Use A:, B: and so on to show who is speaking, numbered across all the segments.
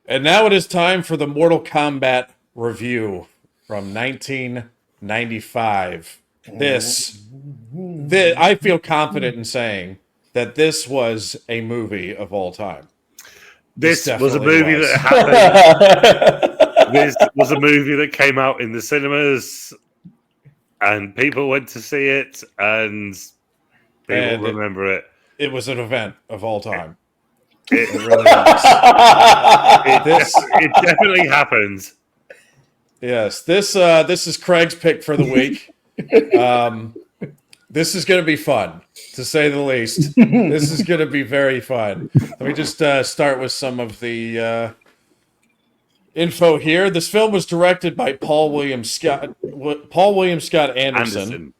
A: And now it is time for the Mortal Kombat review from 1995. I feel confident in saying that this was a movie of all time.
B: This was a movie that happened. This was a movie that came out in the cinemas, and people went to see it, and people remember it.
A: It was an event of all time.
B: It really was. It definitely happened.
A: Yes, this is Craig's pick for the week. This is going to be fun, to say the least. This is going to be very fun. Let me just start with some of the info here. This film was directed by Paul William Scott Anderson.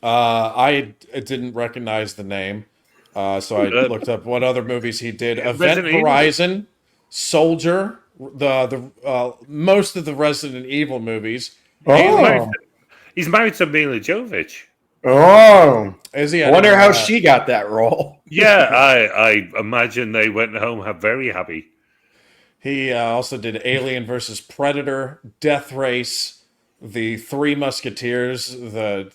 A: I didn't recognize the name, so I looked up what other movies he did. Event Horizon, Soldier, the most of the Resident Evil movies.
B: He's married to Mila Jovovich.
C: Oh,
A: is he?
C: I wonder how she got that role.
B: Yeah, I imagine they went home very happy.
A: He also did Alien versus Predator, Death Race, The Three Musketeers. The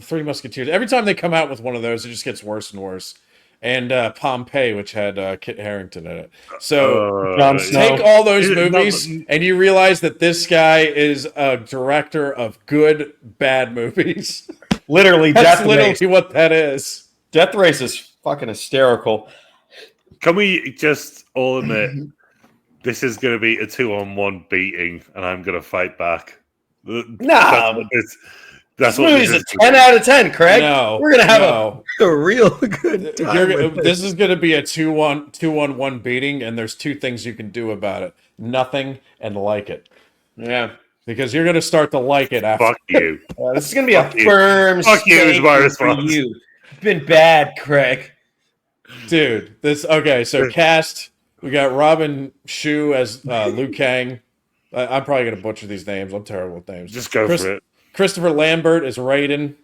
A: Three Musketeers. Every time they come out with one of those, it just gets worse and worse. And Pompeii, which had Kit Harington in it. So take all those movies, and you realize that this guy is a director of good, bad movies.
C: Literally,
A: That's literally what that is.
C: Death Race is fucking hysterical. Can
B: we just all admit this is going to be a 2-on-1 beating, and I'm going to fight back?
C: Nah.
B: That's
C: this movie's a 10 out of 10, Craig.
A: No,
C: we're gonna have a real good time.
A: This is gonna be a 2-on-1 beating, and there's two things you can do about it: nothing and like it.
C: Yeah,
A: because you're gonna start to like it after.
B: Fuck you.
C: This is gonna be a firm.
B: Fuck you is my response.
C: For you. It's been bad, Craig.
A: Dude, So cast. We got Robin Shou as Liu Kang. I'm probably gonna butcher these names. I'm terrible with names.
B: Just go for it.
A: Christopher Lambert as Raiden,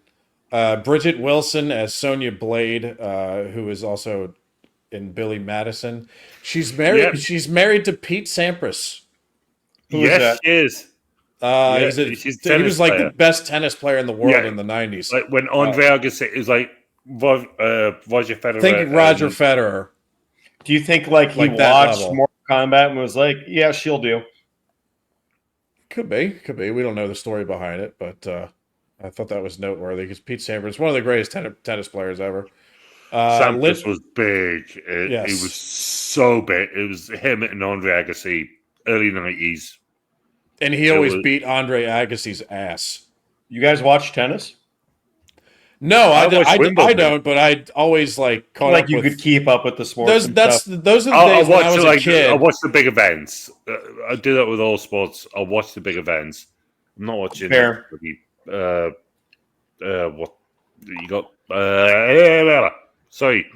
A: Bridget Wilson as Sonya Blade, who is also in Billy Madison. She's married. Yep. She's married to Pete Sampras.
B: Yes, she is.
A: He was like the best tennis player in the world in the 90s.
B: Like when Andre Agassi is like Roger Federer.
A: Think Roger Federer.
C: Do you think he watched Mortal Kombat and was like, "Yeah, she'll do"?
A: Could be. We don't know the story behind it, but I thought that was noteworthy because Pete Sampras is one of the greatest tennis players ever.
B: Sampras was big. He was so big. It was him and Andre Agassi, early 90s.
A: And he always beat Andre Agassi's ass.
C: You guys watch tennis?
A: No, I don't, but I always caught up
C: you could keep up with the sport.
A: Those are the days when I was a kid.
B: I watch the big events. I do that with all sports. I'll watch the big events. I'm not watching
C: what
B: you got. Sorry,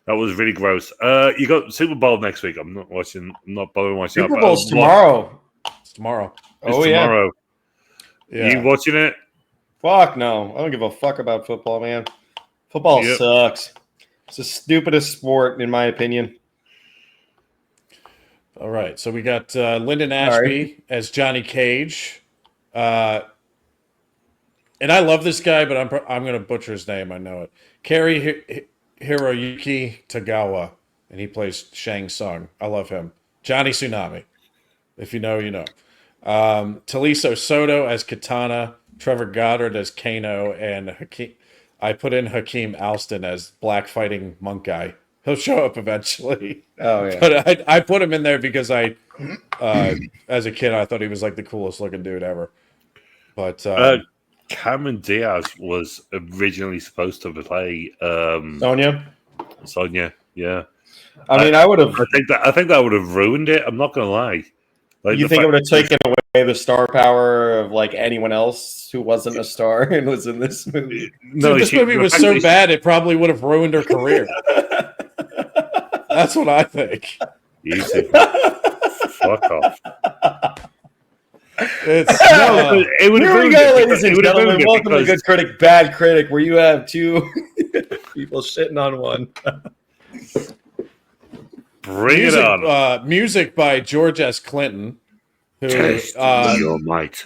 B: that was really gross. You got Super Bowl next week. I'm not watching. I'm not bothering watching.
C: Super Bowl's tomorrow.
A: It's tomorrow.
B: It's tomorrow. Yeah. You watching it?
C: Fuck no. I don't give a fuck about football, man. Football sucks. It's the stupidest sport, in my opinion.
A: All right. So we got Lyndon Ashby as Johnny Cage. And I love this guy, but I'm going to butcher his name. I know it. Kerry Hiroyuki Tagawa. And he plays Shang Tsung. I love him. Johnny Tsunami. If you know, you know. Taliso Soto as Katana. Trevor Goddard as Kano, and I put in Hakeem Alston as black fighting monk guy. He'll show up eventually.
C: Oh yeah.
A: But I put him in there because as a kid, I thought he was like the coolest looking dude ever. But
B: Cameron Diaz was originally supposed to play Sonya, yeah.
C: I mean, I would have.
B: I think that would have ruined it. I'm not gonna lie.
C: You think it would have taken away the star power of anyone else who wasn't a star and was in this movie?
A: No, this movie was so bad it probably would have ruined her career. That's what I think.
B: Easy. Fuck off.
C: It would have ruined it, ladies and gentlemen. Welcome to Good Critic, Bad Critic, where you have two people shitting on one.
B: Bring it on.
A: Music by George S. Clinton. Who,
B: Test your might.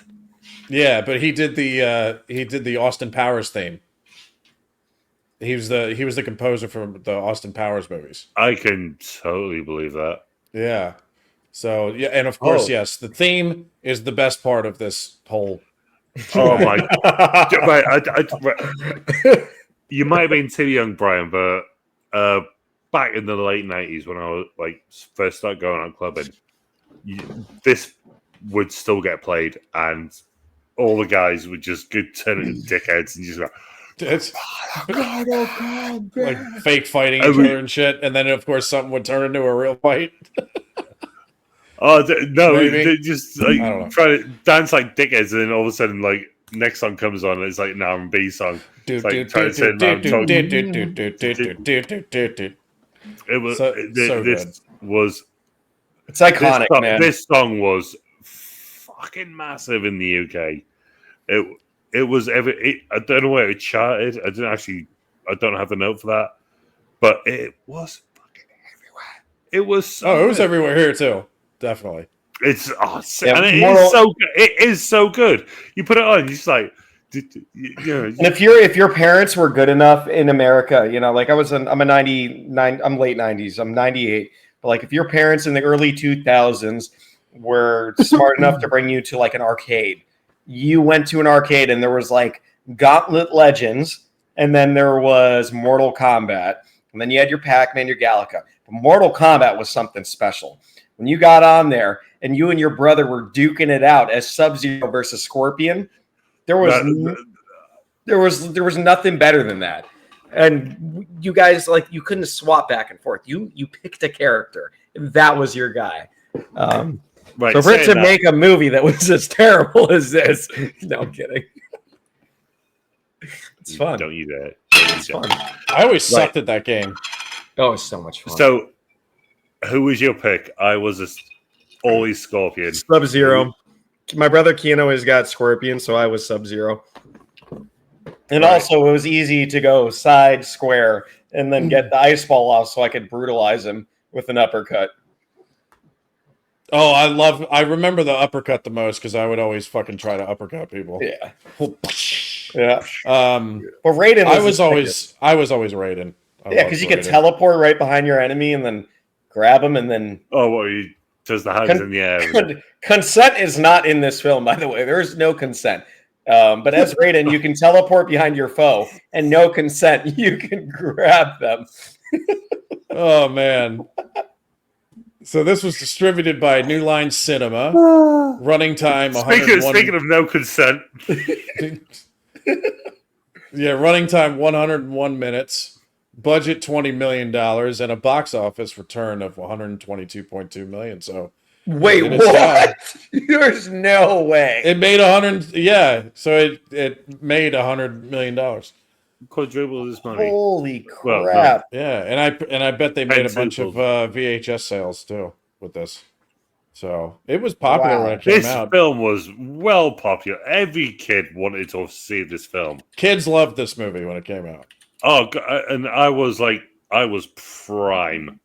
A: Yeah, but he did the Austin Powers theme. He was the composer for the Austin Powers movies.
B: I can totally believe that.
A: Yeah. So yeah, and of course, yes, the theme is the best part of this whole.
B: Oh my! Right, you might have been too young, Brian, but back in the late '90s when I was first started going out clubbing, this would still get played, and all the guys would just turn into dickheads and just go.
A: It's like fake fighting each other and shit, and then of course something would turn into a real fight.
B: No, they just try to dance like dickheads, and then all of a sudden, next song comes on, and it's like an R&B song. It was this was
C: it's iconic, man.
B: This song was fucking massive in the UK. It was I don't know where it charted. I don't have the note for that, but it was fucking everywhere. It was
A: it was everywhere here too. Definitely.
B: It's and it is so good. It is so good. You put it on, you're just like,
C: and if your parents were good enough in America, I'm a 99, I'm late 90s, I'm 98, but if your parents in the early 2000s were smart enough to bring you to an arcade, you went to an arcade and there was Gauntlet Legends, and then there was Mortal Kombat, and then you had your Pac-Man, your Galaga. But Mortal Kombat was something special. When you got on there and you and your brother were duking it out as Subzero versus Scorpion, there was nothing better than that. And you guys you couldn't swap back and forth. You picked a character, and that was your guy.
B: Right,
C: so for it to make a movie that was as terrible as this, no, I'm kidding. It's fun.
B: Don't you dare.
C: It's fun.
A: I always sucked at that game.
C: Oh, it's so much fun.
B: So, who was your pick? I was always Scorpion.
C: Sub-Zero. My brother Kano has got Scorpion, so I was Sub-Zero. And also, it was easy to go side square and then get the ice ball off so I could brutalize him with an uppercut.
A: Oh, I remember the uppercut the most because I would always fucking try to uppercut people.
C: Yeah.
A: Yeah.
C: But Raiden
A: I was always Raiden.
C: Yeah, because you could teleport right behind your enemy and then grab him and then...
B: Oh, well, he does the hands in the air.
C: Consent is not in this film, by the way. There is no consent. But as Raiden, you can teleport behind your foe, and no consent, you can grab them.
A: Oh, man. So this was distributed by New Line Cinema. Running time 101...
B: Speaking of no consent.
A: Yeah, running time 101 minutes. Budget $20 million and a box office return of $122.2 million. So
C: wait, what? There's no way.
A: It made 100. Yeah, so it made $100 million.
B: Quadruple this money.
C: Holy crap!
B: Well, no.
A: Yeah, and I bet they made a bunch of VHS sales too with this. So it was popular when it came out.
B: This film was well popular. Every kid wanted to see this film.
A: Kids loved this movie when it came out.
B: Oh, and I was prime.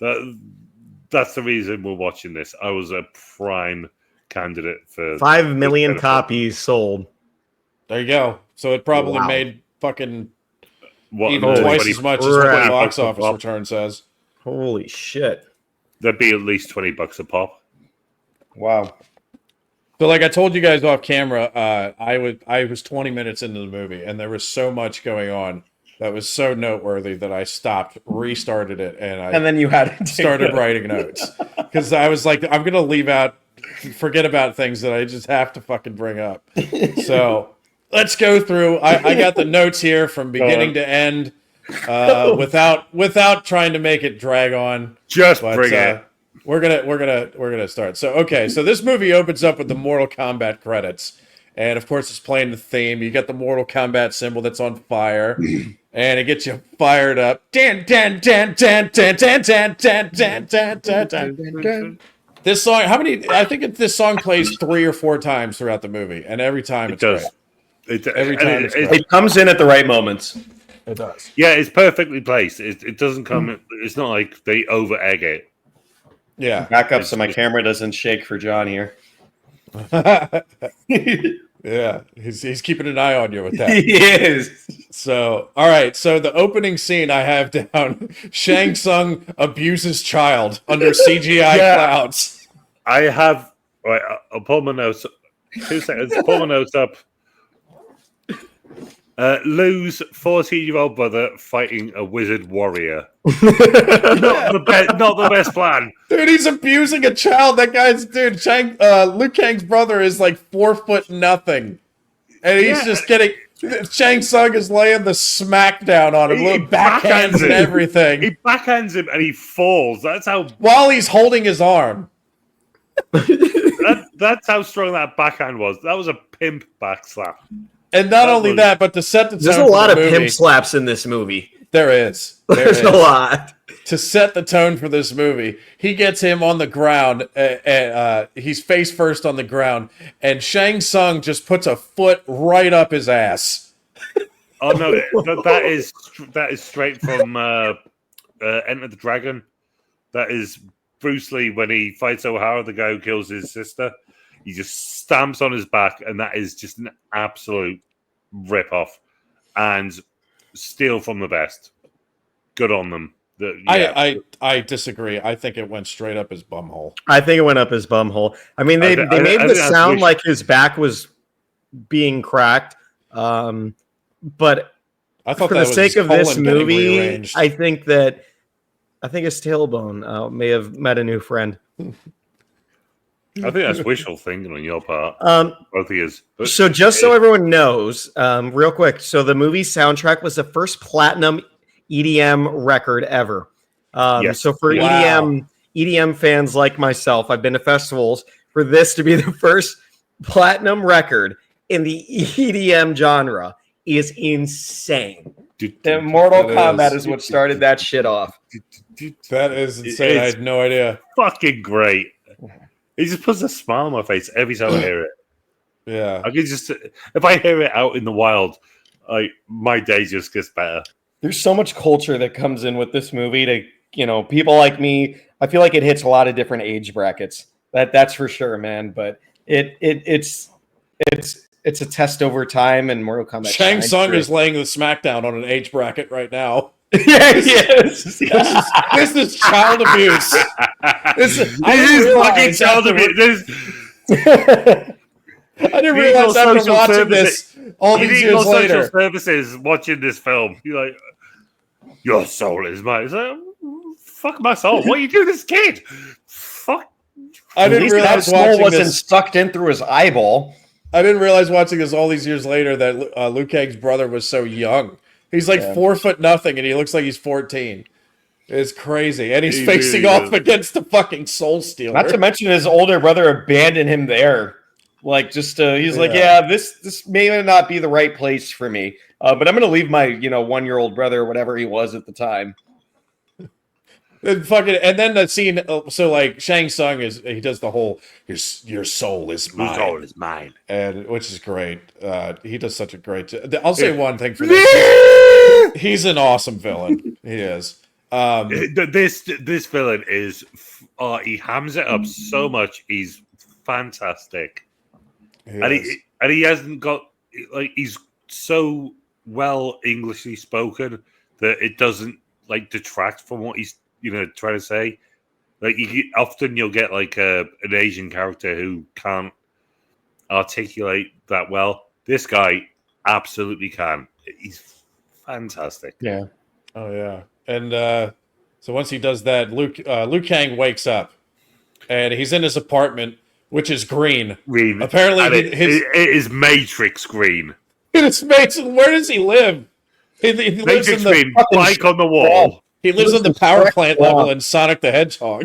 B: That's the reason we're watching this. I was a prime candidate for
C: 5 million copies sold.
A: There you go. So it probably made fucking even twice as much as what the box office return says.
C: Holy shit.
B: There'd be at least $20 a pop.
C: Wow.
A: So like I told you guys off camera, I was 20 minutes into the movie and there was so much going on that was so noteworthy that I stopped, restarted it, and then you had to started writing notes. Because I was like, I'm gonna forget about things that I just have to fucking bring up. So let's go through. I got the notes here from beginning to end, without trying to make it drag on.
B: Bring it.
A: We're gonna start. So this movie opens up with the Mortal Kombat credits, and of course it's playing the theme. You got the Mortal Kombat symbol that's on fire, and it gets you fired up. This song, I think this song plays 3 or 4 times throughout the movie, and every time it's great.
C: It comes in at the right moments.
A: It does.
B: Yeah, it's perfectly placed. It doesn't come. It's not like they over egg it.
A: Yeah.
C: Back up so my camera doesn't shake for John here.
A: Yeah, he's keeping an eye on you with that.
C: He is.
A: So, all right. So the opening scene I have down: Shang Tsung abuses child under CGI clouds.
B: I have. Right, I'll pull my notes. 2 seconds. Pull my notes up. Lou's 14-year-old brother fighting a wizard warrior. Not the best plan.
A: Dude, he's abusing a child. That guy's Liu Kang's brother is like 4 foot nothing, and he's just getting. Shang Tsung is laying the smackdown on him, little backhands and everything.
B: He backhands him and he falls. That's how.
A: While he's holding his arm.
B: That's how strong that backhand was. That was a pimp back slap.
A: And not only that, but to set the tone.
C: There's a lot of pimp slaps in this movie.
A: There is.
C: There's a lot.
A: To set the tone for this movie, he gets him on the ground. He's face first on the ground, and Shang Tsung just puts a foot right up his ass.
B: Oh no, that is straight from Enter the Dragon. That is Bruce Lee when he fights O'Hara, the guy who kills his sister. He just stamps on his back, and that is just an absolute rip-off. And steal from the best. Good on them.
A: I disagree. I think it went straight up his bumhole.
C: I think it went up his bumhole. I mean, they made it sound like his back was being cracked. But
A: I thought
C: for the sake of this movie, I think his tailbone may have met a new friend.
B: I think that's wishful thinking on your part. Both of you.
C: So just so everyone knows, real quick, so the movie soundtrack was the first platinum EDM record ever.
B: Yes.
C: So for EDM fans like myself, I've been to festivals. For this to be the first platinum record in the EDM genre is insane. The Mortal Kombat is what started that shit off.
A: That is insane. I had no idea.
B: Fucking great. He just puts a smile on my face every time I hear it.
A: Yeah.
B: I can just, if I hear it out in the wild, my day just gets better.
C: There's so much culture that comes in with this movie to, people like me. I feel like it hits a lot of different age brackets. That's for sure, man. But it's a test over time, and Mortal Kombat.
A: Shang Tsung is laying the smackdown on an age bracket right now.
C: Yeah, yes.
A: This is child abuse.
B: This is fucking child abuse.
A: I didn't realize after watching this all these years later.
B: Social services watching this film, you're like, your soul is mine. It's like, fuck my soul. What are you doing to this kid? Fuck.
A: I didn't realize
C: that soul wasn't sucked in through his eyeball.
A: I didn't realize watching this all these years later that Liu Kang's brother was so young. He's like 4 foot nothing, and he looks like he's 14. It's crazy, and he's facing off against the fucking Soul Stealer.
C: Not to mention his older brother abandoned him there. Like, just he's like, this may not be the right place for me, but I'm going to leave my 1-year-old brother or whatever he was at the time.
A: And then the scene. So like Shang Tsung he does the whole your soul is mine.
B: Your soul is mine,
A: and which is great. He does such a great. I'll say one thing for this. He's an awesome villain. He is.
B: This villain is. He hams it up so much. He's fantastic, and he hasn't got he's so well Englishly spoken that it doesn't detract from what he's trying to say. You'll get an Asian character who can't articulate that well. This guy absolutely can. He's fantastic.
C: Yeah.
A: Oh yeah. And so once he does that, Liu Kang wakes up, and he's in his apartment, which is green.
B: Green.
A: Apparently,
B: it is Matrix green.
A: It is Matrix. Where does he live? He lives
B: Matrix
A: in the
B: green. Bike on the wall.
A: He lives on the power plant level in Sonic the Hedgehog.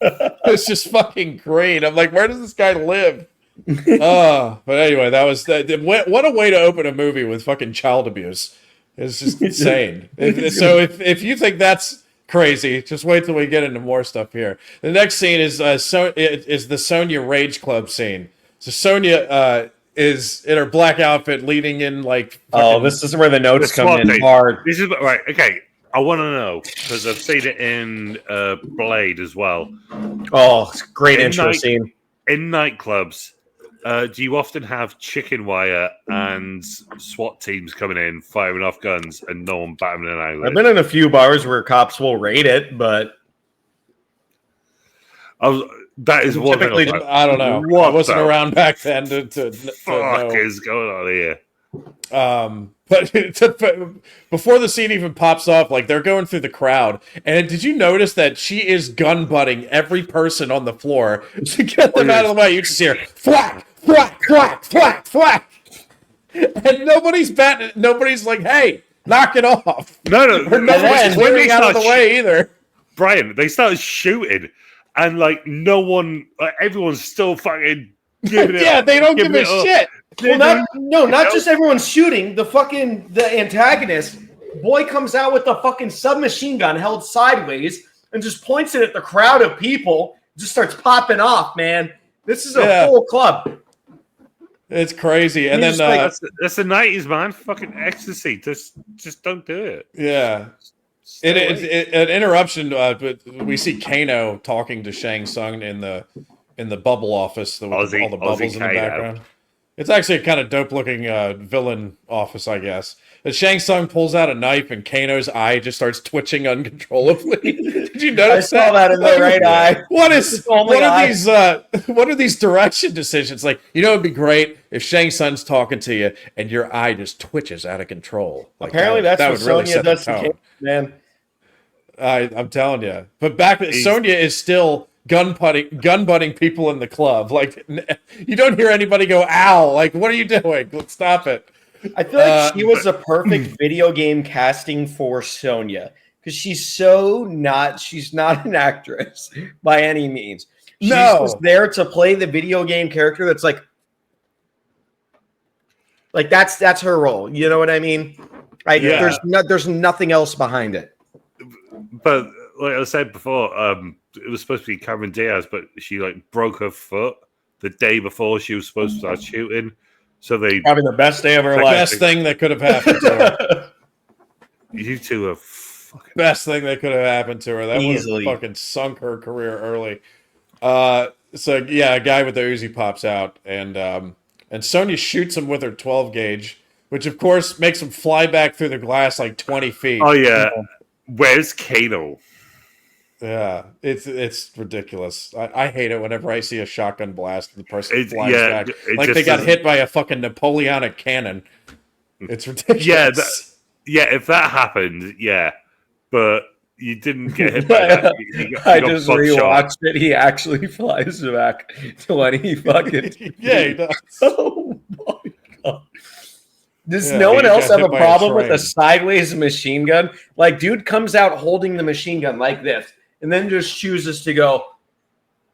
A: It's just fucking great. I'm like, where does this guy live? But anyway, that was what a way to open a movie with fucking child abuse. It's just insane. So if you think that's crazy, just wait till we get into more stuff here. The next scene is the Sonya Rage Club scene. So Sonya is in her black outfit leading in like.
C: This is where the notes come in
B: thing.
C: hard.
B: This is right. Okay, I want to know because I've seen it in Blade as well.
C: Oh, it's a great intro scene.
B: In nightclubs, do you often have chicken wire and SWAT teams coming in, firing off guns, and no one batting an eyelid?
C: I've been in a few bars where cops will raid it, but
B: that is one thing.
A: I don't know. I wasn't around back then to
B: fuck
A: know.
B: Is going on here.
A: But before the scene even pops off, like they're going through the crowd, and did you notice that she is gun butting every person on the floor to get them out of the way? You just hear thwack, thwack, thwack, thwack, thwack, and nobody's batting. Nobody's like, "Hey, knock it off!"
B: No,
A: or nobody's clearing out of the way either.
B: Brian, they started shooting, and like no one, like everyone's still fucking giving it.
A: Yeah, they don't give a shit.
C: Well, not just everyone's shooting. The antagonist boy comes out with a fucking submachine gun held sideways and just points it at the crowd of people. Just starts popping off, man. This is a full club.
A: It's crazy, and then
B: that's the 90s, man. Fucking ecstasy. Just don't do it.
A: Yeah. An interruption, but we see Kano talking to Shang Tsung in the bubble office with all the bubbles in the background. It's actually a kind of dope-looking villain office, I guess. But Shang Tsung pulls out a knife, and Kano's eye just starts twitching uncontrollably. Did you notice
C: that? I saw that in the right eye.
A: What are these direction decisions? Like, it'd be great if Shang Tsung's talking to you, and your eye just twitches out of control. Like,
C: apparently, that's what Sonya does to Kano, man.
A: I'm telling you. But Sonya is still gun butting people in the club. Like, you don't hear anybody go, "Ow!" Like, what are you doing? Let's stop it.
C: I feel like she was a perfect video game casting for Sonya because she's not an actress by any means. She's just there to play the video game character. That's like that's her role. You know what I mean? There's nothing else behind it.
B: But like I said before, it was supposed to be Cameron Diaz, but she broke her foot the day before she was supposed to start shooting. So
C: probably the best day of her life.
A: Best thing that could have happened to her.
B: You two are fucking
A: best thing that could have happened to her. That would have fucking sunk her career early. So a guy with the Uzi pops out, and Sonya shoots him with her 12 gauge, which of course makes him fly back through the glass like 20 feet.
B: Oh yeah. Where's Kano?
A: Yeah, it's ridiculous. I hate it whenever I see a shotgun blast and the person flies back like they got hit by a fucking Napoleonic cannon. It's ridiculous.
B: If that happened, but you didn't get hit by that. You
C: I just rewatched it. He actually flies back 20 fucking.
A: He does.
C: Oh my god. Does no one else have a problem with a sideways machine gun? Like, dude comes out holding the machine gun like this, and then just chooses to go,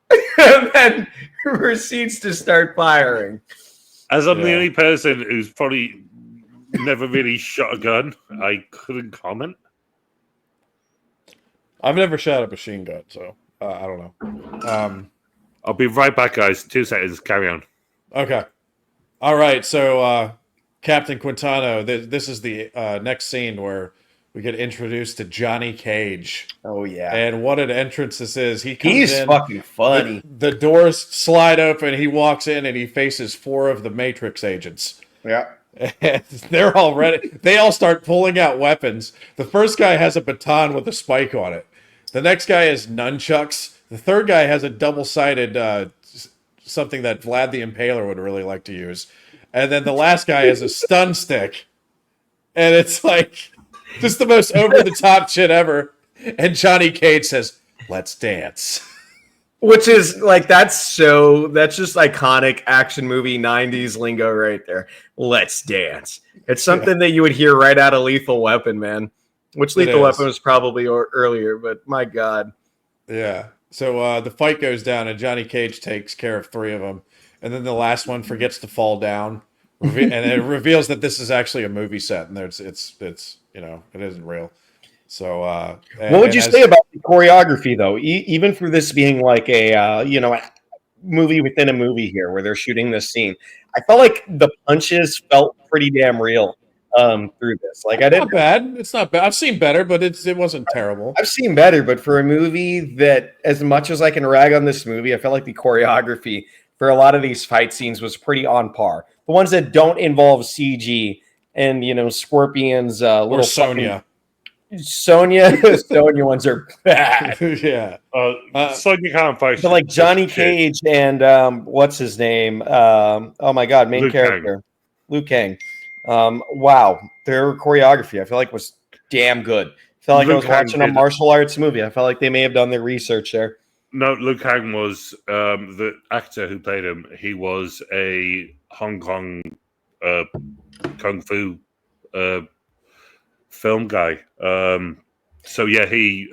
C: and then proceeds to start firing.
B: As I'm the only person who's probably never really shot a gun, I couldn't comment.
A: I've never shot a machine gun, so I don't know.
B: I'll be right back, guys. 2 seconds. Carry on.
A: Okay. All right, so Captain Quintano, this is the next scene where we get introduced to Johnny Cage.
C: Oh, yeah.
A: And what an entrance this is. He's in,
C: fucking funny.
A: The doors slide open, he walks in, and he faces 4 of the Matrix agents.
C: Yeah.
A: And they're all ready. They all start pulling out weapons. The first guy has a baton with a spike on it. The next guy has nunchucks. The third guy has a double-sided something that Vlad the Impaler would really like to use. And then the last guy has a stun stick. And it's like just the most over-the-top shit ever. And Johnny Cage says, "Let's dance."
C: Which is that's just iconic action movie 90s lingo right there. Let's dance. It's something that you would hear right out of Lethal Weapon, man. Which Lethal Weapon was probably earlier, but my God.
A: Yeah. So the fight goes down, and Johnny Cage takes care of 3 of them. And then the last one forgets to fall down. And it reveals that this is actually a movie set, and it's it isn't real. So,
C: what would you say about the choreography, though? Even for this being like a movie within a movie here where they're shooting this scene. I felt like the punches felt pretty damn real through this. Like I didn't.
A: Not bad. It's not bad. I've seen better, but it wasn't terrible.
C: I've seen better, but for a movie that, as much as I can rag on this movie, I felt like the choreography for a lot of these fight scenes was pretty on par. The ones that don't involve CG and Scorpion's little
A: Sonya.
C: Sonya ones are bad.
A: Yeah.
B: Sonya can't fight.
C: But like Johnny Cage and what's his name? Oh my God, main character, Liu Kang. Wow, their choreography I feel like was damn good. I felt like I was watching a martial arts movie. I felt like they may have done their research there.
B: No, Liu Kang was the actor who played him. He was a Hong Kong kung fu film guy. So yeah, he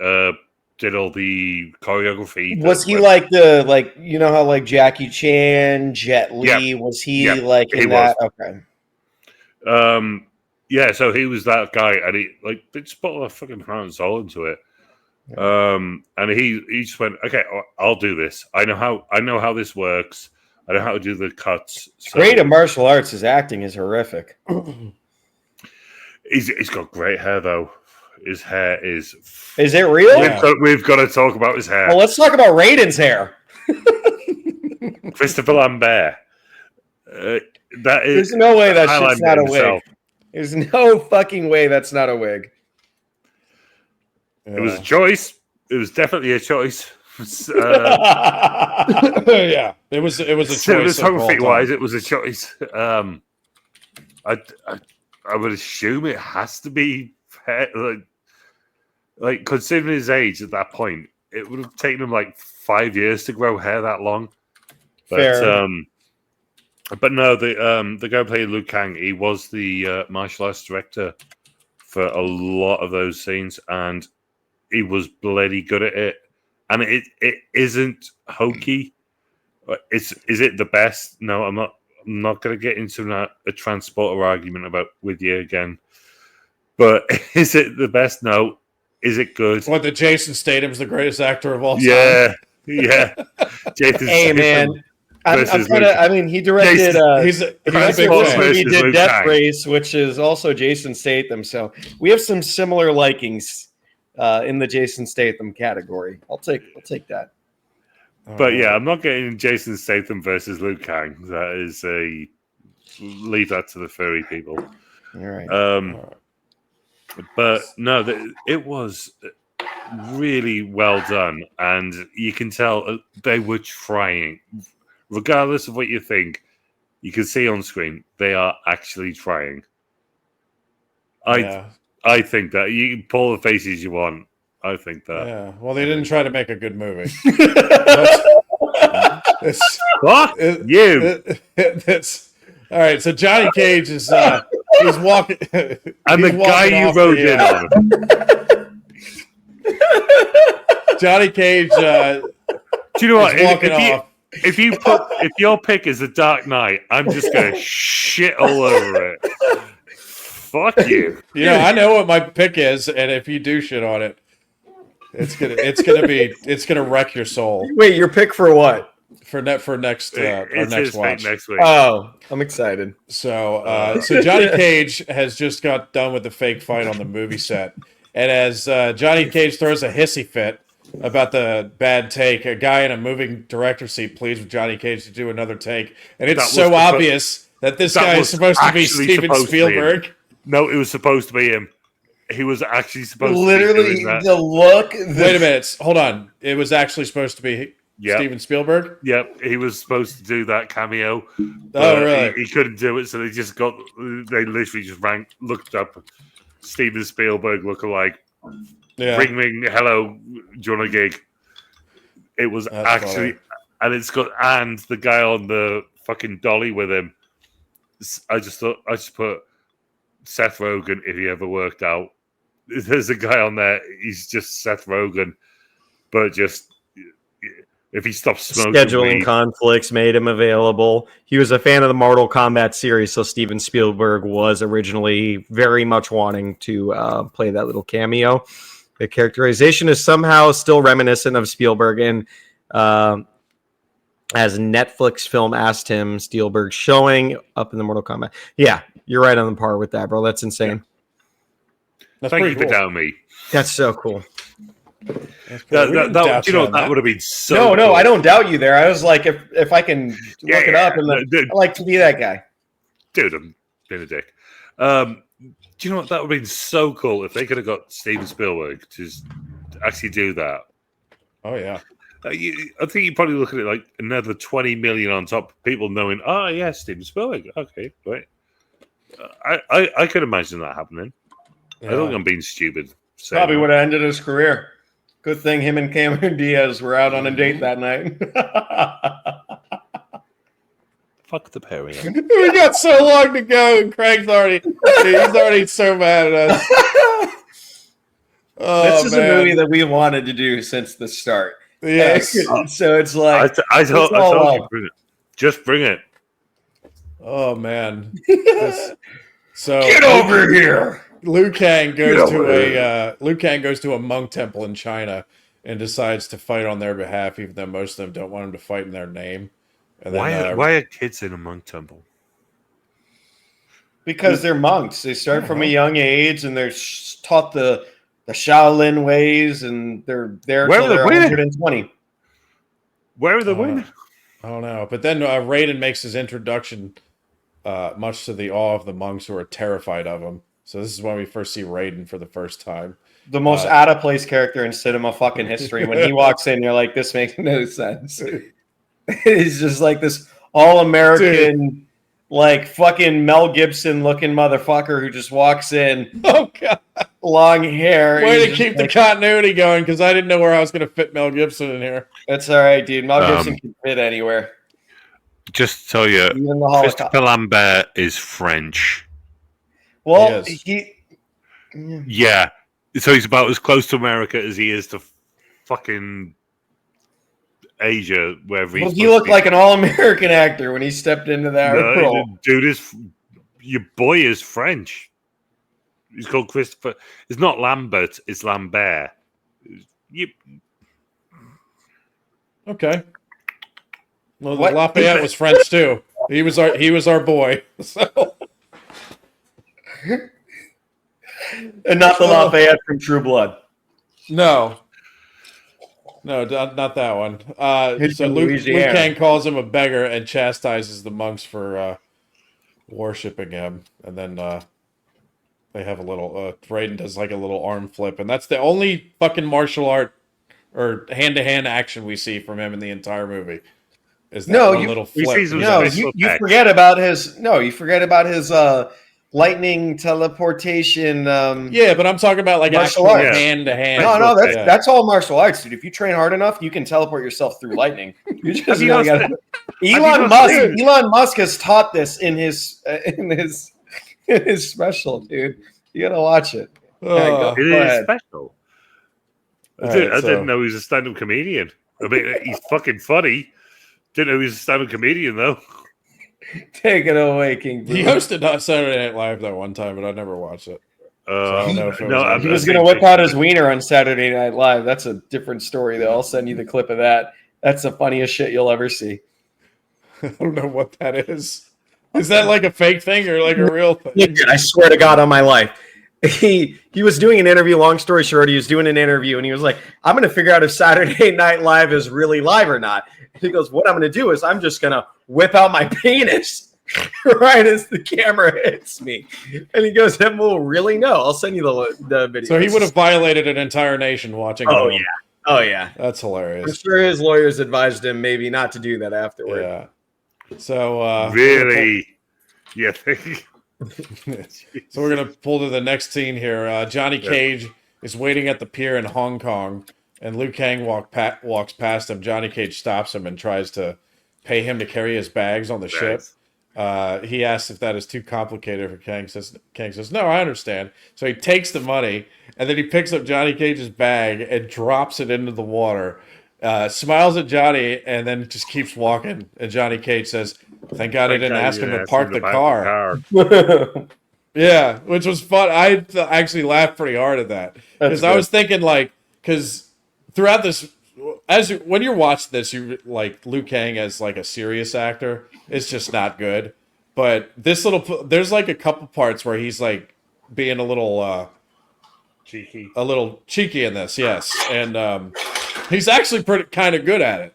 B: did all the choreography.
C: Was he like how like Jackie Chan, Jet Li? Was he like in that? Okay.
B: Yeah, so he was that guy, and they just put a fucking heart and soul into it. And he just went, okay, I'll do this. I know how this works. I know how to do the cuts. So.
C: Great at martial arts. His acting is horrific.
B: He's got great hair though. His hair is.
C: Is it real?
B: We've got to talk about his hair.
C: Well, let's talk about Raiden's hair.
B: Christopher Lambert.
C: There's no way that shit's not a wig. There's no fucking way that's not a wig.
B: It was a choice. It was definitely a choice.
A: Yeah, it was a choice.
B: Cinematography-wise, it was a choice. I would assume it has to be like considering his age at that point, it would have taken him like 5 years to grow hair that long. But
C: fair.
B: But no, the guy playing Liu Kang, he was the martial arts director for a lot of those scenes, and he was bloody good at it. And it isn't hokey. Is it the best? No, I'm not going to get into a transporter argument with you again. But is it the best? No. Is it good?
A: What, that Jason Statham's the greatest actor of all time?
B: Yeah. Jason
C: Statham. Man. He directed. He did Death Race, which is also Jason Statham. So we have some similar likings in the Jason Statham category. I'll take that.
B: But yeah, I'm not getting Jason Statham versus Liu Kang. That is leave that to the furry people.
C: All right.
B: But no, it was really well done, and you can tell they were trying. Regardless of what you think, you can see on screen they are actually trying. I think that you can pull the faces you want. I think that.
A: Yeah. Well, they didn't try to make a good movie.
B: Fuck you.
A: All right. So Johnny Cage is he's walking,
B: and the guy you wrote in on.
A: Johnny Cage.
B: Do you know what? If your pick is The Dark Knight, I'm just gonna shit all over it. Fuck you.
A: I know what my pick is, and if you do shit on it, it's gonna wreck your soul.
C: Wait, your pick for what?
A: For next watch
B: next week.
C: Oh, I'm excited.
A: So Johnny Cage has just got done with the fake fight on the movie set, and as Johnny Cage throws a hissy fit about the bad take, a guy in a moving director seat pleads with Johnny Cage to do another take, and it's so obvious that this guy is supposed to be Steven Spielberg.
B: No, it was supposed to be him. He was actually supposed
C: to be doing that. The look.
A: Wait a minute. Hold on. It was actually supposed to be Steven Spielberg?
B: Yep. He was supposed to do that cameo.
A: Oh, really?
B: He couldn't do it, so they literally just looked up Steven Spielberg lookalike.
A: Yeah.
B: Ring, ring, hello, do you want a gig? It was funny. And the guy on the fucking dolly with him. I just put Seth Rogen if he ever worked out. There's a guy on there, he's just Seth Rogen, but just if he stops smoking.
C: Scheduling conflicts made him available. He was a fan of the Mortal Kombat series, so Steven Spielberg was originally very much wanting to play that little cameo. The characterization is somehow still reminiscent of Spielberg, and as Netflix film asked him, Spielberg showing up in the Mortal Kombat. Yeah, you're right on the par with that, bro. That's insane.
A: That's
B: Thank you
A: cool.
B: for doubting me.
C: That's so cool.
B: That would have been so.
C: No, I don't doubt you there. I was like, if I can look it up, and I like to be that guy.
B: Dude, I'm being a dick. Do you know what? That would have been so cool if they could have got Steven Spielberg to actually do that.
A: Oh yeah.
B: I think you're probably looking at like another 20 million on top of people knowing, oh, yeah, Steven Spielberg. Okay, right. I could imagine that happening. Yeah. I don't think I'm being stupid.
C: Probably would have ended his career. Good thing him and Cameron Diaz were out on a date that night.
B: Fuck the pair of them.
A: We got so long to go, and Craig's he's already so mad at us.
C: This is a movie that we wanted to do since the start.
A: Yes.
C: So it's like
B: I told you, bring it. Just bring it.
A: Oh man. So
C: get over here.
A: Liu Kang goes to a monk temple in China and decides to fight on their behalf, even though most of them don't want him to fight in their name. And then,
B: why are kids in a monk temple?
C: Because they're monks. They start from a young age, and they're taught the Shaolin ways, and they're there until they're 120.
B: Where are the women?
A: I don't know. But then Raiden makes his introduction, much to the awe of the monks who are terrified of him. So this is when we first see Raiden for the first time.
C: The most out-of-place character in cinema fucking history. When he walks in, you're like, this makes no sense. He's just like this all-American, like fucking Mel Gibson-looking motherfucker who just walks in.
A: Oh, God.
C: Long hair.
A: Way to keep the continuity going, because I didn't know where I was going to fit Mel Gibson in here.
C: That's all right, dude. Mel Gibson can fit anywhere.
B: Just to tell you, Christopher Lambert is French.
C: Well,
B: yeah. So he's about as close to America as he is to fucking Asia, wherever he's.
C: Well, he looked like an all-American actor when he stepped into that role.
B: Dude, your boy is French. He's called Christopher. It's not Lambert. It's Lambert.
A: Okay. Well, Lafayette was French too. He was our boy. So.
C: And not the Lafayette from True Blood.
A: No, not that one. So Liu Kang calls him a beggar and chastises the monks for worshiping him, and then they have a little. Raiden does like a little arm flip, and that's the only fucking martial art or hand-to-hand action we see from him in the entire movie. Is that little flip?
C: You forget about his. No, you forget about his. Lightning teleportation.
A: Yeah, but I'm talking about like
C: martial arts,
A: hand-to-hand.
C: No, that's all martial arts, dude. If you train hard enough, you can teleport yourself through lightning. You just Elon Musk has taught this in his special, dude. You gotta watch it.
B: It is special. I didn't know he was a stand-up comedian. I mean, he's fucking funny. Didn't know he was a stand-up comedian though.
C: Take it away, King.
A: He hosted Saturday Night Live that one time, but I never watched it. So I don't know if
C: he was going to whip out his wiener on Saturday Night Live. That's a different story, though. I'll send you the clip of that. That's the funniest shit you'll ever see.
A: I don't know what that is. Is that like a fake thing or like a real thing?
C: I swear to God on my life. He was doing an interview. Long story short, he was doing an interview, and he was like, I'm going to figure out if Saturday Night Live is really live or not. And he goes, what I'm going to do is I'm just going to whip out my penis right as the camera hits me. And he goes, then we'll really know. I'll send you the video.
A: So he would have violated an entire nation watching.
C: Oh, yeah.
A: That's hilarious.
C: I'm sure his lawyers advised him maybe not to do that afterward.
A: Yeah. So
B: really? Yeah.
A: So we're going to pull to the next scene here. Johnny Cage is waiting at the pier in Hong Kong, and Liu Kang walks past him. Johnny Cage stops him and tries to pay him to carry his bags on the ship. He asks if that is too complicated for Kang. Kang says, no, I understand. So he takes the money, and then he picks up Johnny Cage's bag and drops it into the water. Smiles at Johnny, and then just keeps walking. And Johnny Cage says, thank God I didn't ask him to park the car. Yeah, which was fun. I actually laughed pretty hard at that. Because I was thinking, like, because throughout this when you're watching this, you like Liu Kang as like a serious actor. It's just not good. But there's like a couple parts where he's like being
B: Cheeky.
A: a little cheeky in this, yes, and he's actually pretty kind of good at it.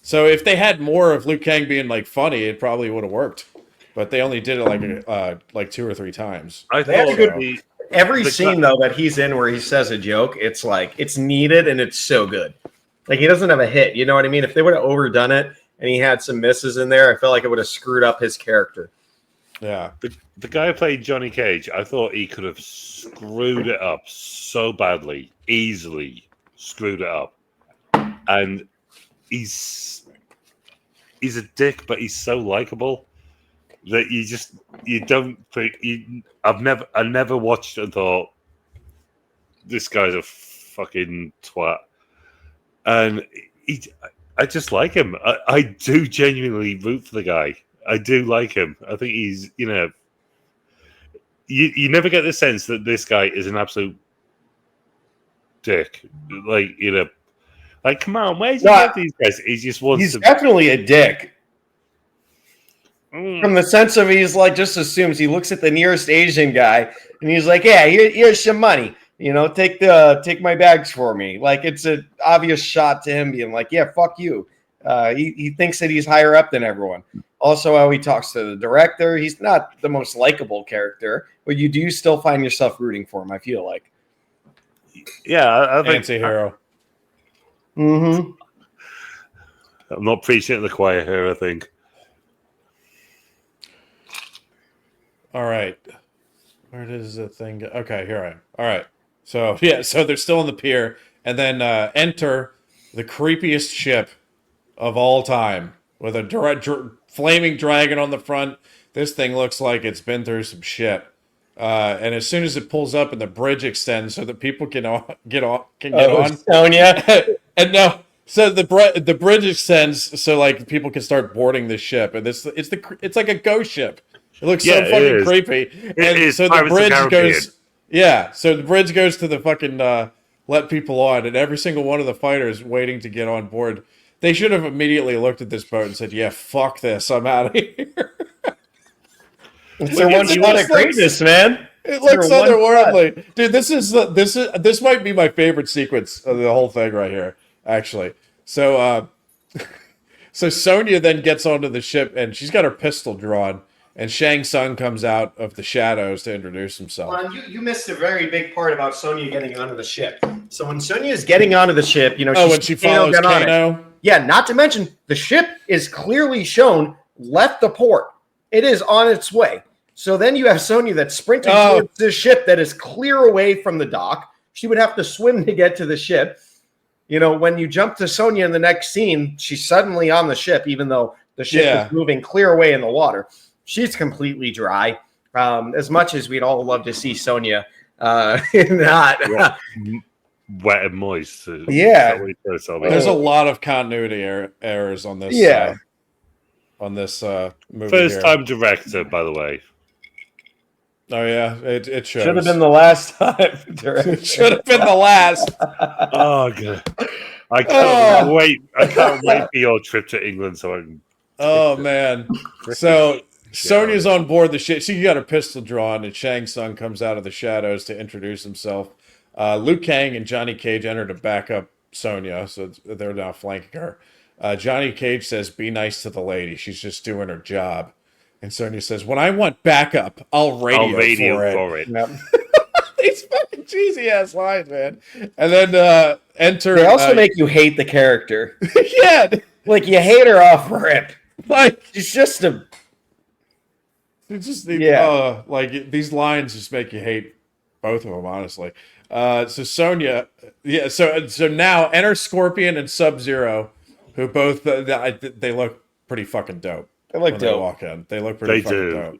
A: So if they had more of Liu Kang being like funny, it probably would have worked. But they only did it like 2 or 3 times.
B: I thought
C: every scene though that he's in where he says a joke, it's like it's needed and it's so good. Like he doesn't have a hit, you know what I mean? If they would have overdone it and he had some misses in there, I felt like it would have screwed up his character.
A: Yeah.
B: The guy who played Johnny Cage, I thought he could have screwed it up so badly, easily screwed it up. And he's a dick, but he's so likable that I never watched and thought this guy's a fucking twat. And I just like him. I do genuinely root for the guy. I do like him. I think he's, you never get the sense that this guy is an absolute dick. Like, like, come on, where'd you get these guys? He just wants
C: He's definitely a dick. From the sense of he's like, just assumes he looks at the nearest Asian guy and he's like, yeah, here's some money. Take my bags for me. Like, it's an obvious shot to him being like, yeah, fuck you. He thinks that he's higher up than everyone. Also, how he talks to the director, he's not the most likable character, but you do still find yourself rooting for him, I feel like.
B: Yeah, I think
A: Anti-hero.
C: Mm-hmm.
B: I'm not preaching at the choir here, I think.
A: All right. Where does the thing go? Okay, here I am. All right. So, yeah, so they're still on the pier, and then enter the creepiest ship of all time with a flaming dragon on the front. This thing looks like it's been through some shit. And as soon as it pulls up and the bridge extends so that people can get on.
C: Sonya.
A: And no, so the bridge extends so like people can start boarding the ship, and it's like a ghost ship. It looks so fucking creepy. And so the bridge goes. Yeah, so the bridge goes to the fucking let people on, and every single one of the fighters waiting to get on board. They should have immediately looked at this boat and said, "Yeah, fuck this, I'm out of here."
C: It's their one shot at greatness, man.
A: It looks otherworldly, dude. This might be my favorite sequence of the whole thing right here, actually. So, so Sonya then gets onto the ship, and she's got her pistol drawn. And Shang Tsung comes out of the shadows to introduce himself.
C: Well, you missed a very big part about Sonya getting onto the ship. So when Sonya is getting onto the ship,
A: when she follows Kano.
C: Yeah, not to mention the ship is clearly shown left the port. It is on its way. So then you have Sonya that's sprinting towards this ship that is clear away from the dock. She would have to swim to get to the ship. When you jump to Sonya in the next scene, she's suddenly on the ship, even though the ship is moving clear away in the water. She's completely dry. As much as we'd all love to see Sonya not
B: wet and moist.
C: Yeah,
A: there's a lot of continuity errors on this.
C: Yeah,
A: on this movie.
B: First time director, by the way.
A: Oh yeah, it shows.
C: Should have been the last time.
A: It should have been the last.
B: Oh god, I can't wait! I can't wait for your trip to England so I can.
A: Oh man, so. Sonya's on board the ship. She got her pistol drawn, and Shang Tsung comes out of the shadows to introduce himself. Liu Kang and Johnny Cage enter to back up Sonya, so they're now flanking her. Johnny Cage says, "Be nice to the lady. She's just doing her job." And Sonya says, "When I want backup, I'll radio for it." Yep. These fucking cheesy ass lines, man. And then enter.
C: They also make you hate the character.
A: Yeah,
C: like you hate her off rip.
A: Like
C: she's just a.
A: It's just like these lines just make you hate both of them, honestly. So Sonya, so now enter Scorpion and Subzero, who both they look pretty fucking dope.
C: They look dope.
A: They walk in. They look pretty fucking dope.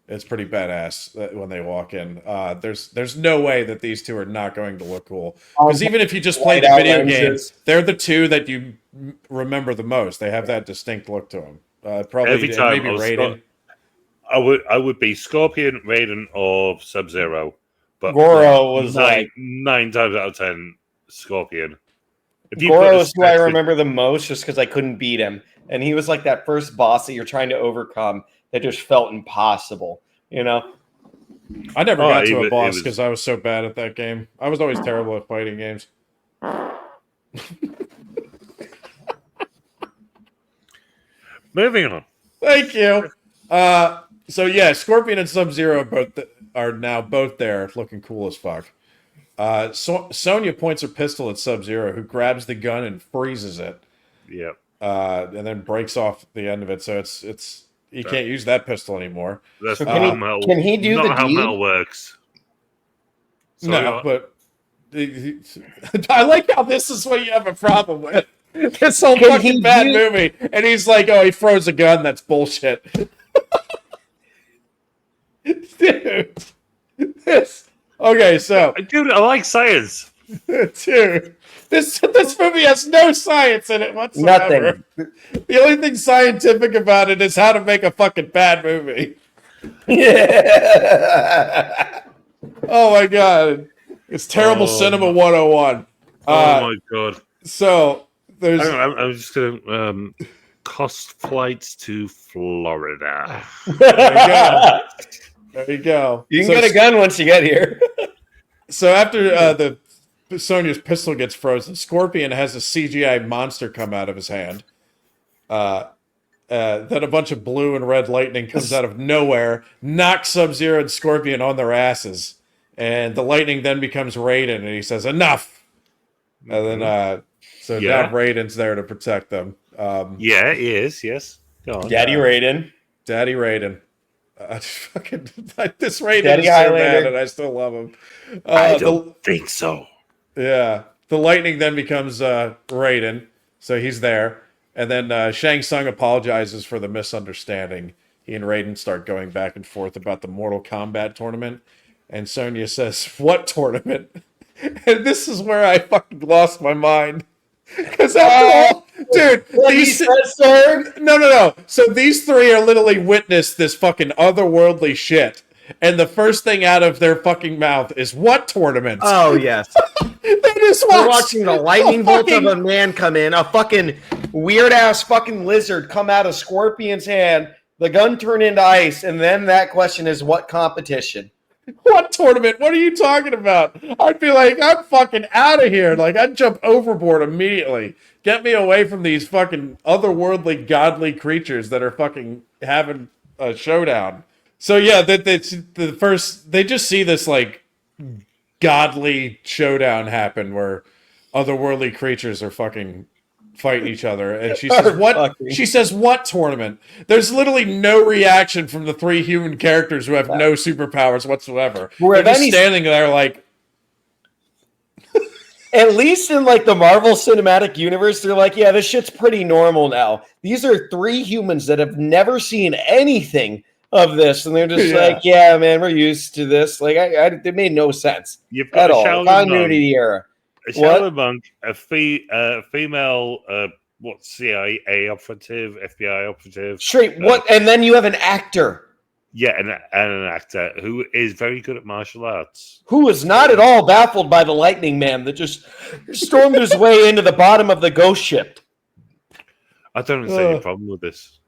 A: It's pretty badass when they walk in. There's no way that these two are not going to look cool. Because even if you just play the video game, they're the two that you remember the most. They have that distinct look to them. Probably
B: every time
A: maybe Raiden.
B: I would be Scorpion, Raiden, or Subzero, but
C: Goro was
B: nine times out of 10 Scorpion.
C: Goro is who I remember the most just because I couldn't beat him. And he was like that first boss that you're trying to overcome that just felt impossible, you know?
A: I never got to a boss because I was so bad at that game. I was always terrible at fighting games.
B: Moving on.
A: Thank you. So yeah, Scorpion and Sub-Zero are now both there, looking cool as fuck. Sonya points her pistol at Sub-Zero, who grabs the gun and freezes it.
B: Yep.
A: And then breaks off the end of it, so it's he can't use that pistol anymore.
B: That's
C: can he do
B: not
C: the
B: how
C: deed?
B: metal works.
A: No, but I like how this is what you have a problem with. This whole fucking bad movie, and he's like, "Oh, he throws a gun. That's bullshit." Dude, okay, so
B: dude, I like science.
A: Dude, this movie has no science in it whatsoever.
C: Nothing.
A: The only thing scientific about it is how to make a fucking bad movie.
C: Yeah.
A: Oh my god, it's terrible cinema 101.
B: Oh my god.
A: So there's.
B: I'm just gonna cost flights to Florida.
A: There you go. There you go.
C: You can get a gun once you get here.
A: So after Sonya's pistol gets frozen, Scorpion has a CGI monster come out of his hand. Then a bunch of blue and red lightning comes out of nowhere, knocks Sub-Zero and Scorpion on their asses. And the lightning then becomes Raiden, and he says, "Enough!" And then, now Raiden's there to protect them.
B: Yeah, he is, yes. Go on.
C: Daddy Raiden.
A: Daddy Raiden. Fucking this Raiden
C: Daddy
A: is so
C: Highlander.
A: bad, and I still love him.
B: I don't think so.
A: Yeah. The lightning then becomes Raiden, so he's there. And then Shang Tsung apologizes for the misunderstanding. He and Raiden start going back and forth about the Mortal Kombat tournament. And Sonya says, "What tournament?" And this is where I fucking lost my mind. Because after all, dude, no. So these three are literally witness this fucking otherworldly shit. And the first thing out of their fucking mouth is, "What tournament?"
C: Oh, yes. We're watching the lightning bolt of a man come in, a fucking weird-ass fucking lizard come out of Scorpion's hand, the gun turn into ice, and then that question is, what competition?
A: What tournament? What are you talking about? I'd be like, I'm fucking out of here. Like, I'd jump overboard immediately. Get me away from these fucking otherworldly, godly creatures that are fucking having a showdown. So yeah, they just see this like godly showdown happen where otherworldly creatures are fucking fighting each other, and she says, "What?" She says, "What tournament?" There's literally no reaction from the three human characters who have no superpowers whatsoever. They're just standing there like.
C: At least in like the Marvel Cinematic Universe, they're like, "Yeah, this shit's pretty normal now." These are three humans that have never seen anything of this, and they're just like, "Yeah, man, we're used to this." Like, it made no sense at all. Continuity error.
B: A Shadow Monk, a female, CIA operative, FBI operative.
C: Straight, what? And then you have an actor.
B: Yeah, and an actor who is very good at martial arts.
C: Who is not at all baffled by the lightning man that just stormed his way into the bottom of the ghost ship.
B: I don't see any problem with this.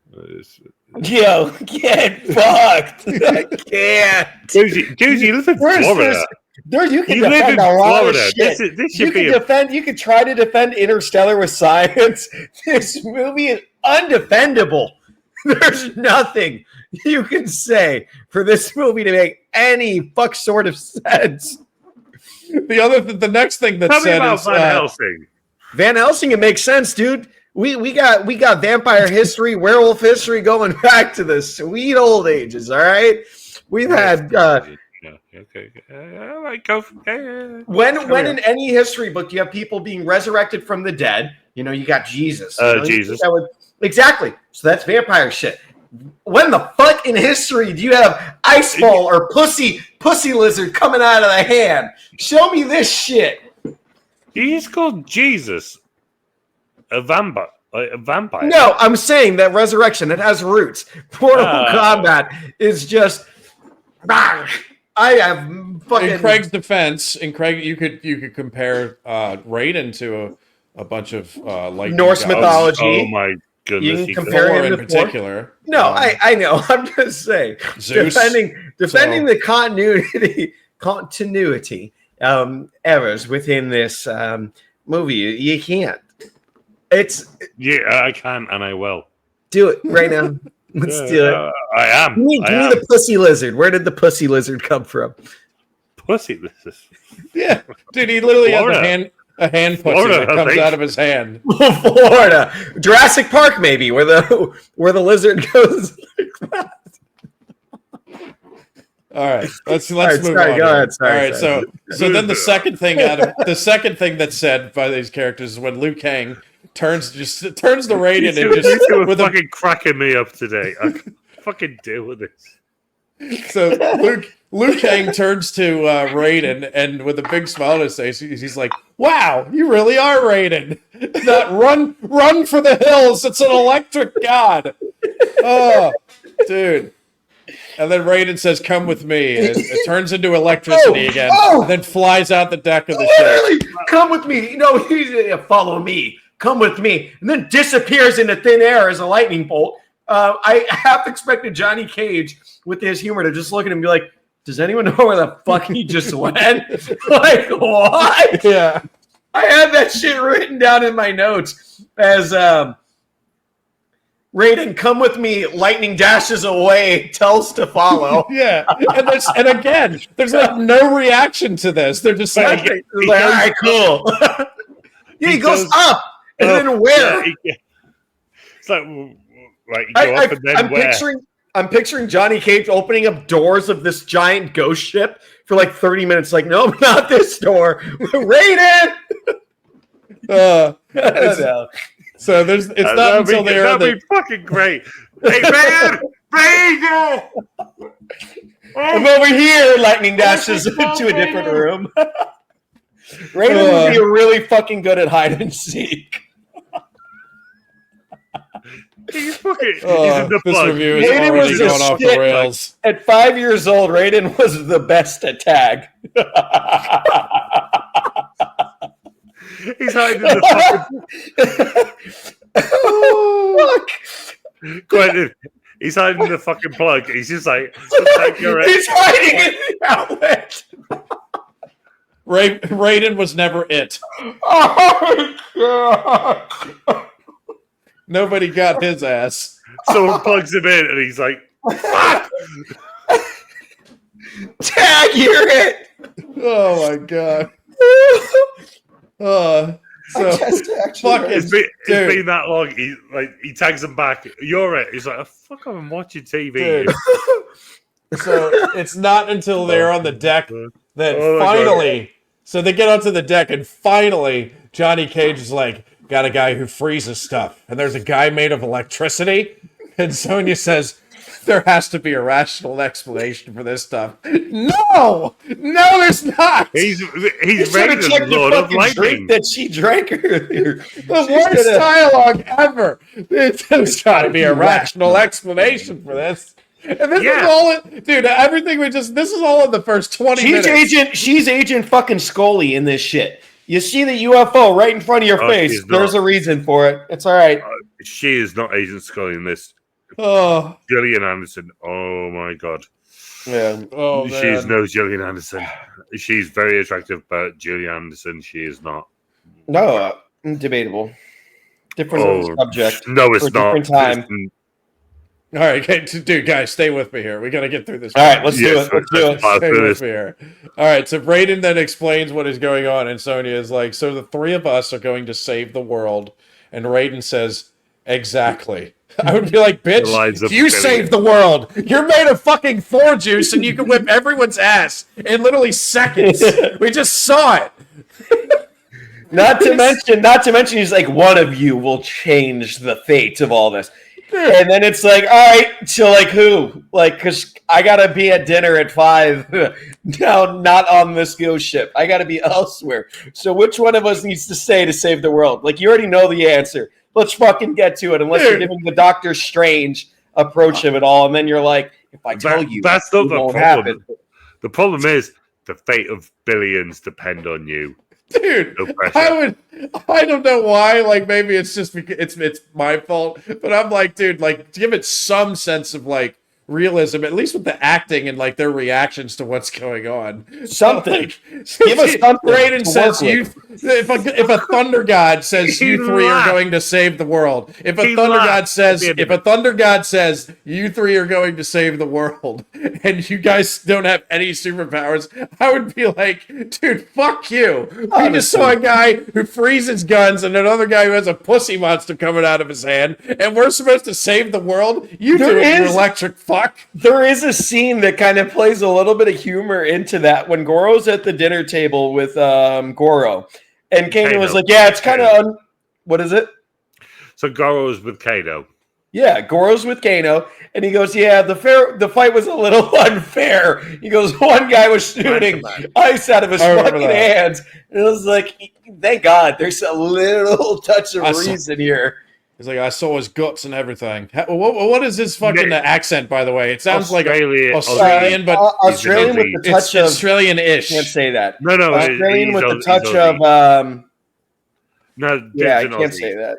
C: Yo, get fucked. I can't.
B: Dude, you live in Florida.
C: Dude, you can defend a lot of shit. You can try to defend Interstellar with science. This movie is undefendable. There's nothing you can say for this movie to make any fuck sort of sense.
A: The next thing that's
B: Tell
A: said
B: me about
A: is
B: Van Helsing.
C: Van Helsing, it makes sense, dude. We got vampire history, werewolf history going back to the sweet old ages. All right, we've had. When in any history book you have people being resurrected from the dead, you know, you got Jesus.
B: Jesus.
C: Exactly. So that's vampire shit. When the fuck in history do you have ice ball or pussy lizard coming out of the hand? Show me this shit.
B: He's called Jesus. A vampire.
C: No, I'm saying that resurrection, it has roots. Mortal Kombat is just. I have fucking.
A: In Craig's defense, you could compare Raiden to a bunch of lightning
C: Norse
A: gods.
C: mythology.
B: Oh my goodness!
C: You can compare
A: Thor
C: him
A: in
C: to
A: particular.
C: No, I know. I'm just saying.
A: Zeus.
C: Defending the continuity errors within this movie. You can't.
B: I can and I will
C: do it right now. Let's do it.
B: I am.
C: Give me the pussy lizard. Where did the pussy lizard come from?
B: Pussy lizard.
A: Yeah, dude, he literally
B: Florida.
A: has a hand pussy
B: Florida,
A: that comes out of his hand.
C: Florida, Jurassic Park, maybe where the lizard goes.
A: All right, let's move
C: sorry,
A: on.
C: Go ahead.
A: All right, so then the second thing that's said by these characters is when Liu Kang turns to Raiden and just
B: with fucking cracking me up today. I can fucking deal with this.
A: So Liu Kang turns to Raiden and with a big smile on his face, he's like, "Wow, you really are Raiden! That run for the hills! It's an electric god! Oh, dude!" And then Raiden says, "Come with me." And it turns into electricity again, and then flies out the deck of the ship.
C: Come with me. No, he's follow me. Come with me, and then disappears into thin air as a lightning bolt. I half expected Johnny Cage with his humor to just look at him and be like, "Does anyone know where the fuck he just went?" Like, what?
A: Yeah,
C: I had that shit written down in my notes as Raiden, come with me. Lightning dashes away, tells to follow.
A: Yeah, and again, there's like no reaction to this. They're just like,
C: all right, cool. He goes up, and then where?
B: It's like, right, you go up and then where?
C: I'm picturing Johnny Cage opening up doors of this giant ghost ship for like 30 minutes. Like, no, not this door. Raiden! So it's not until they're
B: that'd be fucking great. Hey, Raiden!
C: I'm over here. Lightning dashes into a different room. Raiden would be really fucking good at hide and seek.
B: He's fucking. He's in the
A: this
B: plug.
A: review is
C: Raiden
A: already
C: was
A: going off the rails.
C: At 5 years old, Raiden was the best at tag.
B: He's hiding in the fucking. Quentin, he's hiding in the fucking plug. He's just like,
C: he's hiding in the outlet.
A: Raiden was never it.
C: Oh God.
A: Nobody got his ass.
B: Someone plugs him in, and he's like, "Fuck!"
C: Tag, you're it.
A: Oh my God.
B: It's been that long. He tags him back. You're it. He's like, "Oh, fuck, I'm watching TV."
A: So it's not until they're on the deck that finally. So they get onto the deck, and finally Johnny Cage is like, "Got a guy who freezes stuff, and there's a guy made of electricity." And Sonya says, "There has to be a rational explanation for this stuff." No, there's not.
B: He's ready to Lord of Lightning
C: that she drank earlier.
A: The worst dialogue ever. There's got to be a rational explanation for this. And this is all, dude. Everything this is all in the first 20 minutes.
C: She's Agent fucking Scully in this shit. You see the UFO right in front of your face. There's a reason for it. It's all right.
B: She is not Agent Scully in this.
A: Oh,
B: Gillian Anderson. Oh my God.
C: Yeah.
A: Oh, man.
B: She's no Gillian Anderson. She's very attractive, but Gillian Anderson, she is not.
C: No, debatable. Different subject.
B: No, it's not.
C: Different time.
A: All right, dude, guys, stay with me here. We got to get through this.
C: All right, let's do it.
A: Stay with me here. All right, so Raiden then explains what is going on, and Sonya is like, "So the three of us are going to save the world," and Raiden says, "Exactly." I would be like, "Bitch, you saved the world. You're made of fucking Thor juice, and you can whip everyone's ass in literally seconds. We just saw it."
C: Not to mention, he's like, "One of you will change the fate of all this." And then it's like, all right, so like who? Like, because I got to be at dinner at 5. No, not on this ghost ship. I got to be elsewhere. So which one of us needs to stay to save the world? Like, you already know the answer. Let's fucking get to it. Unless you're giving the Doctor Strange approach of it all. And then you're like, if I tell you,
B: that's not the
C: won't
B: problem.
C: happen.
B: The problem is the fate of billions depend on you.
A: Dude,
B: No pressure.
A: I don't know why. Like, maybe it's just because it's my fault. But I'm like, dude, like, give it some sense of like realism, at least with the acting and like their reactions to what's going on.
C: Something.
A: So
C: Give us something
A: Raiden
C: to
A: says
C: work
A: if a thunder god says
B: He
A: you three are
B: laughed.
A: going to save the world, if a
B: He
A: thunder god
B: laughed
A: says
B: at the end
A: if
B: of
A: a thunder god says you three are going to save the world, and you guys don't have any superpowers, I would be like, dude, fuck you. We just saw a guy who freezes guns and another guy who has a pussy monster coming out of his hand, and we're supposed to save the world. You do it, you electric fuck.
C: There is a scene that kind of plays a little bit of humor into that when Goro's at the dinner table with Goro, and Kano was like, "Yeah, it's kind of what is it?"
B: So Goro's with Kano.
C: Yeah, Goro's with Kano, and he goes, "Yeah, the fight was a little unfair." He goes, "One guy was shooting ice out of his fucking hands," and it was like, "Thank God, there's a little touch of reason here."
A: He's like, I saw his guts and everything. What is his fucking accent, by the way? It sounds like Australian, but
C: Australian with the touch of
A: Australian-ish.
C: Can't say that.
B: No,
C: Australian with the touch of.
B: No,
C: yeah, I can't say that.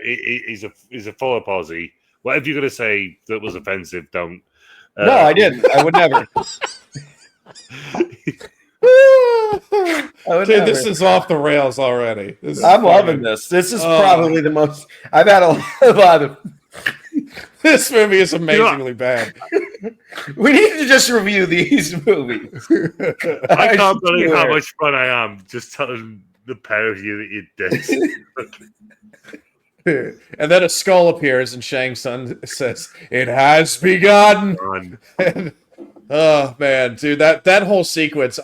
B: He's a full of Aussie. Whatever you're gonna say that was offensive, don't.
C: No, I didn't. I would never.
A: Dude, this is off the rails already.
C: I'm loving this. This is probably the most. I've had a lot of.
A: This movie is amazingly bad.
C: We need to just review these movies.
B: I can't believe how much fun I am just telling the pair of you that you did.
A: And then a skull appears, and Shang Tsung says, "It has begun." Oh man, dude, that whole sequence,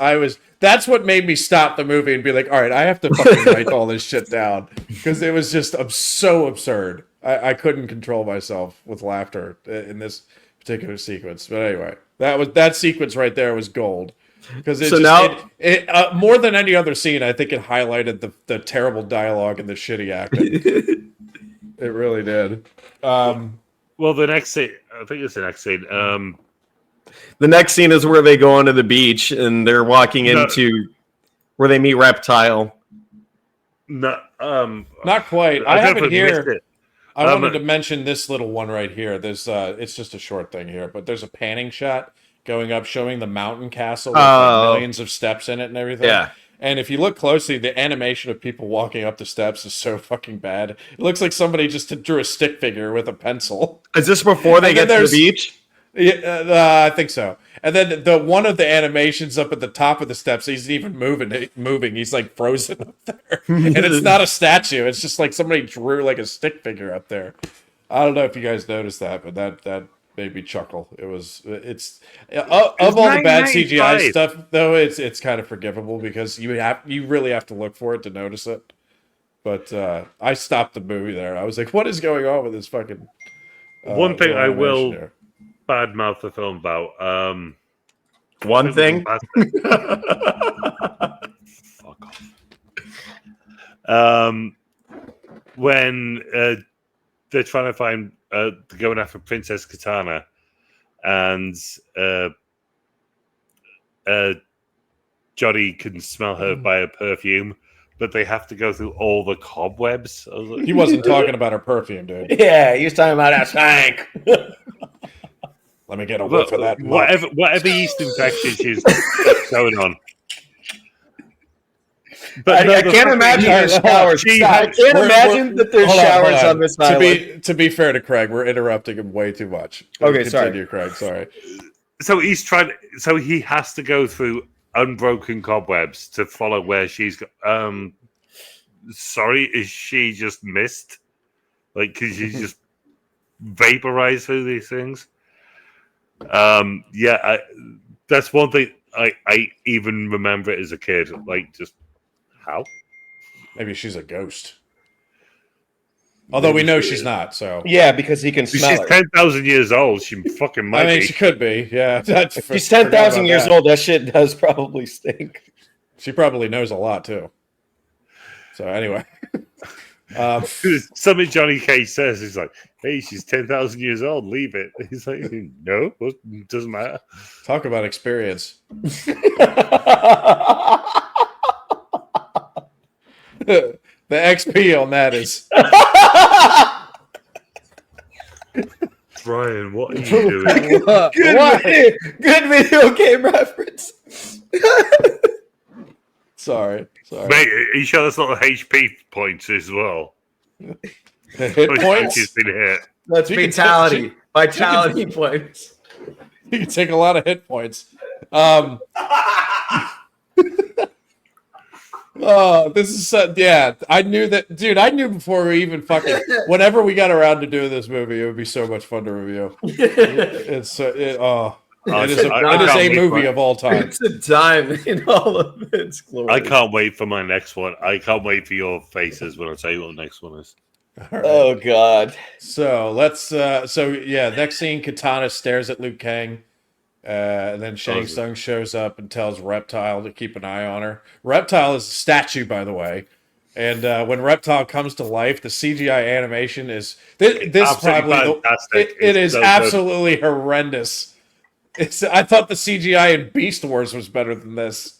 A: that's what made me stop the movie and be like, all right, I have to fucking write all this shit down, because it was just so absurd. I couldn't control myself with laughter in this particular sequence. But anyway, that sequence right there was gold, because it more than any other scene, I think it highlighted the terrible dialogue and the shitty acting. It really did.
B: Well, the next scene, I think it's the next scene.
C: The next scene is where they go onto the beach and they're walking into where they meet Reptile.
B: No,
A: not quite. I have it here. I wanted to
B: to
A: mention this little one right here. There's it's just a short thing here, but there's a panning shot going up showing the mountain castle with like millions of steps in it and everything.
C: Yeah.
A: And if you look closely, the animation of people walking up the steps is so fucking bad. It looks like somebody just drew a stick figure with a pencil.
C: Is this before they get to the beach?
A: Yeah, I think so. And then the one of the animations up at the top of the steps, he's even moving. He's like frozen up there, and it's not a statue. It's just like somebody drew like a stick figure up there. I don't know if you guys noticed that, but that made me chuckle. It's of all the bad CGI stuff, though, it's kind of forgivable because you really have to look for it to notice it. But I stopped the movie there. I was like, what is going on with this fucking?
B: One thing I will.
A: Here?
B: Bad mouth the film about.
C: One thing.
B: Fuck off. When they're trying to find going after Princess Katana, and Johnny can smell her by her perfume, but they have to go through all the cobwebs.
A: Like, he wasn't talking about her perfume, dude.
C: Yeah, he was talking about that stank.
A: Let me get a whiff of that.
B: Whatever yeast infection she's going on.
C: But I can't imagine there's showers. I can't imagine that there's showers on this island.
A: To be fair to Craig, we're interrupting him way too much.
C: Okay,
A: Continue, Craig. Sorry.
B: So he's trying. So he has to go through unbroken cobwebs to follow where she's. Sorry, is she just missed? Like, could she just vaporize through these things? That's one thing I even remember it as a kid. Like, just how?
A: Maybe she's a ghost. Although we know she's not, so
C: yeah, because he can smell
B: she's
C: her.
B: 10,000 years old. She fucking might.
A: I mean,
B: be.
A: she could be. Yeah,
C: if she's 10,000 years old. That shit does probably stink.
A: She probably knows a lot too. So anyway.
B: Something Johnny Cage says is like, "Hey, she's 10,000 years old. Leave it." He's like, "No, it doesn't matter."
A: Talk about experience. The XP on that is.
B: Brian, what are you doing?
C: Good video game reference.
A: Sorry.
B: Mate, are you sure that's not HP points as well?
A: Hit points?
B: He's been hit.
C: That's fatality. Vitality points.
A: You can take a lot of hit points. Oh, this is yeah. I knew that, dude. I knew before we even fucking. Whenever we got around to doing this movie, it would be so much fun to review. It is a movie of all time.
C: It's a time in all of its glory.
B: I can't wait for my next one. I can't wait for your faces when I tell you what the next one is.
C: Right. Oh God!
A: So let's. Next scene: Katana stares at Liu Kang. And then Shang Tsung shows up and tells Reptile to keep an eye on her. Reptile is a statue, by the way. And when Reptile comes to life, the CGI animation is this probably it is so absolutely good. Horrendous. I thought the CGI in Beast Wars was better than this.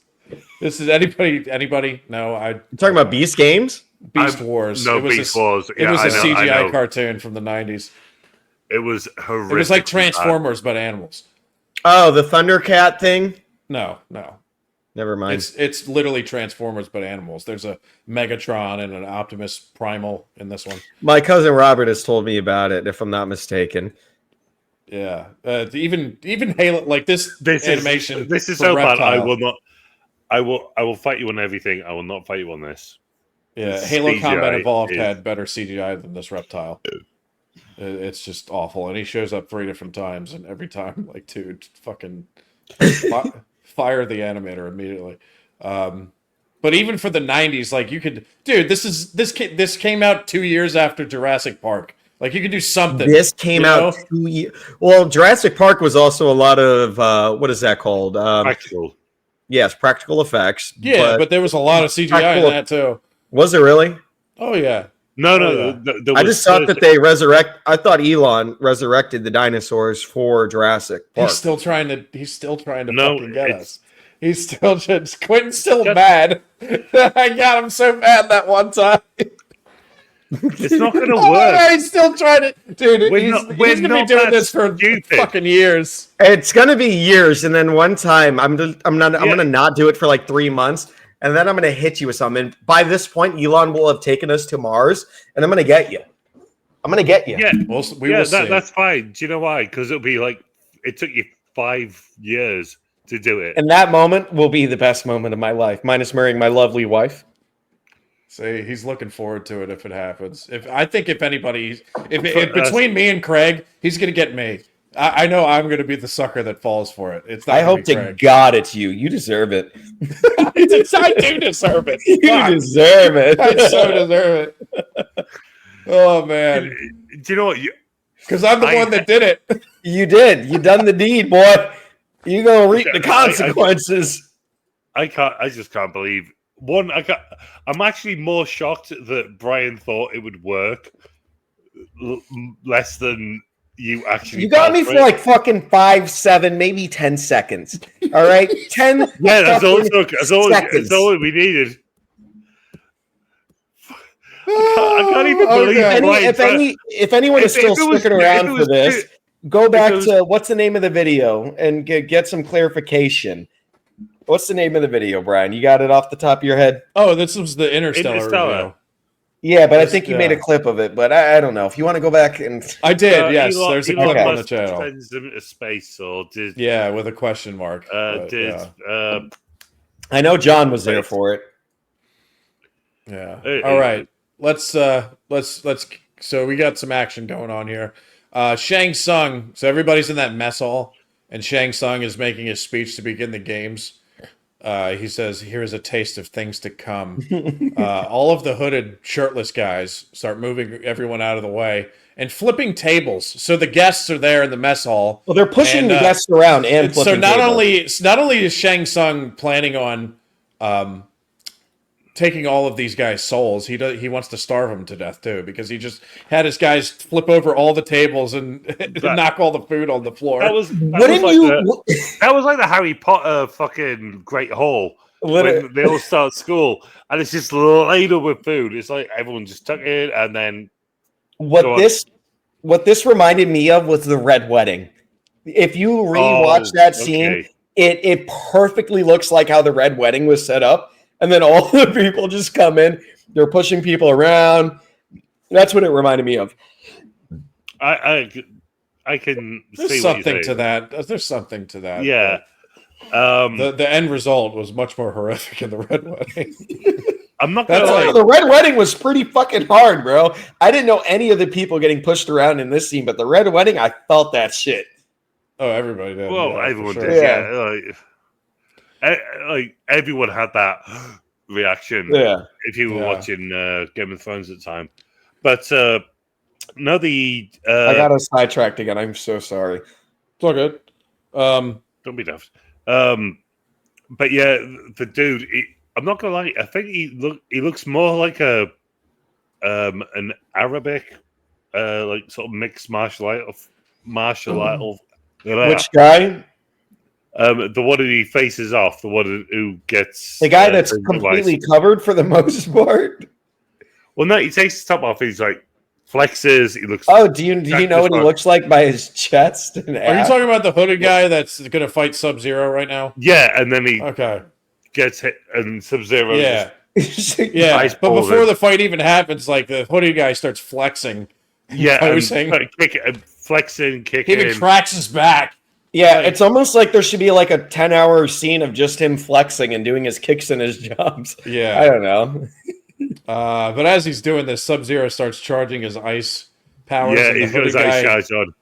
A: This is anybody? No,
C: You're talking about Beast Games?
A: Beast Wars.
B: No, Beast Wars.
A: It was a CGI cartoon from the 90s.
B: It was horrific.
A: It was like Transformers, but animals.
C: Oh, the Thundercat thing?
A: No.
C: Never mind.
A: It's literally Transformers, but animals. There's a Megatron and an Optimus Primal in this one.
C: My cousin Robert has told me about it, if I'm not mistaken.
A: Yeah. Even Halo, like this animation.
B: This is so Reptile. Bad. I will not. I will fight you on everything. I will not fight you on this.
A: Yeah, Halo CGI Combat Evolved had better CGI than this Reptile. It's just awful, and he shows up 3 different times, and every time, like, dude, fucking fire the animator immediately. But even for the 90s, like, you could, dude, this came out 2 years after Jurassic Park. Like, you could do something.
C: This came out 2 years. Well, Jurassic Park was also a lot of what is that called?
B: Practical.
C: Yes, practical effects.
A: Yeah, but there was a lot of CGI in that too.
C: Was there really?
A: Oh yeah.
B: No.
C: I just thought that they I thought Elon resurrected the dinosaurs for Jurassic Park.
A: He's still trying to fucking get us. He's still just Quentin's still mad. I got him so mad that one time.
B: It's not going to work.
A: He's still trying to, dude. He's going to be doing this for fucking years.
C: It's going to be years, and then one time I'm going to not do it for like 3 months. And then I'm going to hit you with something. And by this point, Elon will have taken us to Mars, and I'm going to get you. I'm going to get you.
B: Yeah, will see. That's fine. Do you know why? Because it'll be like, it took you 5 years to do it.
C: And that moment will be the best moment of my life, minus marrying my lovely wife.
A: See, he's looking forward to it if it happens. If anybody, between me and Craig, he's going to get me. I know I'm going to be the sucker that falls for it. It's not.
C: I hope to God it's you. You deserve it.
A: I do deserve it.
C: You deserve it.
A: I so deserve it. Oh man!
B: Do you know what?
A: Because I'm the one that did it.
C: You did. You done the deed, boy. You gonna reap the consequences.
B: I just can't believe. I'm actually more shocked that Brian thought it would work less than. You
C: got me for like fucking 5, 7, maybe 10 seconds. All right, 10.
B: Yeah, that's all we needed. I can't even believe.
C: If anyone is still sticking around for this, go back to what's the name of the video and get some clarification. What's the name of the video, Brian? You got it off the top of your head?
A: Oh, this was the Interstellar video.
C: Yeah, but I think you made a clip of it. But I don't know if you want to go back and.
A: I did. Yes, there's a clip on the channel.
B: Sends them into space, or did?
A: Yeah, with a question mark.
C: I know John was there for it.
A: Yeah. All right. Let's. So we got some action going on here. Shang Tsung. So everybody's in that mess hall, and Shang Tsung is making his speech to begin the games. He says, "Here's a taste of things to come." All of the hooded, shirtless guys start moving everyone out of the way and flipping tables. So the guests are there in the mess hall.
C: Well, they're pushing the guests around and flipping tables.
A: So not only is Shang Tsung planning on taking all of these guys' souls, he wants to starve them to death too, because he just had his guys flip over all the tables and knock all the food on the floor.
B: That was like the Harry Potter fucking Great Hall, when they all start school, and it's just laden with food. It's like everyone just took it, and then
C: what this reminded me of was the Red Wedding. If you rewatch that scene, it perfectly looks like how the Red Wedding was set up, and then all the people just come in. They're pushing people around. That's what it reminded me of.
B: I can
A: There's
B: see
A: something
B: what you're
A: to that. There's something to that.
B: Yeah.
A: The end result was much more horrific in the Red Wedding.
B: I'm not gonna lie.
C: The Red Wedding was pretty fucking hard, bro. I didn't know any of the people getting pushed around in this scene, but the Red Wedding, I felt that shit.
A: Oh, everybody did.
B: Well,
A: yeah,
B: everyone
A: sure.
B: did. Yeah, like everyone had that reaction.
C: Yeah,
B: if you were watching Game of Thrones at the time, but no,
C: I got us sidetracked again. I'm so sorry.
A: It's all good.
B: Don't be daft. But yeah, the dude. I'm not gonna lie. I think he looks more like an Arabic, like sort of mixed martial art.
C: Which guy?
B: The one who he faces off, the one who gets
C: the guy that's completely covered for the most part.
B: Well, no, he takes his top off. He's like flexes. He looks.
C: Oh, do you know what he looks like by his chest? And
A: Are you talking about the hooded guy that's going to fight Sub-Zero right now?
B: Yeah, and then he
C: gets
B: hit, and Subzero.
A: Yeah, yeah. But before the fight even happens, like the hooded guy starts flexing.
B: Yeah, flexing, kicking.
A: He even cracks his back.
C: Yeah, like, it's almost like there should be like a 10-hour scene of just him flexing and doing his kicks and his jumps.
A: Yeah,
C: I don't know.
A: But as he's doing this, Sub-Zero starts charging his ice powers.
B: Yeah, he's got his ice charge on.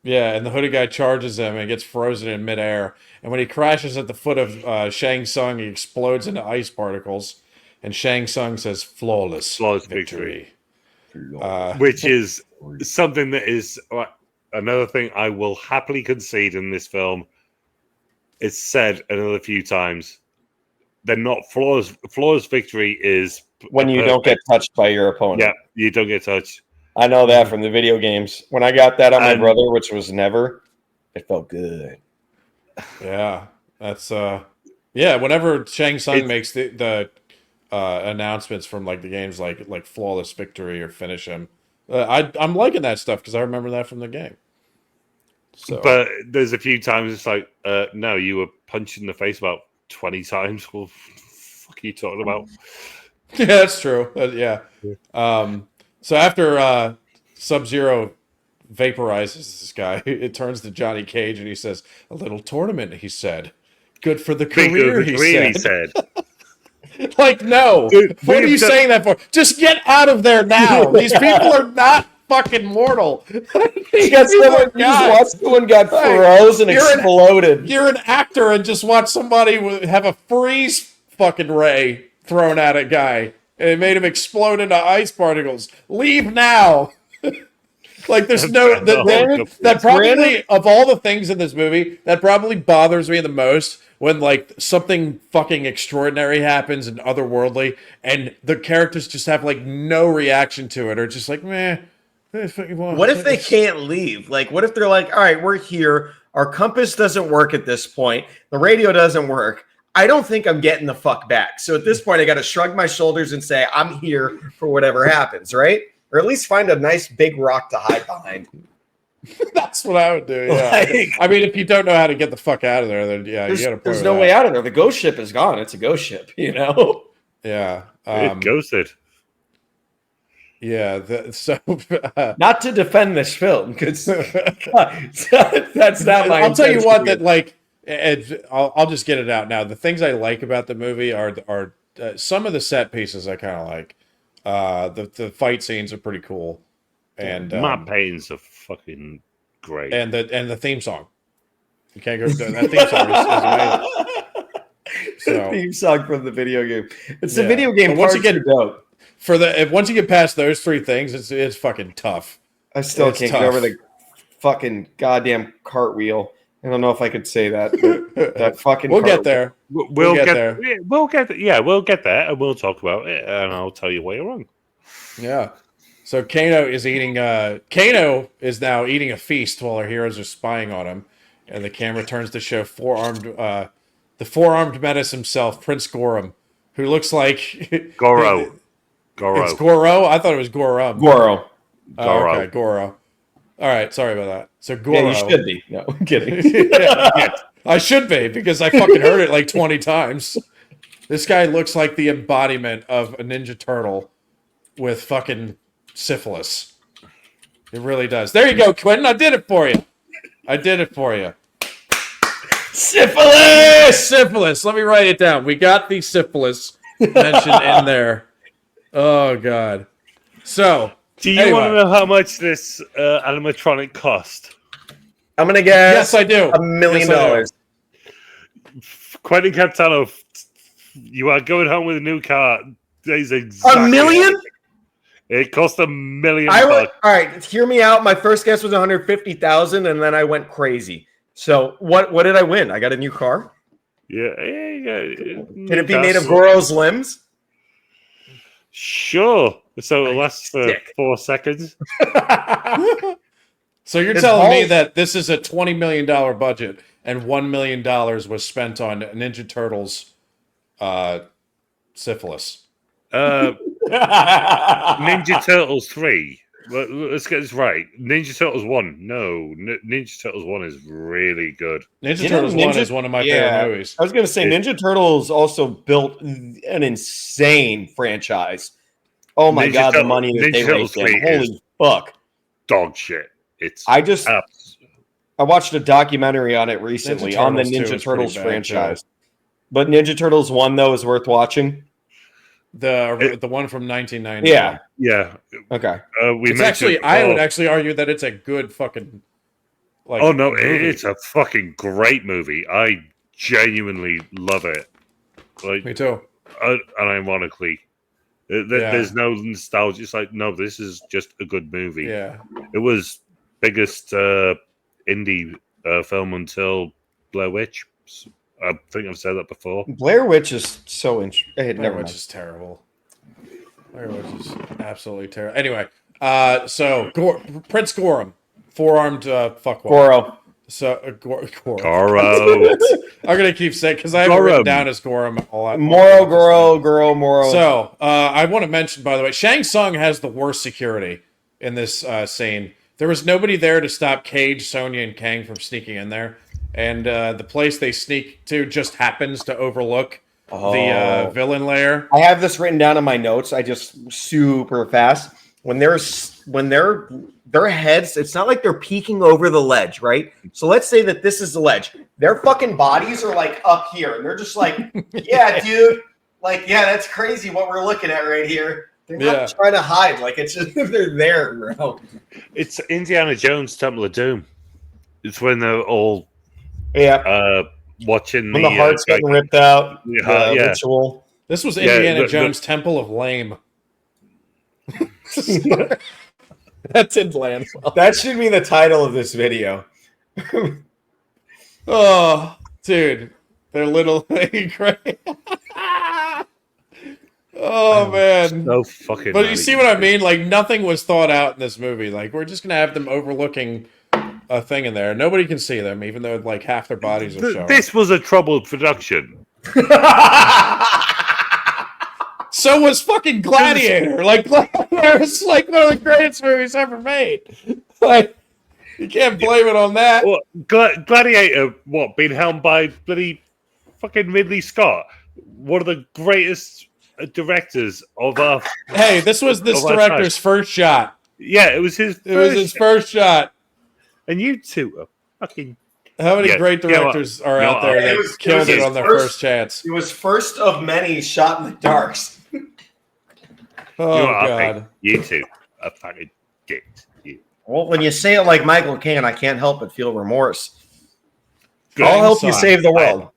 A: Yeah, and the hooded guy charges him and gets frozen in midair. And when he crashes at the foot of Shang Tsung, he explodes into ice particles. And Shang Tsung says, flawless victory.
B: Which is something that is another thing I will happily concede in this film. It's said another few times. They're not flawless. Flawless victory is
C: when you don't get touched by your opponent.
B: Yeah, you don't get touched.
C: I know that from the video games. When I got that on my brother, which was never, it felt good.
A: Yeah, that's whenever Shang Tsung makes the announcements from like the games like flawless victory or finish him, I'm liking that stuff because I remember that from the game. So,
B: but there's a few times it's like, no, you were punched in the face about 20 times. Well, fuck are you talking about?
A: Yeah, that's true. Yeah. So after Sub-Zero vaporizes this guy, it turns to Johnny Cage and he says, "A little tournament," he said. "Good for the career," he said. Like, no. Dude, what are you saying that for? Just get out of there now. These people are not fucking mortal.
C: You just watched someone got froze and exploded.
A: You're an actor and just watch somebody have a freeze fucking ray thrown at a guy. And it made him explode into ice particles. Leave now. Like, there's that probably, of all the things in this movie, that probably bothers me the most when, like, something fucking extraordinary happens and otherworldly, and the characters just have, like, no reaction to it, or just like, meh.
C: What if they can't leave? Like, what if they're like, all right, we're here. Our compass doesn't work at this point. The radio doesn't work. I don't think I'm getting the fuck back. So at this point, I got to shrug my shoulders and say, I'm here for whatever happens, right? Or at least find a nice big rock to hide behind.
A: That's what I would do, yeah. Like, I mean, if you don't know how to get the fuck out of there, then yeah, you got to
C: there's no way out of there. The ghost ship is gone. It's a ghost ship, you know?
A: Yeah.
B: It ghosted.
A: Yeah,
C: not to defend this film, because that's not my
A: I'll tell you what, that, like, I'll just get it out now. The things I like about the movie are some of the set pieces I kind of like. The fight scenes are pretty cool, and
B: Matt Payne's a fucking great,
A: and the theme song. You can't go. That theme song is amazing.
C: So, theme song from the video game. It's the video game. Once you get
A: dope. Once you get past those three things, it's fucking tough.
C: I still can't get over the fucking goddamn cartwheel. I don't know if I could say that. That fucking.
A: We'll get there.
B: We'll get there. We'll get there. Yeah, we'll get there, and we'll talk about it, and I'll tell you where you're wrong.
A: Yeah. So Kano is eating. Kano is now eating a feast while our heroes are spying on him, and the camera turns to show four-armed the four-armed menace himself, Prince Gorum, who looks like
B: Goro.
A: It's Goro. I thought it was Gorum.
C: Goro.
A: Oh, okay, Goro. All right, sorry about that. So Goro.
C: Yeah, you should be. No, I'm kidding.
A: Yeah, I should be because I fucking heard it like 20 times. This guy looks like the embodiment of a Ninja Turtle with fucking syphilis. It really does. There you go, Quentin. I did it for you.
C: Syphilis!
A: Syphilis. Let me write it down. We got the syphilis mentioned in there. Oh, God. So,
B: do you want to know how much this animatronic cost?
C: I'm going to guess.
A: Yes, I do.
C: $1 million.
B: Quentin Captano, you are going home with a new car. Exactly
C: $1 million?
B: It cost $1 million.
C: All right, hear me out. My first guess was 150,000, and then I went crazy. So what did I win? I got a new car?
B: Yeah.
C: Can it be made of Goro's limbs?
B: Sure. So it'll last for 4 seconds.
A: So you're telling me that this is a $20 million budget and $1 million was spent on Ninja Turtles syphilis?
B: Ninja Turtles 3. Let's get this right. Ninja Turtles 1. No. Ninja Turtles 1 is really good.
A: Ninja Turtles 1 is one of my favorite movies.
C: I was going to say, Ninja Turtles also built an insane franchise. Oh my God, the money that they raised in. Holy fuck.
B: Dog shit.
C: I watched a documentary on it recently on the Ninja Turtles franchise. But Ninja Turtles 1, though, is worth watching.
A: The one from 1990.
B: Yeah.
C: Okay.
A: I would actually argue that it's a good fucking.
B: Oh no, it's a fucking great movie. I genuinely love it.
A: Me too.
B: Unironically, there's no nostalgia. It's like, no, this is just a good movie.
A: Yeah.
B: It was biggest indie film until Blair Witch. I think I've said that before.
C: Blair Witch is so interesting.
A: Blair Witch is terrible. Blair Witch is absolutely terrible. Anyway, so Prince Gorum, four-armed fuckwad.
C: Goro.
A: So Goro.
B: Goro.
A: I'm gonna keep saying because I have it written down as Gorum a lot.
C: Goro.
A: So I want to mention, by the way, Shang Tsung has the worst security in this scene. There was nobody there to stop Cage, Sonya, and Kang from sneaking in there. And the place they sneak to just happens to overlook the villain lair.
C: I have this written down in my notes. I just super fast. When their heads, it's not like they're peeking over the ledge, right? So let's say that this is the ledge. Their fucking bodies are like up here, and they're just like, yeah, dude, like, yeah, that's crazy what we're looking at right here. They're not trying to hide, like it's just they're there, bro.
B: It's Indiana Jones Temple of Doom. It's when they're all watching
C: when the heart's getting ripped out. Ritual.
A: This was Indiana Jones Temple of Lame. That's in Landfall.
C: That should be the title of this video.
A: Oh, dude, they're little great. Oh man,
B: so fucking.
A: But you see what I mean? Like nothing was thought out in this movie. Like we're just gonna have them overlooking a thing in there. Nobody can see them, even though like half their bodies are showing.
B: This was a troubled production.
A: So was fucking Gladiator. Like Gladiator was like one of the greatest movies ever made. Like you can't blame it on that.
B: Well, Gladiator, being helmed by bloody fucking Ridley Scott, one of the greatest directors of our.
A: Hey, this was this director's first shot.
B: Yeah, it was his.
A: It was his first shot.
B: And you two are fucking.
A: How many great directors are out there that killed it on their first chance?
C: It was first of many shot in the darks.
A: Oh, God.
B: You two are fucking dicks.
C: Well, when you say it like Michael Caine, I can't help but feel remorse.
B: Good.
C: I'll help you save the world.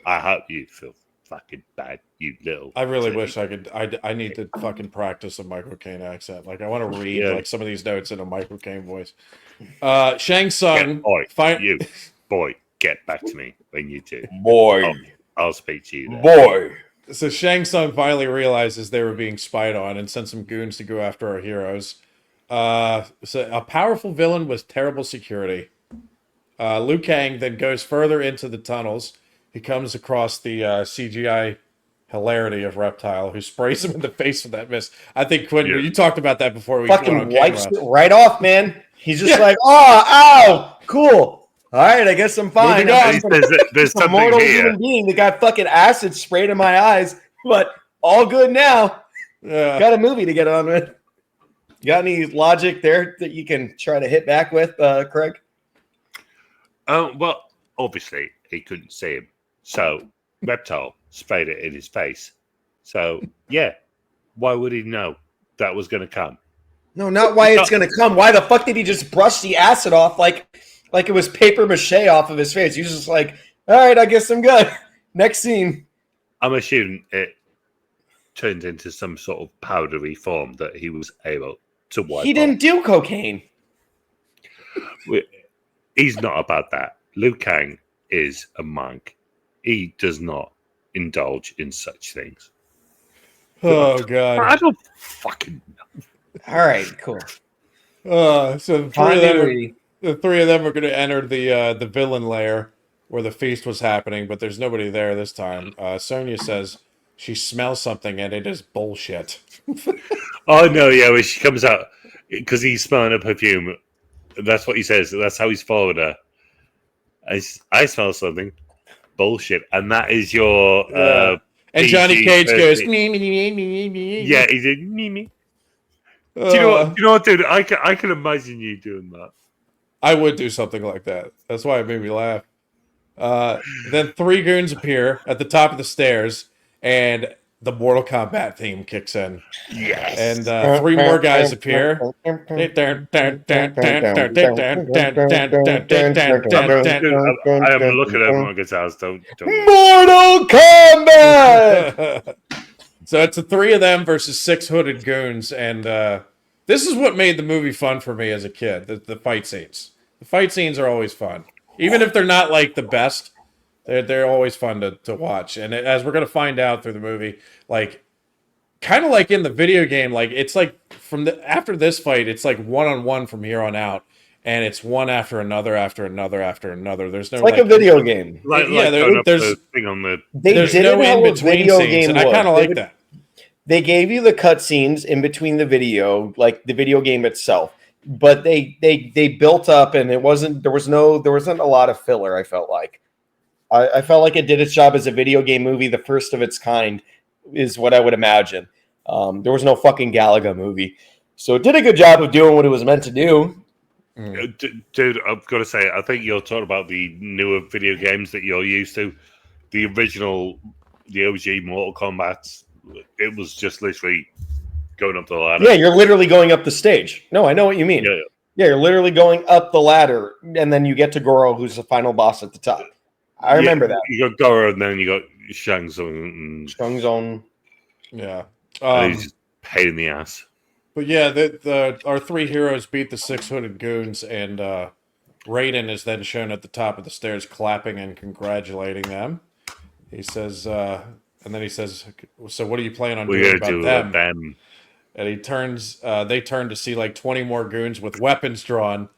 B: I hope you feel fucking bad, you little.
A: I really wish I could. I need to fucking practice a Michael Caine accent. Like, I want to read like some of these notes in a Michael Caine voice. Shang Tsung.
B: Boy, get back to me when you do.
C: Boy.
B: I'll speak to you then.
C: Boy.
A: So Shang Tsung finally realizes they were being spied on and sent some goons to go after our heroes. So a powerful villain with terrible security. Liu Kang then goes further into the tunnels. he comes across the CGI hilarity of Reptile, who sprays him in the face with that mist. I think, Quinn, you talked about that before we
C: fucking
A: went on
C: wipes
A: camera.
C: it right off, man. He's just like, oh, ow, cool. All right, I guess I'm fine.
B: There's
C: a mortal human being that got fucking acid sprayed in my eyes, but all good now. Got a movie to get on with. Got any logic there that you can try to hit back with, Craig?
B: Well, obviously he couldn't see him, so Reptile sprayed it in his face. So yeah, why would he know that was going to come?
C: No, not why it's going to come. Why the fuck did he just brush the acid off like it was paper mache off of his face? He was just like, all right, I guess I'm good. Next scene.
B: I'm assuming it turned into some sort of powdery form that he was able to wipe
C: He didn't do cocaine.
B: He's not about that. Liu Kang is a monk. He does not indulge in such things.
A: Oh, God.
B: I don't fucking know.
C: All right, cool.
A: So the three of them are going to enter the villain lair where the feast was happening, but there's nobody there this time. Sonya says she smells something, and it is bullshit.
B: Oh, no, yeah, when she comes out, because he's smelling a perfume. That's what he says. That's how he's followed her. I smell something. Bullshit. And that is your...
A: and Johnny Cage goes...
B: Yeah, he did. Me. Do you know what, dude? I can imagine you doing that.
A: I would do something like that. That's why it made me laugh. Then three goons appear at the top of the stairs, and the Mortal Kombat theme kicks in.
B: Yes.
A: And three more guys appear. I am
B: looking at my guitars. Don't.
C: Mortal Kombat!
A: So it's the three of them versus six hooded goons, and this is what made the movie fun for me as a kid. The fight scenes. The fight scenes are always fun, even if they're not like the best. They're always fun to watch, and as we're gonna find out through the movie, like kind of like in the video game, like it's like after this fight, it's like 1-on-1 from here on out, and it's one after another after another after another. There's no
C: it's like a video game.
A: There's
B: thing on the.
A: There's no in between scenes, and I kind of like that.
C: They gave you the cutscenes in between the video, like the video game itself, but they built up, and there wasn't a lot of filler. I felt like. I felt like it did its job as a video game movie, the first of its kind, is what I would imagine. There was no fucking Galaga movie. So it did a good job of doing what it was meant to do.
B: Dude, I've got to say, I think you're talking about the newer video games that you're used to. The original, the OG Mortal Kombat, it was just literally going up the ladder.
C: Yeah, you're literally going up the stage. No, I know what you mean. Yeah, you're literally going up the ladder, and then you get to Goro, who's the final boss at the top. I remember that.
B: You got Goro, and then you got Shang Tsung.
A: Yeah.
B: He's just pain in the ass.
A: But yeah, our three heroes beat the six hooded goons, and Raiden is then shown at the top of the stairs clapping and congratulating them. He says, and then he says, so what are you planning on doing about them? And they turn to see like 20 more goons with weapons drawn.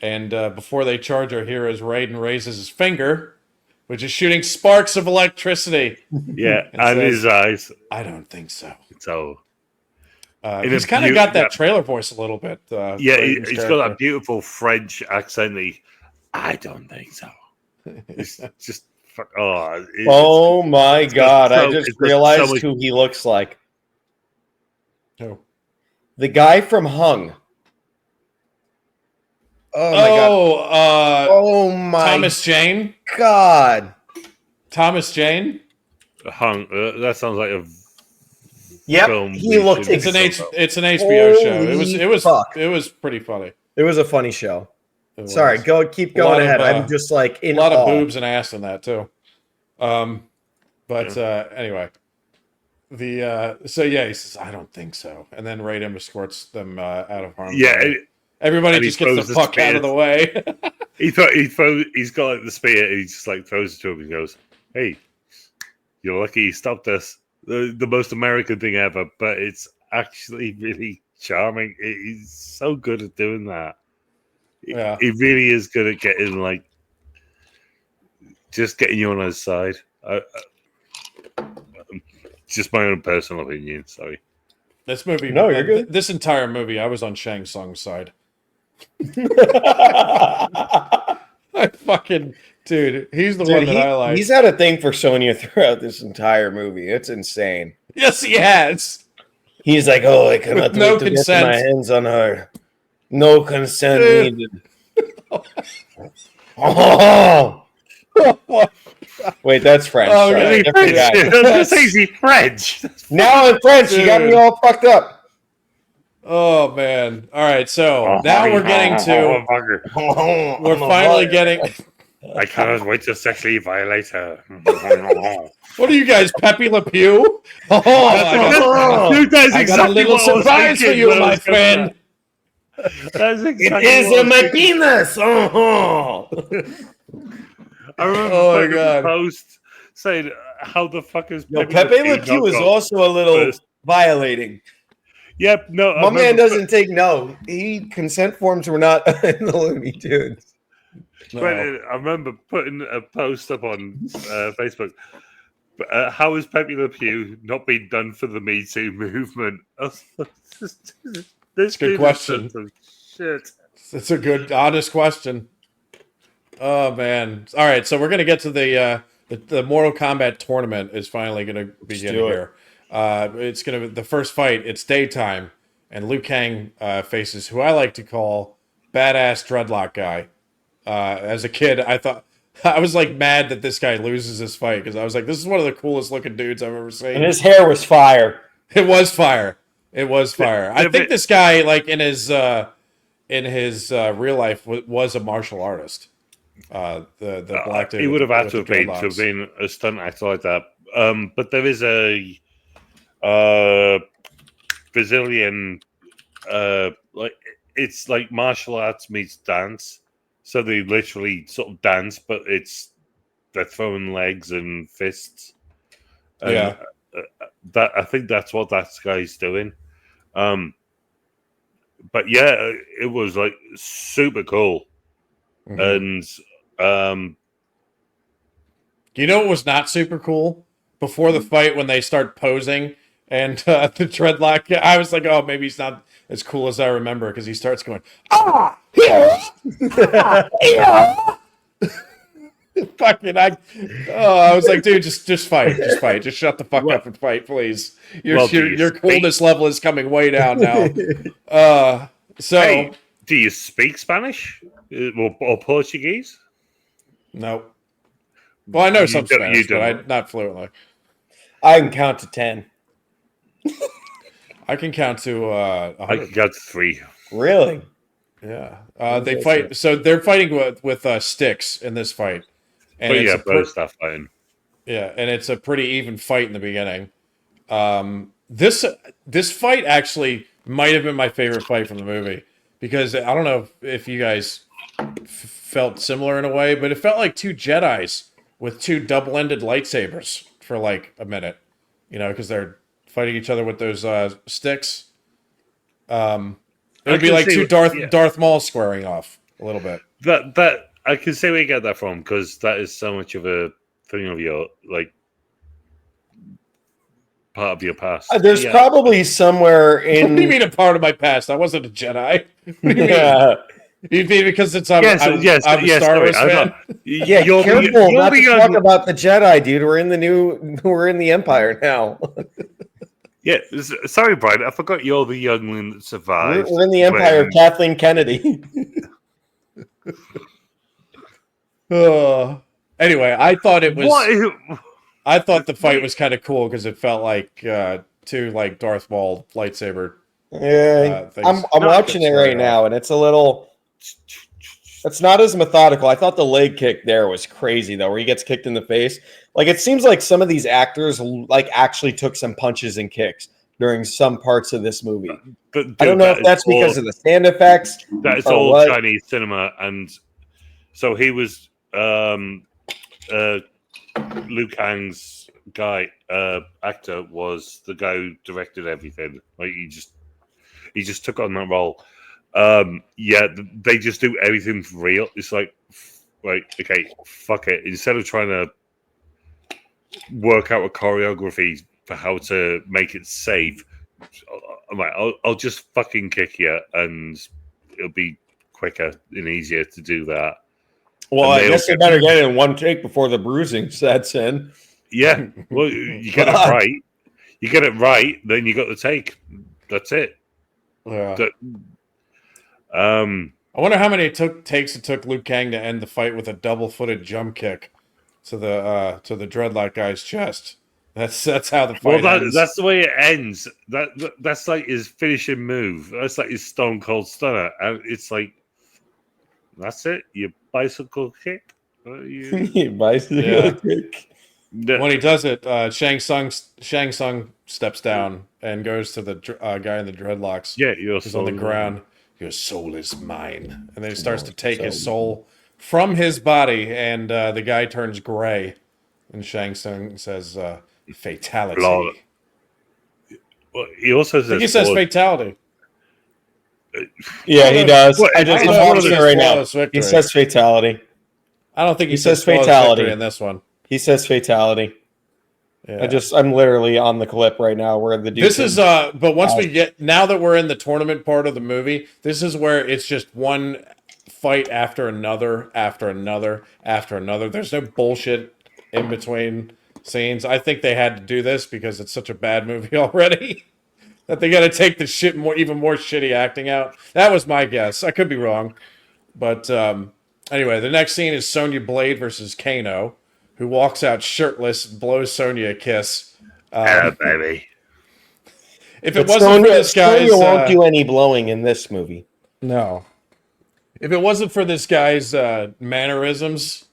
A: And before they charge our heroes, Raiden raises his finger, which is shooting sparks of electricity.
B: Yeah, and his eyes.
A: I don't think so.
B: So
A: he's kind of got that trailer voice a little bit.
B: He's got that beautiful French accent. I don't think so. It's just
C: oh my god! I just realized who he looks like.
A: Who?
C: The guy from Hung. Oh my god! Oh my
A: Thomas Jane.
C: God.
A: Thomas Jane.
B: Hung. That sounds like a.
C: Yep.
B: Film
C: he looked.
A: It's an HBO show. It was pretty funny.
C: It was a funny show. Sorry, keep going ahead. I'm just like in
A: a lot
C: awe.
A: of boobs and ass in that too. Anyway, so yeah, he says I don't think so, and then Raiden escorts them out of harm's way. Everybody just gets the fuck out of the way.
B: He's got like the spear, and he just like throws it to him and goes, "Hey, you're lucky you stopped us." The most American thing ever, but it's actually really charming. He's so good at doing that.
A: Yeah.
B: He really is good at getting like just getting you on his side. Just my own personal opinion. Sorry.
A: This movie,
C: no, you're good.
A: This entire movie, I was on Shang Tsung's side. I fucking dude, he's the one that I like.
C: He's had a thing for Sonya throughout this entire movie. It's insane.
A: Yes, he has.
C: He's like, oh, I cannot
A: no
C: wait to
A: consent.
C: get my hands on her. No consent needed. Oh. Wait, that's French.
A: Oh,
C: sorry.
B: That's easy French.
C: Now in French, you got me all fucked up.
A: Oh man! All right, so now we're getting to. We're finally getting.
B: I cannot wait to sexually violate her.
A: What are you guys, Pepe Le Pew? Oh, I got a little surprise for you, my friend.
B: That's exactly
C: it is in my penis. Oh.
B: I remember
C: oh my god!
B: Post saying, "How the fuck is
C: Pepe Le Pew is also a little violating."
B: Yep, no.
C: My man doesn't take no. Consent forms were not in the Looney Tunes.
B: No. I remember putting a post up on Facebook. How is Pepe Le Pew not being done for the Me Too movement?
A: This good question.
B: Shit.
A: It's a good, honest question. Oh man! All right, so we're gonna get to the Mortal Kombat tournament is finally gonna begin here. It's gonna be the first fight. It's daytime, and Liu Kang faces who I like to call badass dreadlock guy. As a kid, I was like mad that this guy loses this fight because I was like, this is one of the coolest looking dudes I've ever seen.
C: And his hair was fire.
A: It was fire. It was fire. I think this guy, like in his real life, was a martial artist. The black dude.
B: He would have had to have been a stunt actor like that. But there is a Brazilian, like it's like martial arts meets dance. So they literally sort of dance, but they're throwing legs and fists. And
A: yeah,
B: that I think that's what that guy's doing. But yeah, it was like super cool. And
A: you know what was not super cool? Before the fight, when they start posing and the dreadlock, I was like, oh, maybe he's not as cool as I remember because he starts going, fucking, I was like, dude, just fight, just shut the fuck up and fight, please. Your coolness level is coming way down now.
B: Hey, do you speak Spanish or Portuguese?
A: No. Well, I know some Spanish, but not fluently.
C: I can count to 10.
A: I can count to 100.
B: I can count to 3.
C: Really?
A: Yeah. They fight. So they're fighting with sticks in this fight. And
B: but both stuff fighting.
A: Yeah, and it's a pretty even fight in the beginning. This fight actually might have been my favorite fight from the movie because I don't know if you guys felt similar in a way, but it felt like two Jedis with two double-ended lightsabers for like a minute, because they're fighting each other with those sticks. It would be like two Darth Maul squaring off a little bit.
B: That I can see where you get that from because that is so much of a thing of your part of your past.
C: There's probably somewhere in.
A: What do you mean a part of my past? I wasn't a Jedi. What do you mean? You mean because I'm a Star Wars fan?
C: Yeah, careful not to talk about the Jedi, dude. We're in the Empire now.
B: Yeah, sorry, Brian. I forgot you're the youngling that survived.
C: We're in the Empire of Kathleen Kennedy.
A: Anyway, I thought it was. I thought the fight was kind of cool because it felt like two like Darth Maul lightsaber.
C: Yeah, I'm watching it right now, and it's a little. It's not as methodical. I thought the leg kick there was crazy though, where he gets kicked in the face. Like it seems like some of these actors like actually took some punches and kicks during some parts of this movie. But dude, I don't know if that's because of the stand effects.
B: That is all Chinese cinema, and so he was Liu Kang's actor was the guy who directed everything. Like he just took on that role. They just do everything for real. It's like like, okay, fuck it. Instead of trying to work out a choreography for how to make it safe, I'm like, I'll just fucking kick you, and it'll be quicker and easier to do that.
C: Well, I guess they better get it in one take before the bruising sets in.
B: Yeah, well, you get it right. You get it right, then you got the take. That's it.
A: Yeah.
B: I
A: wonder how many takes it took Liu Kang to end the fight with a double-footed jump kick to the dreadlock guy's chest. That's how the fight ends.
B: That's the way it ends. That's like his finishing move. That's like his Stone Cold Stunner, and it's like, that's it. Your bicycle kick.
C: Bicycle kick.
A: When he does it, Shang Tsung steps down and goes to the guy in the dreadlocks.
B: Yeah,
A: he's on the ground. Your soul is mine, and then he starts to take his soul from his body, and the guy turns gray, and Shang Tsung says, "Fatality."
B: Well, he also says.
A: He says fatality.
C: Yeah, he does. I'm watching it right now.
A: Victory.
C: He says fatality.
A: I don't think he
C: says fatality
A: in this one.
C: He says fatality. Yeah. I'm literally on the clip right now where the dude.
A: This is but once we get, now that we're in the tournament part of the movie, this is where it's just one fight after another, after another, after another. There's no bullshit in between scenes. I think they had to do this because it's such a bad movie already that they got to take the shit even more shitty acting out. That was my guess. I could be wrong, but anyway, the next scene is Sonya Blade versus Kano, who walks out shirtless and blows Sonya a kiss.
B: Baby.
A: If it wasn't for this guy's...
C: Sonya won't do any blowing in this movie.
A: No. If it wasn't for this guy's mannerisms,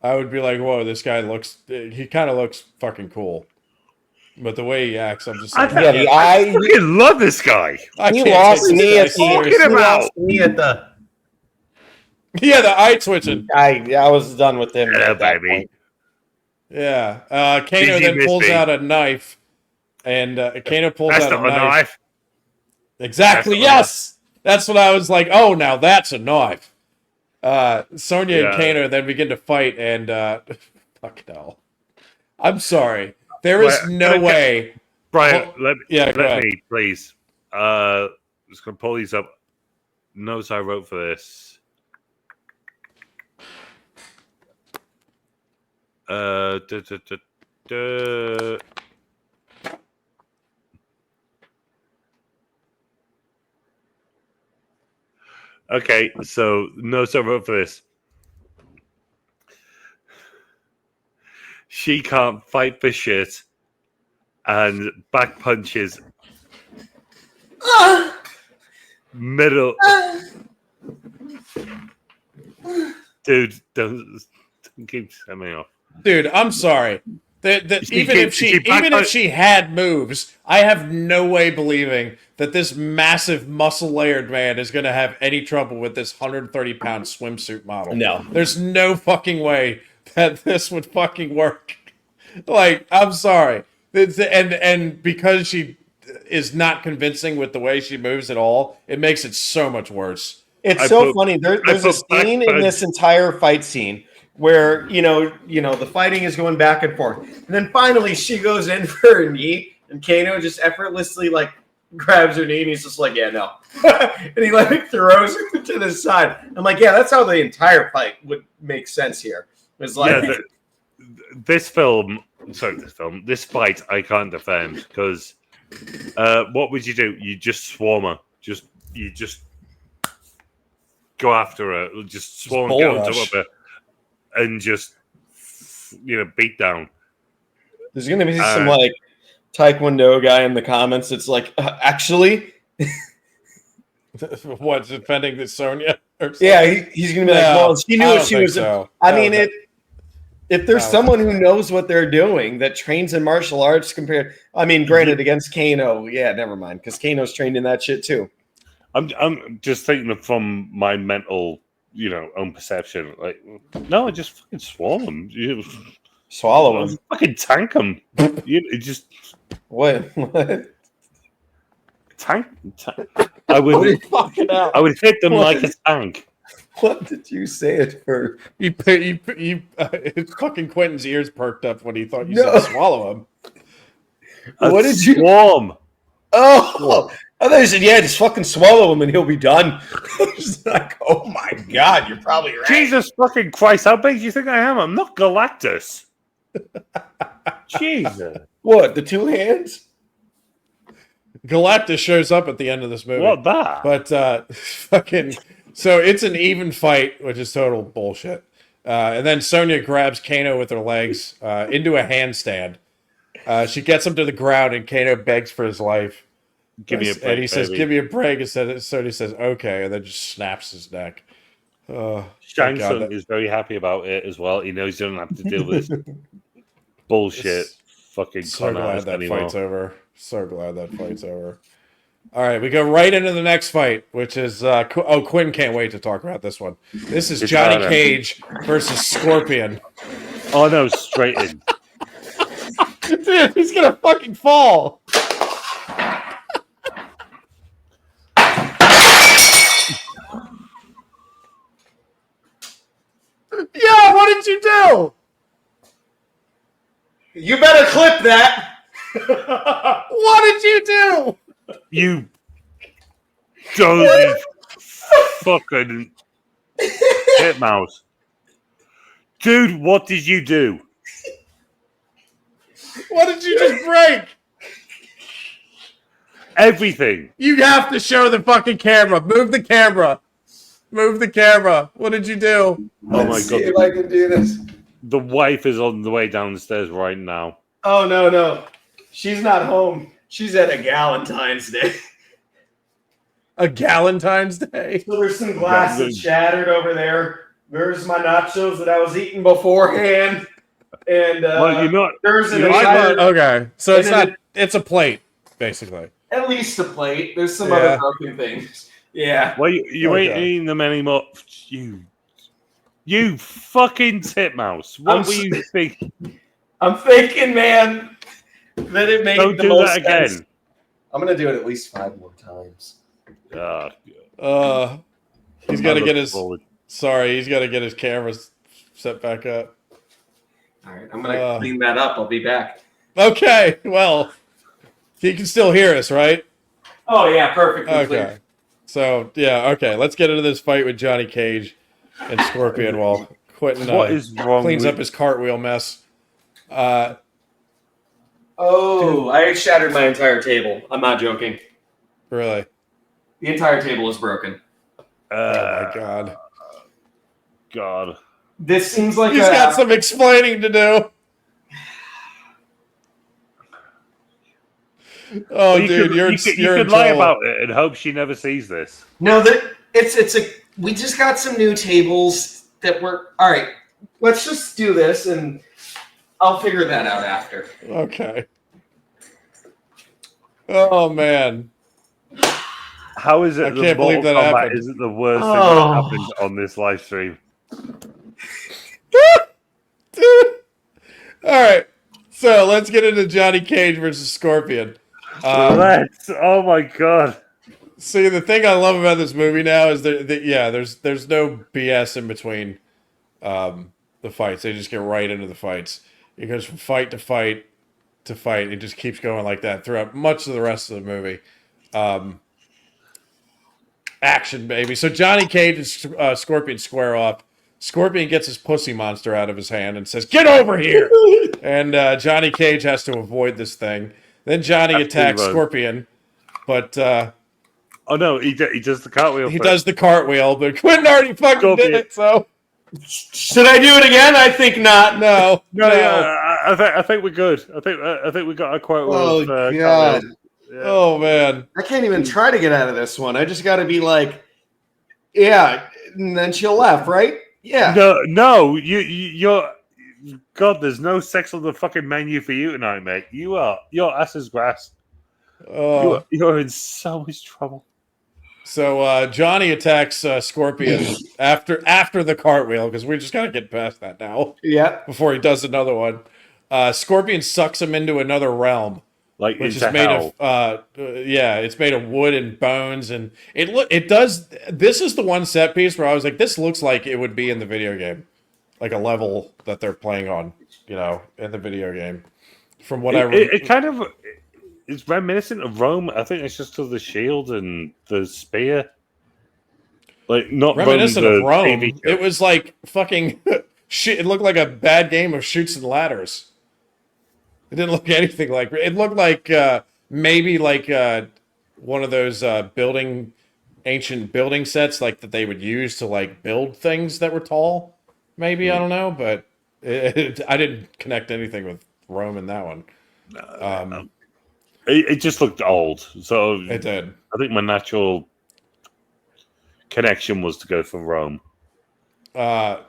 A: I would be like, whoa, this guy looks... He kind of looks fucking cool. But the way he acts, I'm just like...
B: I fucking love this guy.
C: He lost me at the...
A: Yeah, the eye twitching.
C: I was done with him.
B: Baby.
C: Point.
A: Yeah. Kano then pulls out a knife. And Kano pulls out a knife. Exactly, yes! That's what I was like, oh, now that's a knife. Sonya and Kano then begin to fight, and fuck no. I'm sorry. There is no way.
B: Brian, let me, please.
A: I'm
B: just going to pull these up. Notes I wrote for this. Okay, so notes I wrote for this. She can't fight for shit, and back punches. Middle. Dude, don't keep sending me off.
A: Dude, I'm sorry. Even if she had moves, I have no way believing that this massive muscle-layered man is going to have any trouble with this 130-pound swimsuit model.
C: No.
A: There's no fucking way that this would fucking work. Like, I'm sorry. And because she is not convincing with the way she moves at all, it makes it so much worse.
C: It's funny. There's a scene in this entire fight scene where, you know, the fighting is going back and forth. And then finally she goes in for her knee, and Kano just effortlessly, like, grabs her knee, and he's just like, yeah, no. And he, like, throws her to the side. I'm like, yeah, that's how the entire fight would make sense here. It's like... Yeah,
B: this fight I can't defend, because what would you do? You just swarm her. You just go after her. Just swarm, get on top of her, and just, beat down.
C: There's going to be some, like, Taekwondo guy in the comments. It's like, actually...
A: What, defending the Sonya?
C: Yeah, he's going to be like, well, she knew what she was... So. I mean, if there's someone who knows what they're doing, that trains in martial arts compared... I mean, granted, against Kano, yeah, never mind, because Kano's trained in that shit, too.
B: I'm just thinking from my mental... own perception. Like, no, just fucking swallow them.
C: Swallow them.
B: Fucking tank them. You just
C: what?
B: Tank. I would hit them like a tank.
C: What did you say it for?
A: Fucking Quentin's ears perked up when he thought you
C: No.
A: said swallow him.
C: What did you?
B: Swarm.
C: Oh, I thought you said, yeah, just fucking swallow him and he'll be done. Just like, oh my God, you're probably right.
B: Jesus fucking Christ, how big do you think I am? I'm not Galactus. Jesus.
C: What, the two hands?
A: Galactus shows up at the end of this movie.
B: What that?
A: But fucking, so it's an even fight, which is total bullshit. And then Sonya grabs Kano with her legs into a handstand. She gets him to the ground, and Kano begs for his life.
B: Give me a break,
A: and he says,
B: baby.
A: "Give me a break." And Sonya says, "Okay," and then just snaps his neck.
B: Shang Tsung is very happy about it as well. He knows he doesn't have to deal with this bullshit fucking
A: so glad that
B: anymore.
A: fight's over. So glad that fight's over. All right, we go right into the next fight, which is Quinn can't wait to talk about this one. This is Johnny Cage versus Scorpion.
B: Oh no, straight in.
A: Dude, he's gonna fucking fall. Yeah, what did you do?
C: You better clip that.
A: What did you do?
B: You dirty fucking hit mouse. Dude, what did you do?
A: What did you just break?
B: Everything.
A: You have to show the fucking camera. Move the camera. Move the camera. What did you do?
B: Oh my
C: Let's see
B: God.
C: if I can do this.
B: The wife is on the way downstairs right now.
C: Oh, no. She's not home. She's at a Galentine's Day.
A: A Galentine's Day?
C: So there's some glasses shattered over there. There's my nachos that I was eating beforehand. And
B: Well, you're not.
C: there's an
B: you're
C: entire,
A: Okay, so it's
C: And
A: not. It's a plate, basically.
C: at least a plate. There's some
A: Yeah.
C: other broken things. Yeah.
B: Well, you ain't
A: Okay.
B: eating them anymore. You fucking titmouse. What were you thinking?
C: I'm thinking, man, that it made
B: Don't
C: the
B: do
C: most
B: that again.
C: sense. I'm going to do it at least 5 more times.
A: He's got to get his.
B: Forward.
A: Sorry, he's got to get his cameras set back up.
C: All right, I'm going to clean that up. I'll be back.
A: Okay, well, he can still hear us, right?
C: Oh, yeah, perfectly
A: Okay.
C: clear.
A: So, yeah, okay. Let's get into this fight with Johnny Cage and Scorpion while Quentin
B: What is wrong
A: cleans
B: with-
A: up his cartwheel mess.
C: Oh, I shattered my entire table. I'm not joking.
A: Really?
C: The entire table is broken.
A: Oh, my God.
B: God.
C: This seems like
A: He's got some explaining to do. Oh,
B: You
A: dude,
B: could-
A: you're
B: you could,
A: you're
B: you
A: in
B: could lie
A: trouble.
B: about it and hope she never sees this.
C: No, we just got some new tables that were all right. Let's just do this, and I'll figure that out after.
A: Okay. Oh, man.
B: How is it
A: I can't believe that
B: Kombat
A: happened.
B: isn't the worst thing that happened on this live stream?
A: Dude. All right. So let's get into Johnny Cage versus Scorpion.
B: Let's. Oh my God.
A: See, the thing I love about this movie now is there's no BS in between the fights. They just get right into the fights. It goes from fight to fight to fight. It just keeps going like that throughout much of the rest of the movie. Action, baby. So Johnny Cage and Scorpion square off. Scorpion gets his pussy monster out of his hand and says, "Get over here!" And Johnny Cage has to avoid this thing. Then Johnny attacks Scorpion, but
B: oh no, he does the cartwheel.
A: He does the cartwheel, but Quentin already fucking
B: Scorpion.
A: did it. So
C: should I do it again? I think not.
A: No.
B: I think we're good. I think we got a quote.
C: Oh,
B: God.
C: God.
B: Yeah.
A: Oh man,
C: I can't even try to get out of this one. I just got to be like, yeah, and then she'll laugh, right? Yeah.
B: No, you're. God, there's no sex on the fucking menu for you tonight, mate. Your ass is grass. You're in so much trouble.
A: So Johnny attacks Scorpion after the cartwheel because we just gotta get past that now.
C: Yeah.
A: Before he does another one, Scorpion sucks him into another realm,
B: like
A: which
B: into
A: is made
B: hell.
A: of it's made of wood and bones, and it does. This is the one set piece where I was like, this looks like it would be in the video game, like a level that they're playing on, in the video game. From what I remember,
B: It kind of is reminiscent of Rome. I think it's just to the shield and the spear. Like, not Rome,
A: reminiscent of
B: the TV
A: Rome.
B: show.
A: It was like fucking shit. It looked like a bad game of Chutes and Ladders. It didn't look anything like. It looked like maybe like one of those ancient building sets like that they would use to like build things that were tall. Maybe I don't know, but I didn't connect anything with Rome in that one.
B: It just looked old. So
A: It did.
B: I think my natural connection was to go for Rome.
A: Yeah,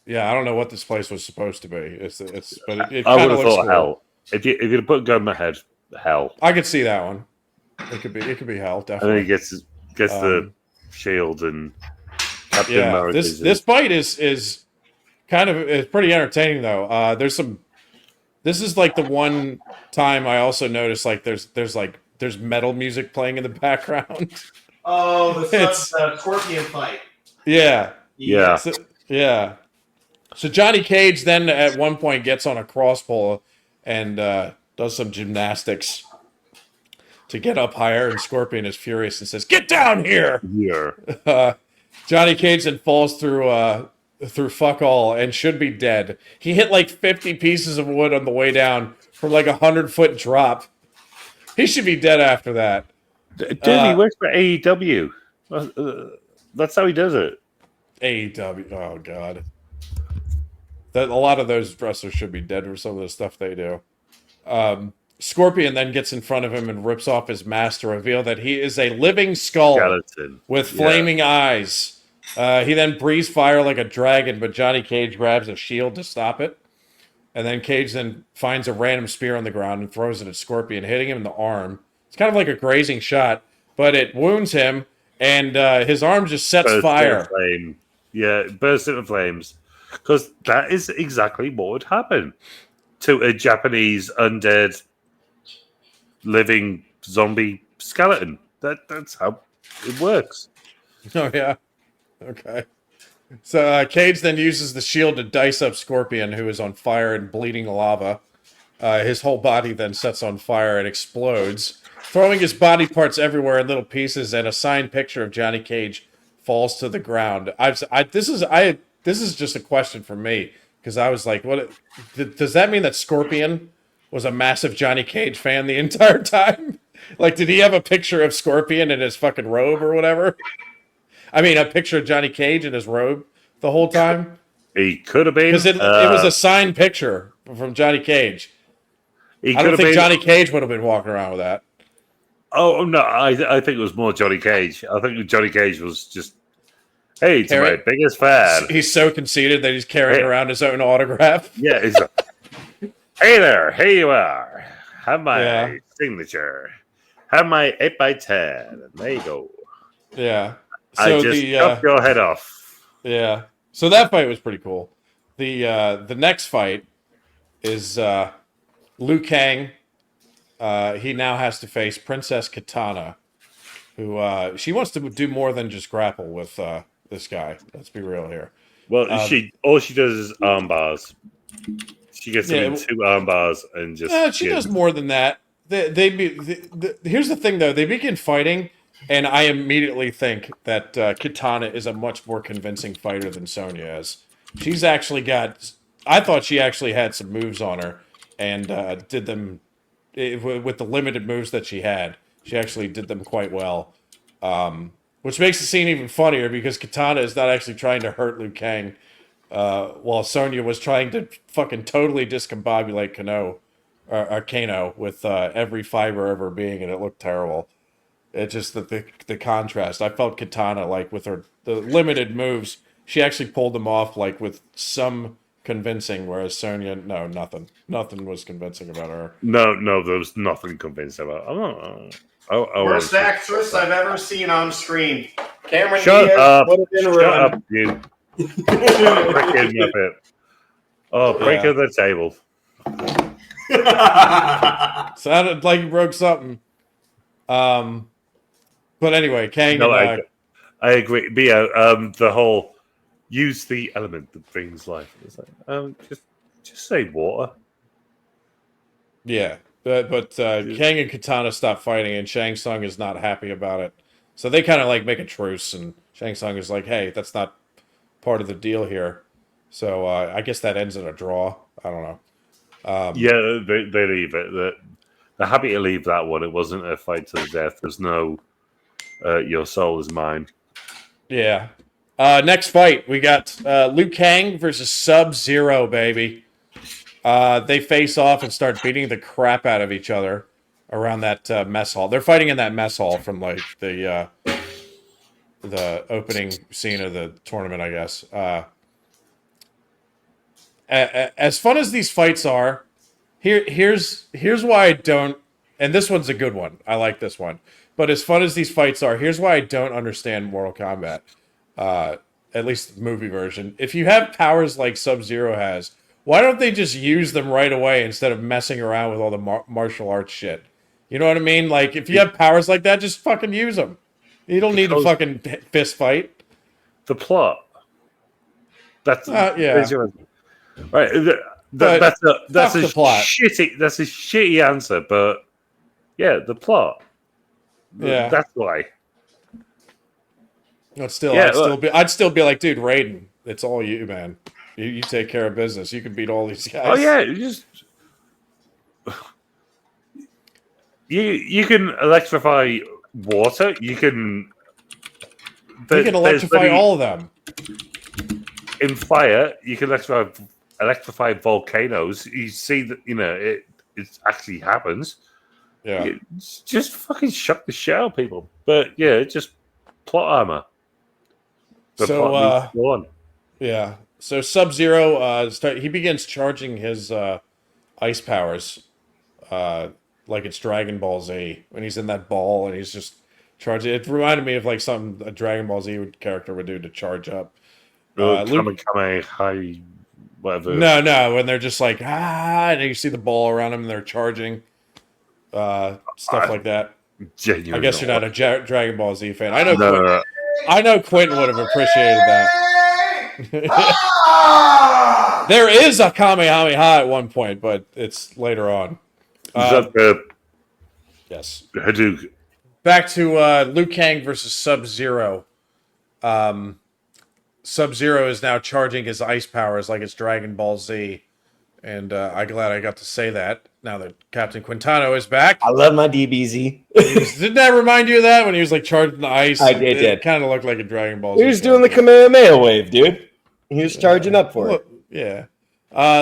A: I don't know what this place was supposed to be. But it
B: I
A: kind
B: would
A: of
B: have
A: looks
B: thought
A: cool.
B: hell. If you put a gun in my head, hell.
A: I could see that one. It could be hell,
B: And
A: definitely.
B: then he gets the shield and Captain America.
A: This fight is kind of it's pretty entertaining though. This is like the one time I also noticed like there's metal music playing in the background.
C: Oh, the Scorpion fight.
A: Yeah.
B: Yeah.
A: So Johnny Cage then at one point gets on a crossbow and does some gymnastics to get up higher, and Scorpion is furious and says, "Get down here!"
B: Yeah.
A: Johnny Cage then falls through fuck all and should be dead. He hit like 50 pieces of wood on the way down from like 100-foot drop. He should be dead after that.
B: Dude, he works for AEW. That's how he does it.
A: AEW. Oh god. A lot of those wrestlers should be dead for some of the stuff they do. Scorpion then gets in front of him and rips off his mask to reveal that he is a living skull
B: Skeleton.
A: with flaming eyes. He then breathes fire like a dragon, but Johnny Cage grabs a shield to stop it. And then Cage then finds a random spear on the ground and throws it at Scorpion, hitting him in the arm. It's kind of like a grazing shot, but it wounds him, and his arm just sets fire.
B: Flame. Yeah, it bursts into flames. Because that is exactly what would happen to a Japanese undead living zombie skeleton. That's how it works.
A: Oh, yeah. Okay. So Cage then uses the shield to dice up Scorpion, who is on fire and bleeding lava. His whole body then sets on fire and explodes, throwing his body parts everywhere in little pieces, and a signed picture of Johnny Cage falls to the ground. This is just a question for me, because I was like, what does that mean that Scorpion was a massive Johnny Cage fan the entire time? Like, did he have a picture of Scorpion in his fucking robe or whatever? I mean, a picture of Johnny Cage in his robe the whole time?
B: He could have been.
A: Because it was a signed picture from Johnny Cage. I don't think Johnny Cage would have been walking around with that.
B: Oh, no, I think it was more Johnny Cage. I think Johnny Cage was just, hey, it's my biggest fan.
A: He's so conceited that he's carrying around his own autograph.
B: Yeah, he's like, hey there, here you are. Have my signature. Have my 8x10. And there you go.
A: Yeah. So
B: I just chopped your head off.
A: Yeah. So that fight was pretty cool. The next fight is Liu Kang. He now has to face Princess Kitana, who she wants to do more than just grapple with this guy. Let's be real here.
B: Well, all she does is arm bars. She gets him in 2 arm bars and just.
A: She does more than that. Here's the thing, though. They begin fighting, and I immediately think that Kitana is a much more convincing fighter than Sonya is. She's actually got. I thought she actually had some moves on her, and did them with the limited moves that she had. She actually did them quite well, which makes the scene even funnier because Kitana is not actually trying to hurt Liu Kang, while Sonya was trying to fucking totally discombobulate Kano with every fiber of her being, and it looked terrible. It's just the contrast. I felt Kitana, like, with the limited moves, she actually pulled them off, like, with some convincing, whereas Sonya, no, nothing. Nothing was convincing about her.
B: No, there was nothing convincing about her.
C: Worst actress I've ever seen on screen. Cameron
B: Shut
C: Diaz
B: up.
C: would have been
B: Shut
C: ruined.
B: up, you. Freaking Muppet. Oh, break of the table.
A: Sounded like he broke something. But anyway, Kang
B: No,
A: and
B: I agree. But yeah, the whole use the element that brings life. It's like, just say water.
A: yeah, but Kang and Katana stop fighting, and Shang Tsung is not happy about it. So they kind of like make a truce, and Shang Tsung is like, "Hey, that's not part of the deal here." So I guess that ends in a draw. I don't know.
B: Yeah, they leave it. They're happy to leave that one. It wasn't a fight to the death. There's no your soul is mine.
A: Yeah. Next fight, we got Liu Kang versus Sub-Zero, baby. They face off and start beating the crap out of each other around that mess hall. They're fighting in that mess hall from like the opening scene of the tournament, I guess. As fun as these fights are, here's why I don't. And this one's a good one. I like this one. But as fun as these fights are, here's why I don't understand Mortal Kombat. At least the movie version. If you have powers like Sub-Zero has, why don't they just use them right away instead of messing around with all the martial arts shit? You know what I mean? Like, if you have powers like that, just fucking use them. You don't need to fucking fist fight.
B: The plot. That's
A: yeah.
B: Right. That's a
A: plot.
B: shitty answer, but yeah, the plot.
A: Yeah.
B: That's why.
A: But still, yeah, I'd still be like, dude, Raiden, it's all you, man. You take care of business. You can beat all these guys.
B: Oh yeah, you can electrify water. You can
A: electrify all of them.
B: In fire, you can electrify volcanoes. You see that it actually happens.
A: Yeah,
B: just fucking shock the shit out of people. But yeah, it's just plot armor.
A: Yeah. So Sub-Zero, he begins charging his ice powers, like it's Dragon Ball Z when he's in that ball and he's just charging. It reminded me of like something a Dragon Ball Z character would do to charge up.
B: High, whatever.
A: No, when they're just like and you see the ball around them and they're charging, stuff like that.
B: Genuinely,
A: I guess you're not a Dragon Ball Z fan. I know. I know Quentin would have appreciated that. There is a Kamehameha at one point, but it's later on. Yes.
B: Hadouken.
A: Back to Liu Kang versus Sub-Zero. Sub-Zero is now charging his ice powers like it's Dragon Ball Z. And I'm glad I got to say that now that Captain Quintano is back.
C: I love my DBZ.
A: Didn't that remind you of that when he was like charging the ice?
C: It did.
A: It kind of looked like a Dragon Ball Z.
C: He was doing the Kamehameha wave, dude. He was charging up for it.
A: Yeah.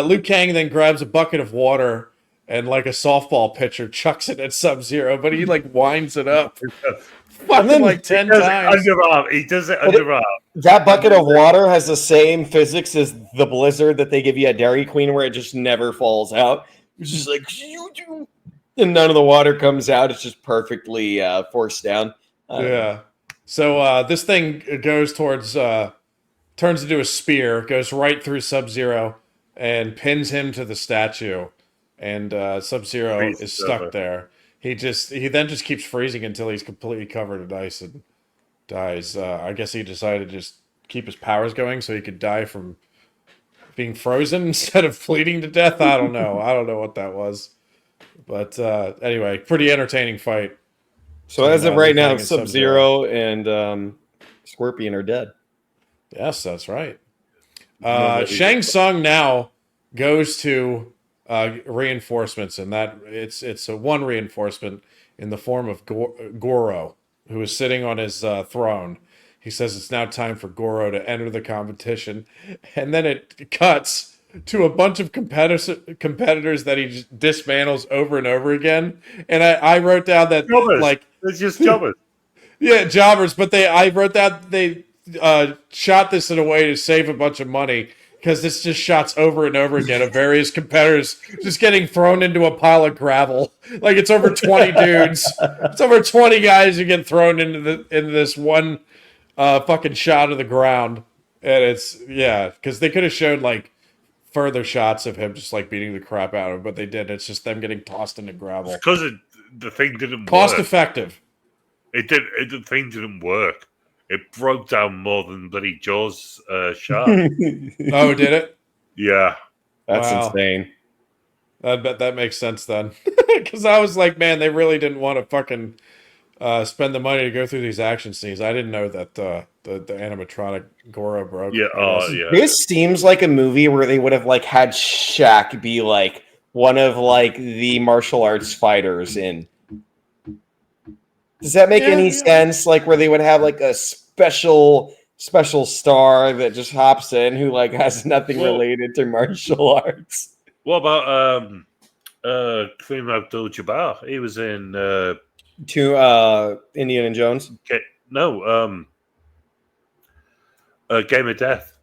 A: Liu Kang then grabs a bucket of water and like a softball pitcher chucks it at Sub-Zero, but he like winds it up. Fucking like 10 times.
B: He does it underarm.
C: That bucket of water has the same physics as the blizzard that they give you at Dairy Queen, where it just never falls out. It's just like, and none of the water comes out. It's just perfectly forced down.
A: Yeah. So this thing goes towards, turns into a spear, goes right through Sub-Zero, and pins him to the statue. And Sub-Zero is stuck there. He then just keeps freezing until he's completely covered in ice and dies. I guess he decided to just keep his powers going so he could die from being frozen instead of bleeding to death. I don't know. I don't know what that was. But anyway, pretty entertaining fight.
C: So as of right now, Sub-Zero and Scorpion are dead.
A: Yes, that's right. Shang Tsung now goes to reinforcements, and that it's a one reinforcement in the form of Goro, who is sitting on his throne. He says it's now time for Goro to enter the competition, and then it cuts to a bunch of competitors that he just dismantles over and over again. And I wrote down that
B: jobbers.
A: Like
B: it's just jobbers.
A: Yeah, jobbers. But I wrote that they shot this in a way to save a bunch of money, because it's just shots over and over again of various competitors just getting thrown into a pile of gravel. Like it's over 20 dudes. It's over 20 guys who get thrown into this one fucking shot of the ground. And it's, yeah, because they could have showed like further shots of him just like beating the crap out of him, but they did. It's just them getting tossed into gravel.
B: Because the thing didn't
A: Cost
B: work.
A: effective.
B: The thing didn't work. It broke down more than bloody Jaws shark.
A: Oh, did it?
B: Yeah.
C: That's
A: Wow.
C: insane.
A: I bet that makes sense then. Because I was like, man, they really didn't want to fucking spend the money to go through these action scenes. I didn't know that the animatronic Goro broke.
B: Yeah. Oh, yeah.
C: This seems like a movie where they would have like had Shaq be like one of like the martial arts fighters in. Does that make any sense? Like where they would have like a special star that just hops in who like has nothing related to martial arts.
B: What about Kareem Abdul-Jabbar? He was in
C: Indiana Jones.
B: Game of Death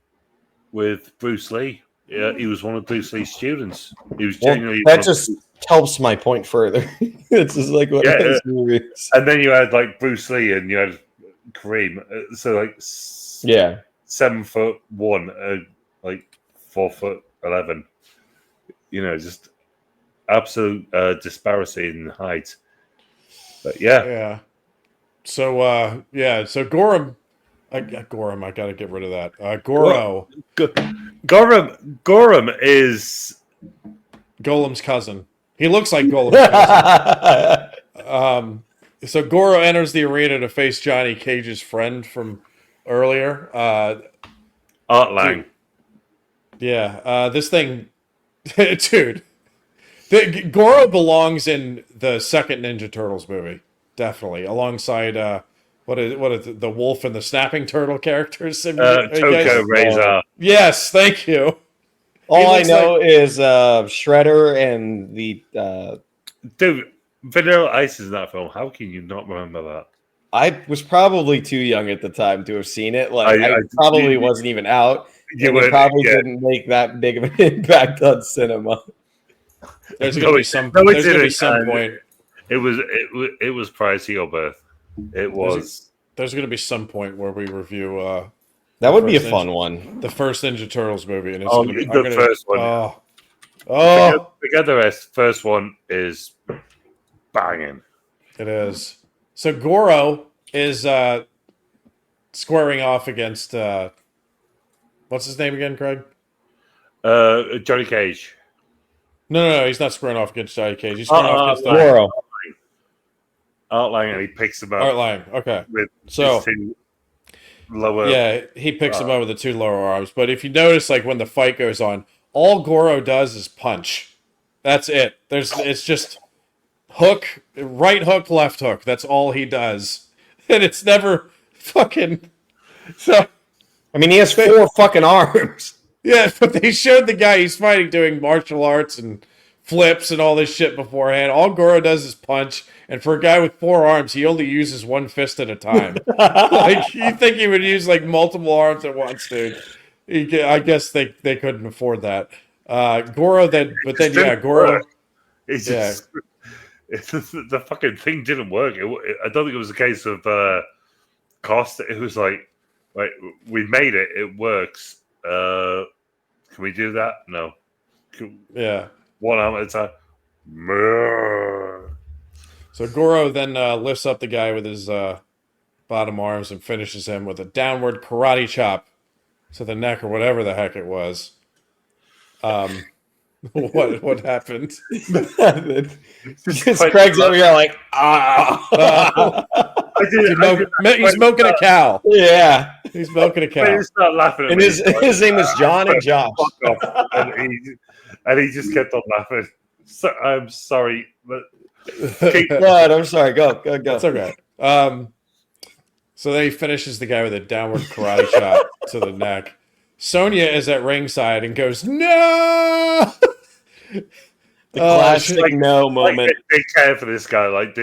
B: with Bruce Lee. Yeah, he was one of Bruce Lee's students. He was genuinely
C: that just helps my point further. It's just like one of those movies.
B: And then you had like Bruce Lee and you had Kareem. So like 7'1", like 4'11". You know, just absolute disparity in height. But yeah.
A: So so Gorham, I gotta get rid of that. Goro.
B: Gorham is
A: Golem's cousin. He looks like Golem's cousin. So Goro enters the arena to face Johnny Cage's friend from earlier.
B: Art Lang.
A: This thing, dude. Goro belongs in the second Ninja Turtles movie, definitely, alongside what is the wolf and the snapping turtle characters?
B: Toko Razor.
A: Yes, thank you.
C: All I know is Shredder and the
B: dude. Vanilla Ice is in that film. How can you not remember that?
C: I was probably too young at the time to have seen it. Like I probably wasn't even out. It probably didn't make that big of an impact on cinema.
A: There's going to be some point.
B: It was prior to your birth. It was.
A: There's going to be some point where we review.
C: That would be a fun one.
A: The first Ninja Turtles movie, and it's
B: going to be the first one. Forget the rest. First one is banging.
A: It is. So Goro is squaring off against what's his name again, Craig?
B: Johnny Cage.
A: No, he's not squaring off against Johnny Cage. He's squaring off against
C: Goro.
B: Art Lang, and he picks him up.
A: Art Lang, okay.
B: With
A: so
B: lower.
A: Yeah, he picks him up with the two lower arms. But if you notice, like when the fight goes on, all Goro does is punch. That's it. It's just hook, right hook, left hook. That's all he does, and it's never fucking. So,
C: I mean, he has 4 fucking arms.
A: Yeah, but they showed the guy he's fighting doing martial arts and flips and all this shit beforehand. All Goro does is punch, and for a guy with 4 arms, he only uses one fist at a time. Like you think he would use like multiple arms at once, dude? I guess they couldn't afford that. Goro then, but then Goro.
B: It's just the fucking thing didn't work. I don't think it was a case of cost. It was like we made it. It works. Can we do that? No. One arm at a time.
A: So Goro then lifts up the guy with his bottom arms and finishes him with a downward karate chop to the neck or whatever the heck it was. What happened?
C: Craig's over here like,
A: he's milking a cow.
C: Yeah,
A: he's milking a cow.
B: He's not laughing at
C: and
B: me.
C: His name is John and Josh.
B: and he just kept on laughing. So, I'm sorry, but
C: I'm sorry. Go.
A: That's okay. So then he finishes the guy with a downward karate chop to the neck. Sonya is at ringside and goes, "No!"
C: The classic no moment.
B: Like they care for this guy.
A: I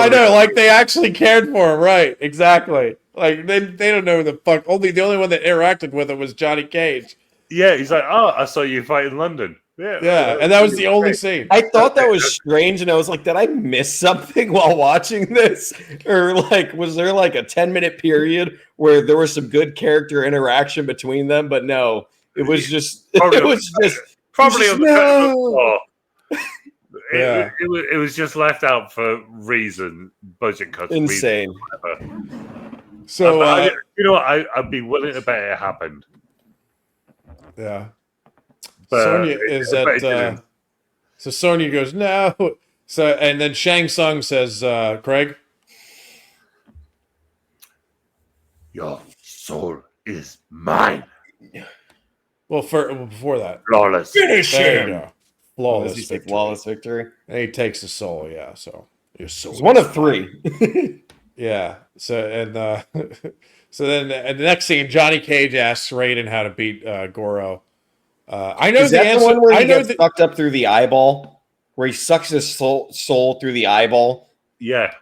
A: know. Like they actually cared for him. Right? Exactly. Like they don't know who the fuck. The only one that interacted with him was Johnny Cage.
B: Yeah, he's like, "Oh, I saw you fight in London."
A: Yeah, and that was the only scene.
C: I thought that was strange, and I was like, did I miss something while watching this? Or, like, was there, like, a 10-minute period where there was some good character interaction between them? But no, It was just.
B: Probably
C: It was just.
B: Probably on the cutting room floor.
A: Yeah.
B: It was just left out for budget cuts.
C: Insane.
A: So
B: you know what? I'd be willing to bet it happened.
A: yeah.
B: But
A: Sonya is at. So Sonya goes no. So and then Shang Tsung says, Craig.
B: Your soul is mine.
A: Well, before that,
B: Flawless.
C: Finish
A: there
C: him.
A: you go. Flawless
C: Does he say
A: victory.
C: flawless victory?
A: And he takes the soul. Yeah. So your soul.
C: It's one
A: is
C: of 3.
A: Yeah. So and so then in the next scene, Johnny Cage asks Raiden how to beat Goro. I know
C: Is
A: the
C: that
A: answer.
C: the one where
A: I
C: he
A: know
C: gets sucked up through the eyeball, where he sucks his soul through the eyeball?
B: Yeah.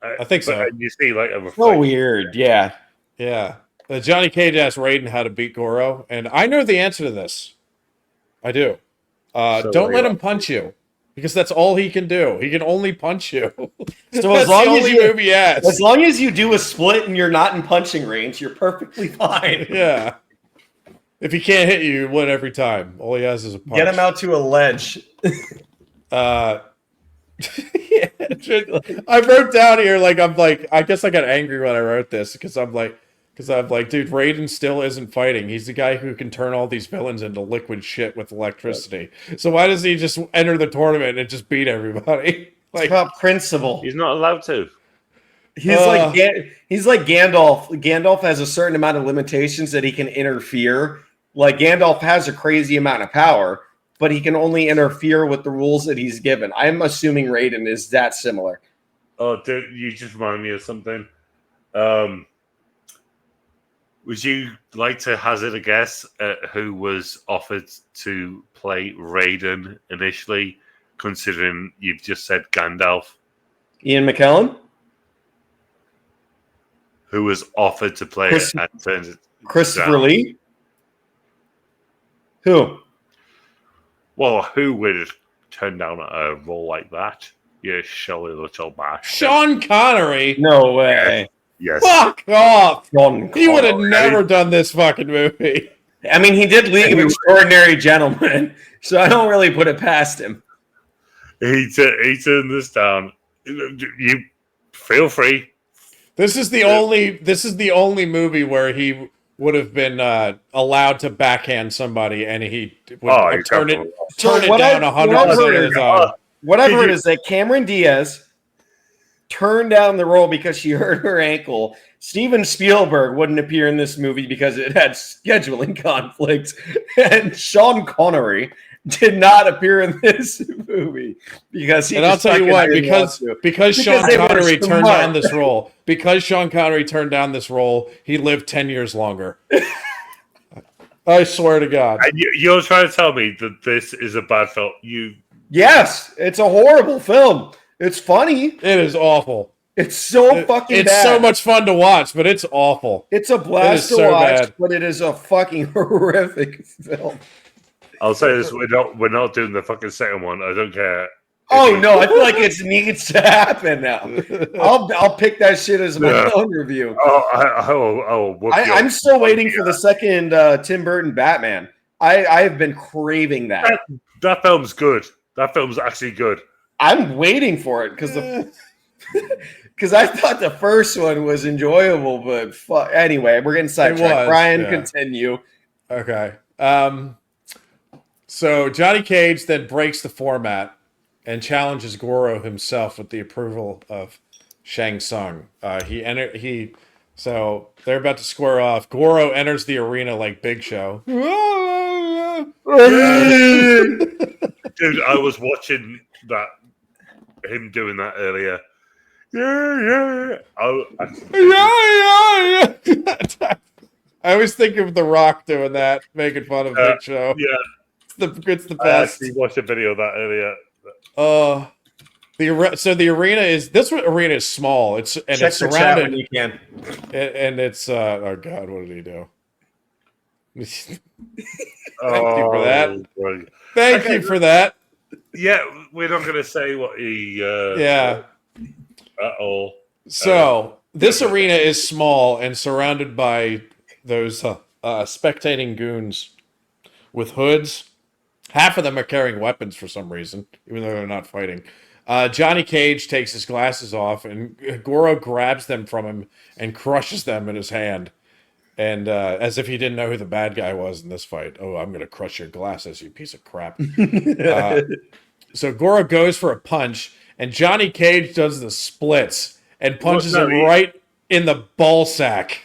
A: I think so.
B: You see, like,
C: So weird. Yeah.
A: Yeah. Johnny Cage asks Raiden how to beat Goro, and I know the answer to this. I do. Don't let him punch you, because that's all he can do. He can only punch you.
C: So as long as
A: move he has.
C: As long as you do a split and you're not in punching range, you're perfectly fine.
A: Yeah. If he can't hit you, you win every time. All he has is a punch.
C: Get him out to a ledge.
A: Yeah, I wrote down here I guess I got angry when I wrote this because I'm like, dude, Raiden still isn't fighting. He's the guy who can turn all these villains into liquid shit with electricity. So why does he just enter the tournament and just beat everybody?
C: It's about principle.
B: He's not allowed to.
C: He's like Gandalf. Gandalf has a certain amount of limitations that he can interfere. Like Gandalf has a crazy amount of power, but he can only interfere with the rules that he's given. I'm assuming Raiden is that similar.
B: Oh, dude, you just reminded me of something. Would you like to hazard a guess at who was offered to play Raiden initially, considering you've just said Gandalf?
C: Ian McKellen?
B: Who was offered to play it and turned it
C: Christopher
B: down?
C: Lee? Who?
B: Well, who would turn down a role like that? You silly little bastard.
A: Sean Connery?
C: No way.
B: Yes.
A: Fuck off!
C: Sean
A: He would have
C: Connery.
A: never done this fucking movie.
C: I mean, he did League of Extraordinary Gentlemen, so I don't really put it past him.
B: He turned this down. You feel free.
A: This is the only movie where he would have been allowed to backhand somebody, and he would turn it down 100% of the time.
C: What I've heard is that Cameron Diaz turned down the role because she hurt her ankle. Steven Spielberg wouldn't appear in this movie because it had scheduling conflicts, and Sean Connery did not appear in this movie because he.
A: And I'll tell you what, because Sean Connery turned down this role. Because Sean Connery turned down this role, he lived 10 years longer. I swear to God.
B: And you're trying to tell me that this is a bad film?
C: Yes, it's a horrible film. It's funny.
A: It is awful.
C: It's so fucking
A: It's
C: bad.
A: so much fun to watch, but it's awful.
C: It's a blast to watch, but it is a fucking horrific film.
B: I'll say this: we're not doing the fucking second one. I don't care.
C: Oh no, I feel like it needs to happen now. I'll pick that shit as my own review. I'm still waiting for the second Tim Burton Batman. I have been craving that.
B: That film's good. That film's actually good.
C: I'm waiting for it because I thought the first one was enjoyable, but anyway, we're getting sidetracked. Brian, continue.
A: Okay. So Johnny Cage then breaks the format and challenges Goro himself with the approval of Shang Tsung. So they're about to square off. Goro enters the arena like Big Show.
B: Dude, I was watching him doing that earlier.
A: I always think of The Rock doing that, making fun of Big Show.
B: Yeah.
A: It's the best.
B: I actually watched a video of that earlier.
A: The arena is small. It's surrounded. When you can. And it's oh god, what did he do? Thank you for that.
B: Boy.
A: Thank you for that.
B: Yeah, we're not going to say what he.
A: At
B: all.
A: So this arena is small and surrounded by those spectating goons. with hoods. Half of them are carrying weapons for some reason, even though they're not fighting. Johnny Cage takes his glasses off, and Goro grabs them from him and crushes them in his hand. And as if he didn't know who the bad guy was in this fight. Oh, I'm going to crush your glasses, you piece of crap. So Goro goes for a punch, and Johnny Cage does the splits and punches him right in the ball sack.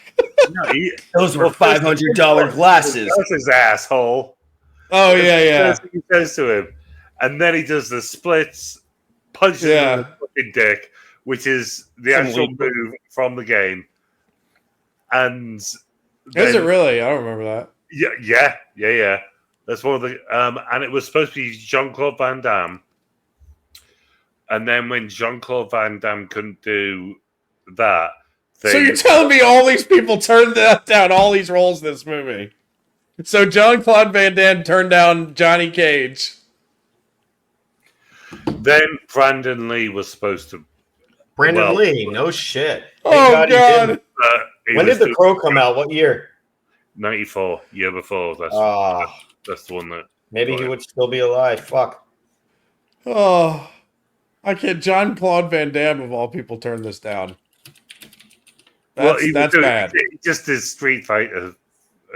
C: Those were $500 glasses.
B: That's his asshole.
A: Oh, yeah.
B: He says to him. And then he does the splits, punches him in the fucking dick, which is the actual move from the game. And
A: is it really? I don't remember that.
B: Yeah. That's one of the and it was supposed to be Jean-Claude Van Damme. And then when Jean-Claude Van Damme couldn't do that,
A: so you're telling me all these people turned down all these roles in this movie? So Jean-Claude Van Damme turned down Johnny Cage.
B: Then Brandon Lee was supposed to.
C: Lee, no shit.
A: Oh, God.
C: When did The Crow come out? What year?
B: 94, year before. That's the one that.
C: Maybe he would still be alive. Fuck.
A: Oh, I can't. Jean-Claude Van Damme, of all people, turned this down. That's bad.
B: He just did Street Fighter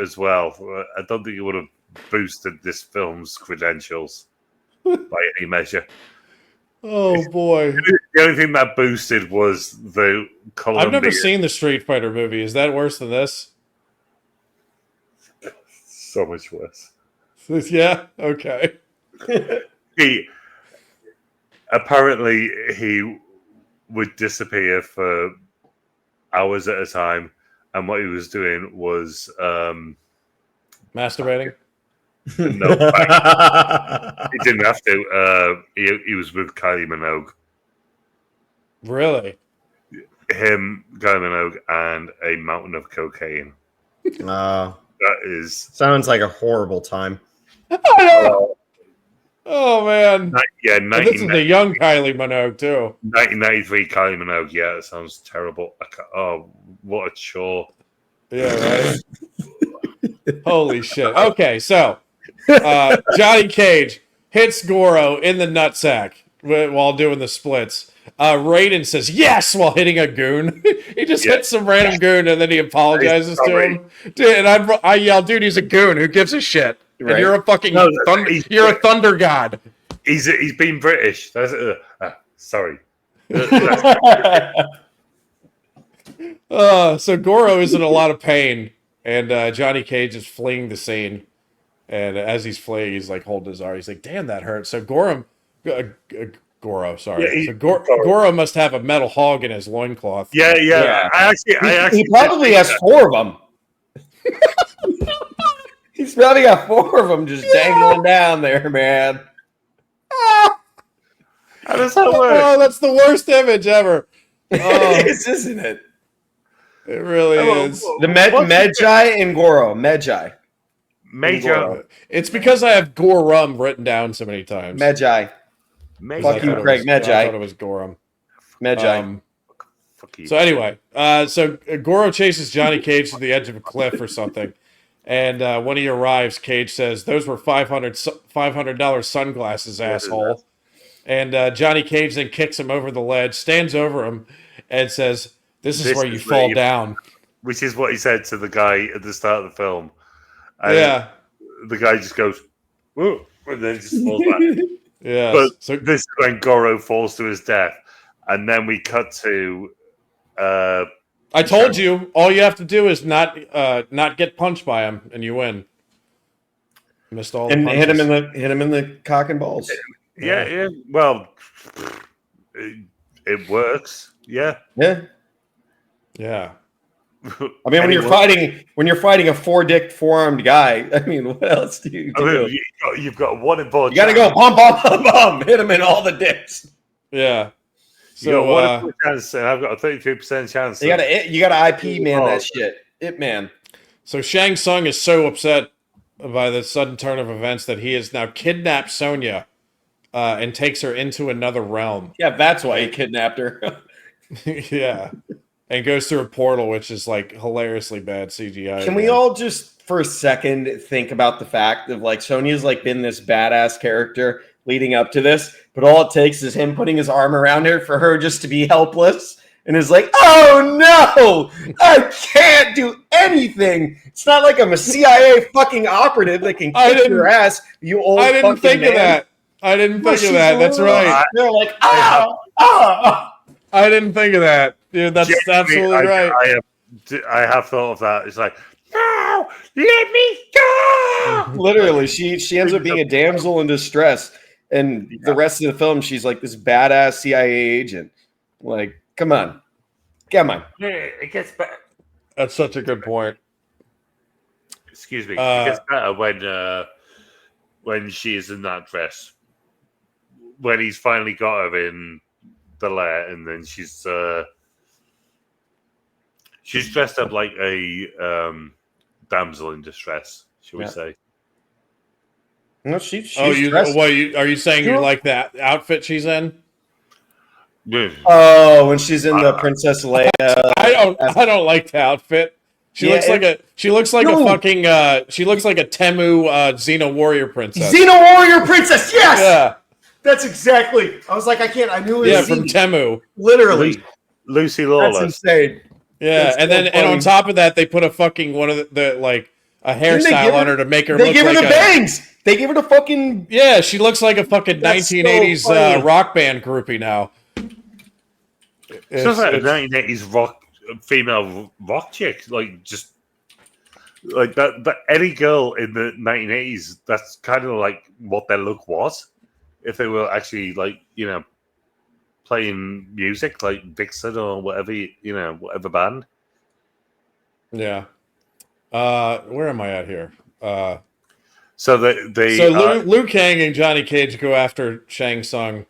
B: as well. I don't think it would have boosted this film's credentials by any measure.
A: Oh, boy.
B: The only thing that boosted was the Columbia.
A: I've never seen the Street Fighter movie. Is that worse than this?
B: So much worse.
A: Yeah? Okay.
B: He would disappear for hours at a time, and what he was doing was
A: masturbating.
B: No, he didn't have to. He was with Kylie Minogue.
A: Really?
B: Him, Kylie Minogue, and a mountain of cocaine. That
C: sounds like a horrible time.
A: Oh man!
B: This
A: is the young Kylie Minogue too.
B: 1993 Kylie Minogue. Yeah, that sounds terrible. What a chore!
A: Yeah, right. Holy shit! Okay, so Johnny Cage hits Goro in the nutsack while doing the splits. Raiden says yes while hitting a goon. He just hits some random goon and then he apologizes to him. Dude, and I yell, dude, he's a goon. Who gives a shit? Right. And you're a fucking you're a thunder god.
B: He's been British. Sorry.
A: So Goro is in a lot of pain, and Johnny Cage is fleeing the scene. And as he's fleeing, he's like holding his arm. He's like, "Damn, that hurts." So Goro, sorry. So Goro must have a metal hog in his loincloth.
B: Yeah.
C: He probably has 4 of them. He's probably got 4 of them just dangling down there, man.
B: How does that work?
A: Oh, that's the worst image ever.
C: It is, isn't it?
A: It really is.
C: The Medjai and Goro. Medjai.
A: It's because I have Gorum written down so many times.
C: Medjai. Fuck you, Craig. Medjai.
A: I thought it was Gorum.
C: Medjai.
A: So anyway, so Goro chases Johnny Cage to the edge of a cliff or something. And when he arrives, Cage says, "Those were $500 sunglasses, asshole." And Johnny Cage then kicks him over the ledge, stands over him, and says, "This is where you fall down."
B: Which is what he said to the guy at the start of the film. And the guy just goes, "Whoa," and then just falls back.
A: Yeah.
B: But this is when Goro falls to his death. And then we cut to...
A: I told you, all you have to do is not get punched by him, and you win. Missed all the punches.
C: hit him in the cock and balls.
B: Yeah. Well, it works. Yeah.
C: I mean, when you're fighting a 4-dick, 4-armed guy, I mean, what else do you do?
B: You've got one important.
C: You got to go bum, hit him in all the dicks.
A: Yeah.
B: So you got 1 chance, and I've got a 33% chance.
C: You got to IP man that shit. It man.
A: So Shang Tsung is so upset by the sudden turn of events that he has now kidnapped Sonya and takes her into another realm.
C: Yeah, that's why he kidnapped her.
A: Yeah. And goes through a portal, which is like hilariously bad CGI.
C: Can we all just, for a second think about the fact of like Sonya's like been this badass character leading up to this, but all it takes is him putting his arm around her for her just to be helpless and is like, oh no, I can't do anything. It's not like I'm a CIA fucking operative that can kick your ass, you old
A: I didn't
C: fucking
A: think
C: man.
A: of that. I didn't think of that. That's right.
C: They're like, ah.
A: I didn't think of that. Dude, that's absolutely right.
B: I have thought of that. It's like, no, let me go.
C: Literally, she ends up being a damsel in distress, and the rest of the film, she's like this badass CIA agent. Like, come on.
B: It gets better.
A: That's such a good point.
B: Excuse me. It gets better when she is in that dress. When he's finally got her in the lair, and then she's dressed up like a damsel in distress, shall we say?
C: No, she's
A: are you saying you like that outfit she's in?
B: Yeah.
C: Oh, when she's in the Princess Leia.
A: I don't like the outfit. She looks like a fucking she looks like a Temu Xena warrior princess.
C: Xena warrior princess, yes!
A: Yeah.
C: That's exactly. I was like, I knew it was
A: from Temu.
C: Literally.
B: Lucy Lawless.
C: That's insane.
A: Yeah, and on top of that, they put a fucking one of the like a hairstyle on her to make her look like
C: They give her the bangs. They give her the fucking.
A: Yeah, she looks like a fucking 1980s rock band groupie now.
B: It's like a 1980s female rock chick, like just like that. But any girl in the 1980s, that's kind of like what their look was. If they were actually like, playing music like Vixen or whatever, whatever band.
A: Yeah. Where am I at here?
B: So
A: Liu Kang and Johnny Cage go after Shang Tsung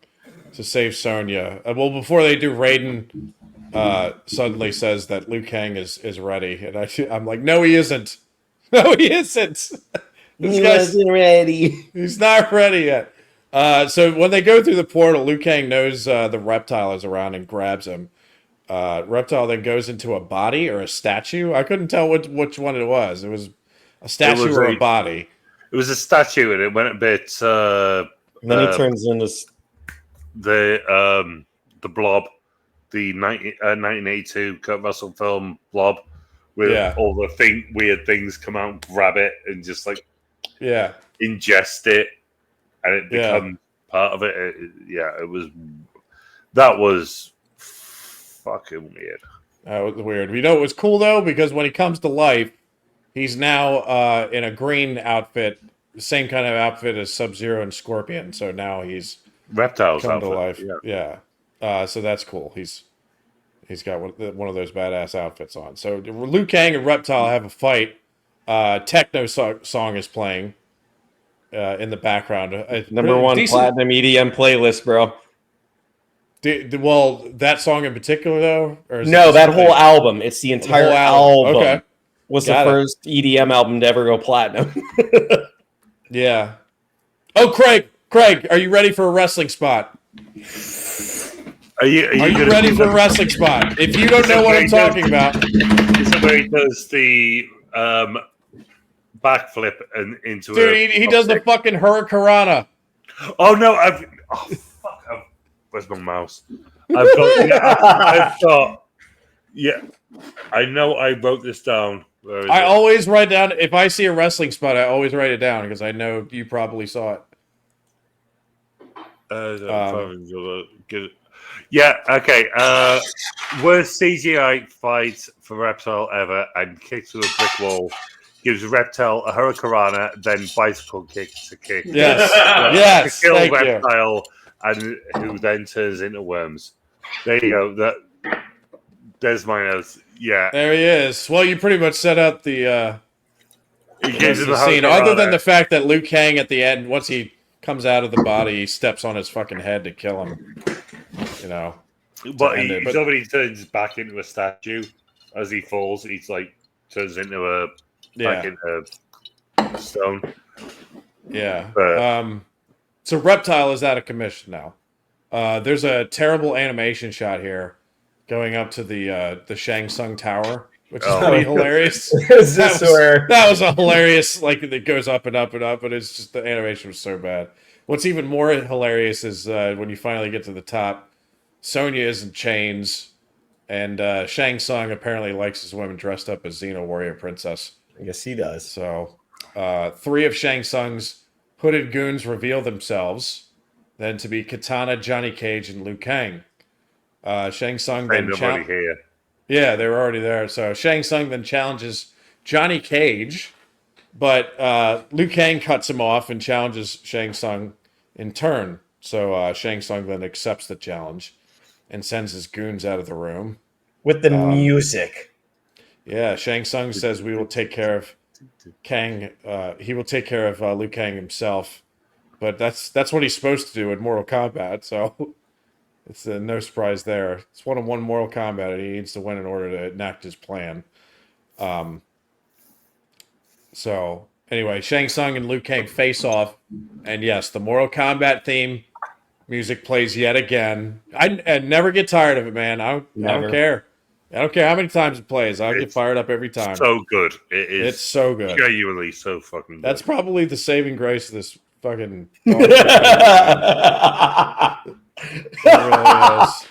A: to save Sonya. Well, before they do, Raiden suddenly says that Liu Kang is ready, and I'm like, no, he isn't. No, he isn't.
C: He wasn't ready.
A: He's not ready yet. So when they go through the portal, Liu Kang knows the reptile is around and grabs him. Reptile then goes into a body or a statue. I couldn't tell which one it was. It was a statue or a body.
B: It was a statue, and it went a bit.
C: And then he turns into
B: the Blob, the 1982 Kurt Russell film Blob, with all the weird things come out, and grab it, and just like ingest it. And it becomes part of it. That was fucking weird.
A: That was weird. You know, it was cool though, because when he comes to life, he's now in a green outfit, the same kind of outfit as Subzero and Scorpion. So now he's
B: Reptiles
A: come
B: outfit.
A: to life. Yeah. So that's cool. He's got one of those badass outfits on. So Liu Kang and Reptile have a fight. Techno song is playing. In the background.
C: Number one platinum EDM playlist, bro.
A: Well, that song in particular, though? Or
C: no, that whole album. It's the entire album.
A: Okay.
C: Was the first EDM album to ever go platinum.
A: Yeah. Oh, Craig, are you ready for a wrestling spot?
B: Are you
A: ready for a wrestling spot? If you don't know what I'm talking about.
B: Is it where he does the backflip and into
A: dude, he does the fucking hurricanrana.
B: Oh no! Fuck! Where's my mouse? I know. I wrote this down. I
A: always write down if I see a wrestling spot. I always write it down because I know you probably saw it.
B: Yeah. Okay. Worst CGI fight for Reptile ever, and kicks with a brick wall. Gives Reptile a hurricanrana, then bicycle kick to kick.
A: Yes, yes.
B: To kill Reptile, and who then turns into worms. There you go. There's my notes. Yeah,
A: there he is. Well, you pretty much set up the
B: scene.
A: Other than the fact that Liu Kang at the end, once he comes out of the body, he steps on his fucking head to kill him.
B: But somebody turns back into a statue as he falls. He's like turns into a. Back into stone.
A: Yeah. So Reptile is out of commission now. There's a terrible animation shot here going up to the Shang Tsung Tower. which is pretty hilarious.
C: Is this
A: that was a hilarious, like, it goes up and up and up, and it's just, the animation was so bad. What's even more hilarious is when you finally get to the top, Sonya is in chains, and Shang Tsung apparently likes his women dressed up as Xena Warrior Princess.
C: I guess he does.
A: So, 3 of Shang Tsung's hooded goons reveal themselves, then to be Katana, Johnny Cage, and Liu Kang. Shang Tsung then
B: here.
A: Yeah, they were already there. So Shang Tsung then challenges Johnny Cage, but Liu Kang cuts him off and challenges Shang Tsung in turn. So Shang Tsung then accepts the challenge and sends his goons out of the room.
C: With the music.
A: Yeah, Shang Tsung says we will take care of Kang. He will take care of Liu Kang himself. But that's what he's supposed to do in Mortal Kombat, so it's no surprise there. It's 1-on-1 Mortal Kombat, and he needs to win in order to enact his plan. So, anyway, Shang Tsung and Liu Kang face off, and yes, the Mortal Kombat theme music plays yet again. I never get tired of it, man. I don't care. I don't care how many times it plays. I get fired up every time.
B: So good.
A: It's so good.
B: Genuinely so fucking good.
A: That's probably the saving grace of this fucking... It really is.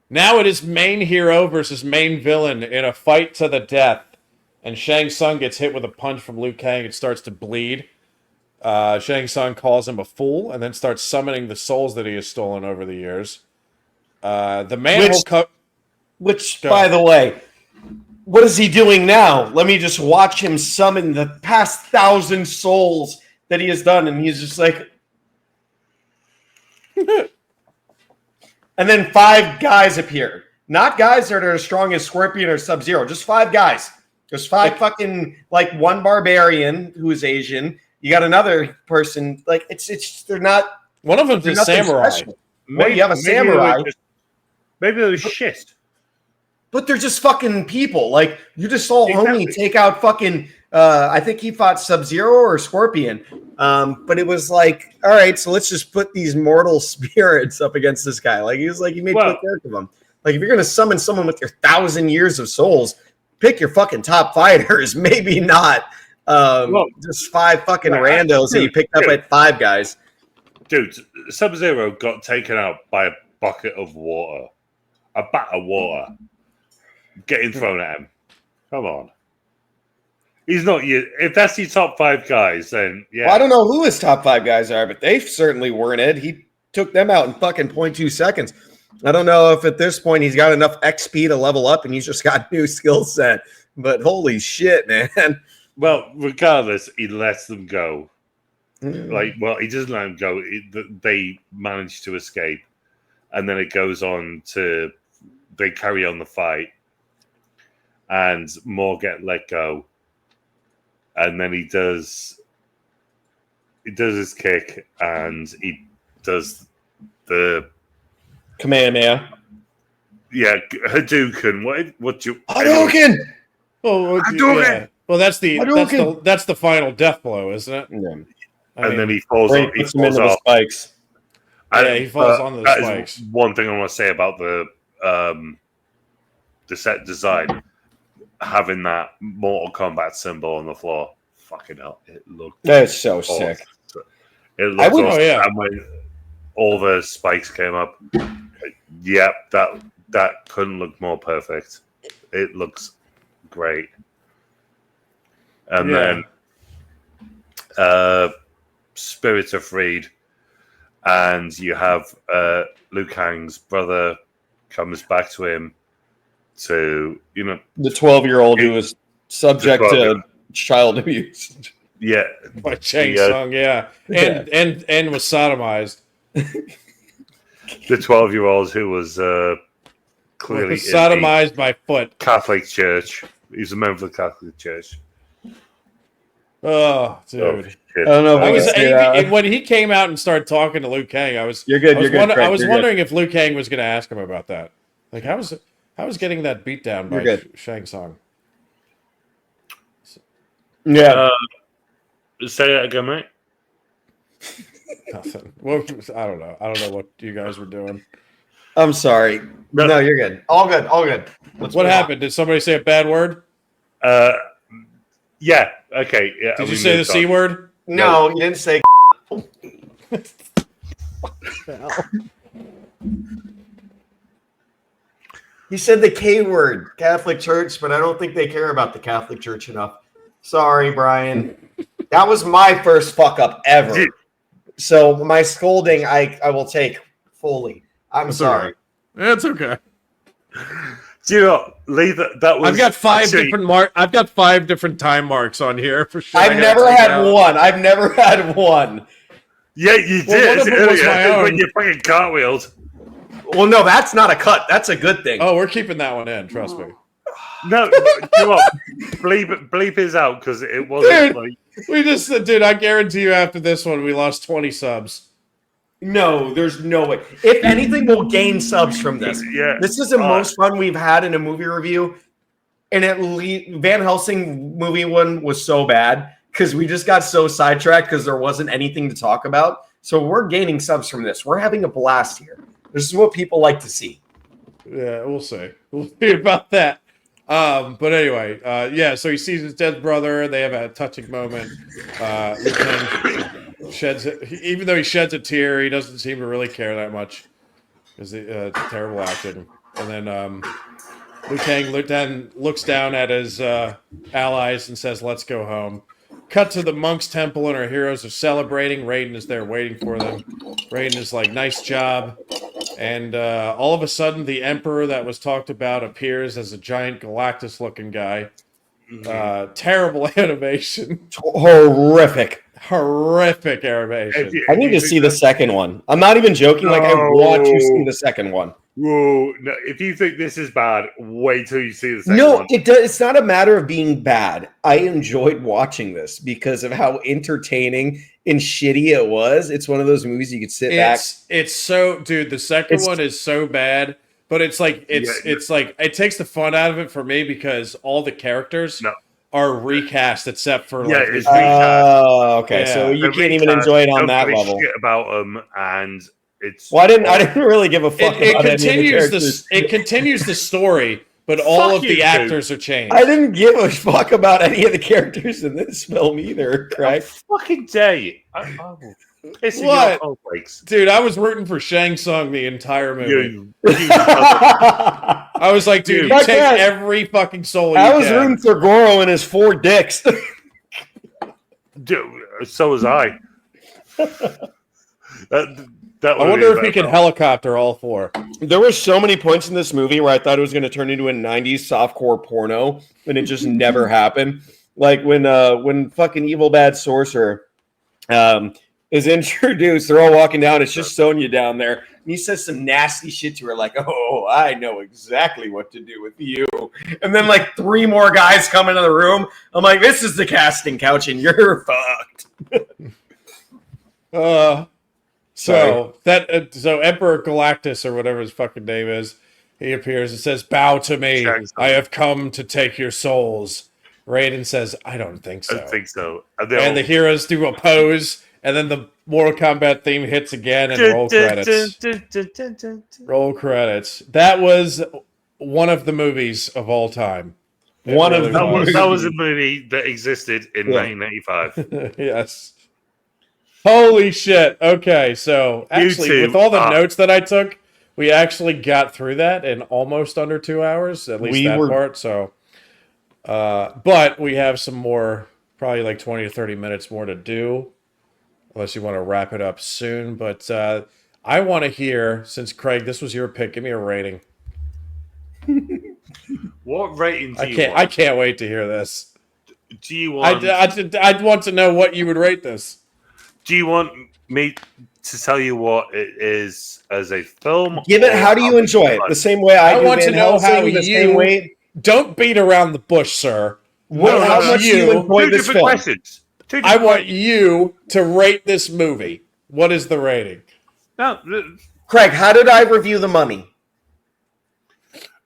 A: Now it is main hero versus main villain in a fight to the death. And Shang Tsung gets hit with a punch from Liu Kang and starts to bleed. Shang Tsung calls him a fool and then starts summoning the souls that he has stolen over the years. The manhole cup.
C: Which, by the way, what is he doing now? Let me just watch him summon the past 1,000 souls that he has done. And he's just like... And then 5 guys appear. Not guys that are as strong as Scorpion or Subzero. Just 5 guys. There's 5 fucking, like, one barbarian who is Asian. You got another person. Like, it's they're not...
A: One of them's a samurai.
C: Well, you have a samurai.
B: Maybe it was shit.
C: But they're just fucking people. Like, you just saw Homie take out fucking... I think he fought Subzero or Scorpion. But it was like, all right, so let's just put these mortal spirits up against this guy. Like, he was like, he made quick work of them. Like, if you're going to summon someone with your 1,000 years of souls, pick your fucking top fighters. Maybe not just 5 fucking randos that you picked up at 5 guys.
B: Dude, Sub-Zero got taken out by a bucket of water. A bat of water. Getting thrown at him. Come on. He's not you. If that's your top 5 guys, then yeah.
C: Well, I don't know who his top 5 guys are, but they certainly weren't it. He took them out in fucking 0.2 seconds. I don't know if at this point he's got enough XP to level up and he's just got new skill set. But holy shit, man.
B: Well, regardless, he lets them go. He doesn't let them go. They manage to escape. And then it goes on to, they carry on the fight. And more get let go. And then he does his kick, and he does the
C: Kamehameha.
B: Yeah, Hadouken. What do you
C: Hadouken?
A: Hadouken. Yeah. Well, that's the final death blow, isn't it?
C: Yeah.
B: Then he falls off. He falls off
C: spikes.
A: Yeah, he falls onto the spikes.
B: One thing I want to say about the set design. Having that Mortal Kombat symbol on the floor, fucking hell, it looked.
C: That's so sick.
B: It looked awesome. And when all the spikes came up, that couldn't look more perfect. It looks great. And then spirits are freed, and you have Liu Kang's brother comes back to him. To
C: the 12-year-old who was subject to child abuse,
A: by Shang Tsung, and was sodomized.
B: The 12-year-old who was clearly
A: sodomized by foot.
B: Catholic Church. He's a member of the Catholic Church.
A: Oh, dude!
C: I don't know.
A: When he came out and started talking to Liu Kang, I was wondering if Liu Kang was going to ask him about that. Like, how was getting that beat down by Shang Tsung?
C: Yeah.
B: Say that again, mate.
A: Nothing. Well, I don't know. I don't know what you guys were doing.
C: I'm sorry. No, you're good. All good. All good.
A: What happened? Did somebody say a bad word?
B: Yeah. Okay. Yeah.
A: Did you say the C word?
C: No, you didn't say. He said the K word, Catholic Church, but I don't think they care about the Catholic Church enough. Sorry, Brian. That was my first fuck up ever. So my scolding, I will take fully. That's sorry.
A: Okay. That's okay.
B: Do you know, Lee? That was.
A: I've got five different time marks on here for sure.
C: I've never had one. I've never had one.
B: Yeah, you did.
A: One of them was my own.
B: When you fucking cartwheeled.
C: Well, no, that's not a cut. That's a good thing.
A: Oh, we're keeping that one in. Trust me.
B: No, come on. Bleep is out because it wasn't.
A: Dude, I guarantee you after this one, we lost 20 subs.
C: No, there's no way. If anything, we'll gain subs from this.
B: Yeah.
C: This is the most fun we've had in a movie review. And at least Van Helsing movie one was so bad because we just got so sidetracked because there wasn't anything to talk about. So we're gaining subs from this. We're having a blast here. This is what people like to see.
A: Yeah, we'll see. We'll see about that. But anyway, so he sees his dead brother. They have a touching moment. Liu Kang even though he sheds a tear, he doesn't seem to really care that much because it's terrible acting. And then Liu Kang looks down at his allies and says, "Let's go home." Cut to the monk's temple and our heroes are celebrating. Raiden is there waiting for them. Raiden is like, "Nice job." And all of a sudden, the Emperor that was talked about appears as a giant Galactus-looking guy. Terrible animation.
C: Horrific
A: animation.
C: I need to see the second one. I'm not even joking. Like, I want to see the second one.
B: Whoa! No, if you think this is bad, wait till you see the second one.
C: No, it's not a matter of being bad. I enjoyed watching this because of how entertaining and shitty it was. It's one of those movies you could sit back.
A: It's so, dude. The second one is so bad, but it's like it takes the fun out of it for me because all the characters are recast except for
B: it's recast.
C: Oh, okay. Yeah. So you can't even enjoy it on that level.
B: Shit about them and.
C: I didn't really give a fuck about
A: it continues it continues the story, but all of the actors are changed.
C: I didn't give a fuck about any of the characters in this film either, Craig.
B: Fucking day.
A: What? Dude, I was rooting for Shang Tsung the entire movie. I was like, dude, you take every fucking soul
C: I was rooting for Goro and his 4 dicks.
B: Dude, so was I.
A: I wonder if he can helicopter all 4.
C: There were so many points in this movie where I thought it was going to turn into a 90s softcore porno, and it just never happened. Like when fucking Evil Bad Sorcerer is introduced, they're all walking down. It's just Sonya down there. And he says some nasty shit to her, like, "Oh, I know exactly what to do with you." And then like 3 more guys come into the room. I'm like, this is the casting couch, and you're fucked.
A: So Emperor Galactus or whatever his fucking name is, he appears and says, "Bow to me. I have come to take your souls." Raiden says, "I don't think so."
B: I don't think so.
A: And the heroes do a pose, and then the Mortal Kombat theme hits again, and roll credits. Roll credits. That was one of the movies of all time.
B: That was a movie that existed in 1995.
A: Yes. Holy shit. Okay, so actually, with all the notes that I took, we actually got through that in almost under 2 hours, at least part. So, but we have some more, probably like 20 to 30 minutes more to do, unless you want to wrap it up soon. But I want to hear, since Craig, this was your pick, give me a rating.
B: What rating do you want?
A: I can't wait to hear this.
B: Do you want...
A: I'd want to know what you would rate this.
B: Do you want me to tell you what it is as a film?
C: Give it. How do you enjoy it? The same way I do.
A: Want to know how you. Don't beat around the bush, sir.
C: How much do you enjoy this film?
B: Questions.
A: I want you to rate this movie. What is the rating?
B: No,
C: Craig, how did I review The Mummy?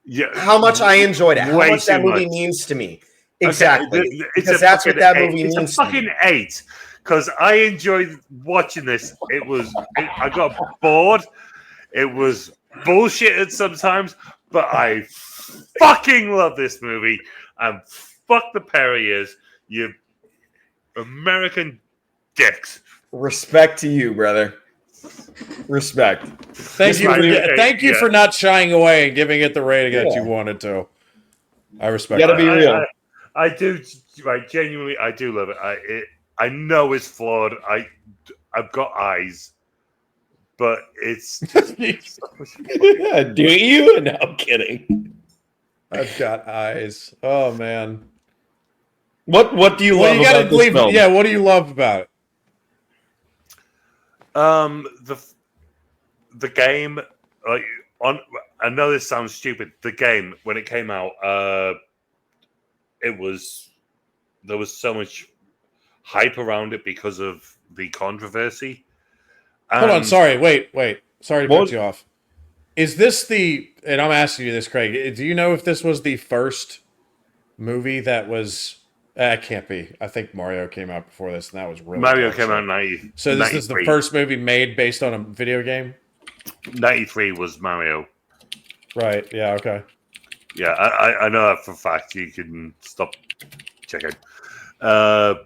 B: Yeah,
C: how much I enjoyed it. How much that movie means to me. Exactly. Because that's what that movie means.
B: It's a fucking 8. Because I enjoyed watching this. I got bored. It was bullshitted sometimes, but I fucking love this movie. And fuck the Perriers, you American dicks.
C: Respect to you, brother. Respect.
A: Thank you for not shying away and giving it the rating that you wanted to. I respect.
C: You gotta be real.
B: I do, right? Genuinely, I do love it. I know it's flawed. I've got eyes, but it's just
C: do you? No, I'm kidding.
A: I've got eyes. Oh man.
C: What do you love about this film?
A: Yeah, what do you love about it?
B: The game, like I know this sounds stupid. The game, when it came out, there was so much hype around it because of the controversy.
A: Hold on, sorry, wait. Sorry to cut you off. Is this and I'm asking you this, Craig, do you know if this was the first movie that was... it can't be. I think Mario came out before this, and that was really...
B: Mario came out in 90.
A: So this is the first movie made based on a video game?
B: 93 was Mario.
A: Right, yeah, okay.
B: Yeah, I know that for a fact. You can stop checking. Of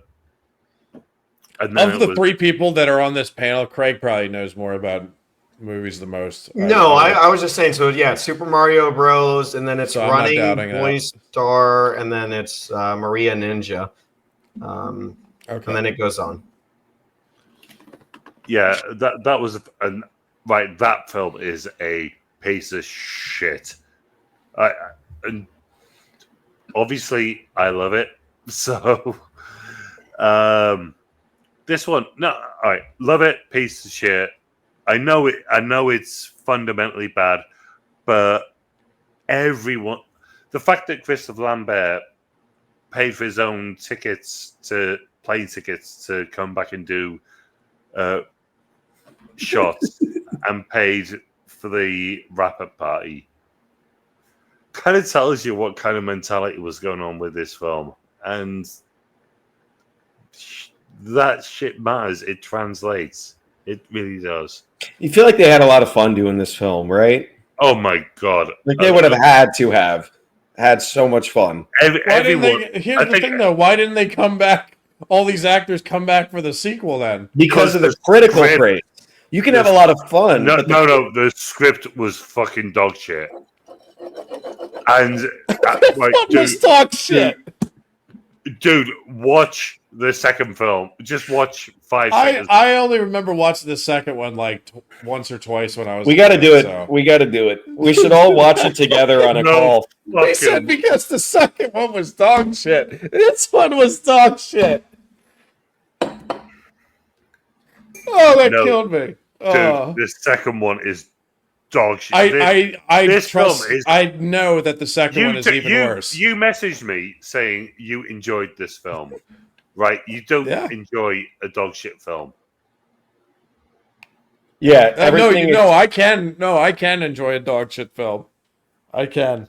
A: the three people that are on this panel, Craig probably knows more about movies the most.
C: No, I was just saying. So yeah, Super Mario Bros. And then it's Running, Boy Star, and then it's Maria Ninja. And then it goes on.
B: Yeah, that was right. That film is a piece of shit. And obviously I love it. So this one, no, all right, love it, piece of shit. I know it's fundamentally bad, but everyone, the fact that Christopher Lambert paid for his own plane tickets to come back and do shots and paid for the wrap-up party kind of tells you what kind of mentality was going on with this film. And that shit matters. It translates. It really does.
C: You feel like they had a lot of fun doing this film, right?
B: Oh my god!
C: Like they would have had so much fun.
A: Here's the thing, though. Why didn't they come back? All these actors come back for the sequel then?
C: Because of the critical praise. You can have a lot of fun.
B: No. The script was fucking dog shit. And
A: was dog shit.
B: Dude, watch the second film. Just watch 5 seconds.
A: I only remember watching the second one like once or twice when I was.
C: We got to do it. So. We got to do it. We should all watch it together on a call.
A: They said because the second one was dog shit. This one was dog shit. Oh, that killed me.
B: Dude, the second one is dog shit.
A: I know that the second one is even worse.
B: You messaged me saying you enjoyed this film, right? You don't enjoy a dog shit film.
C: Yeah,
A: I can enjoy a dog shit film. I can.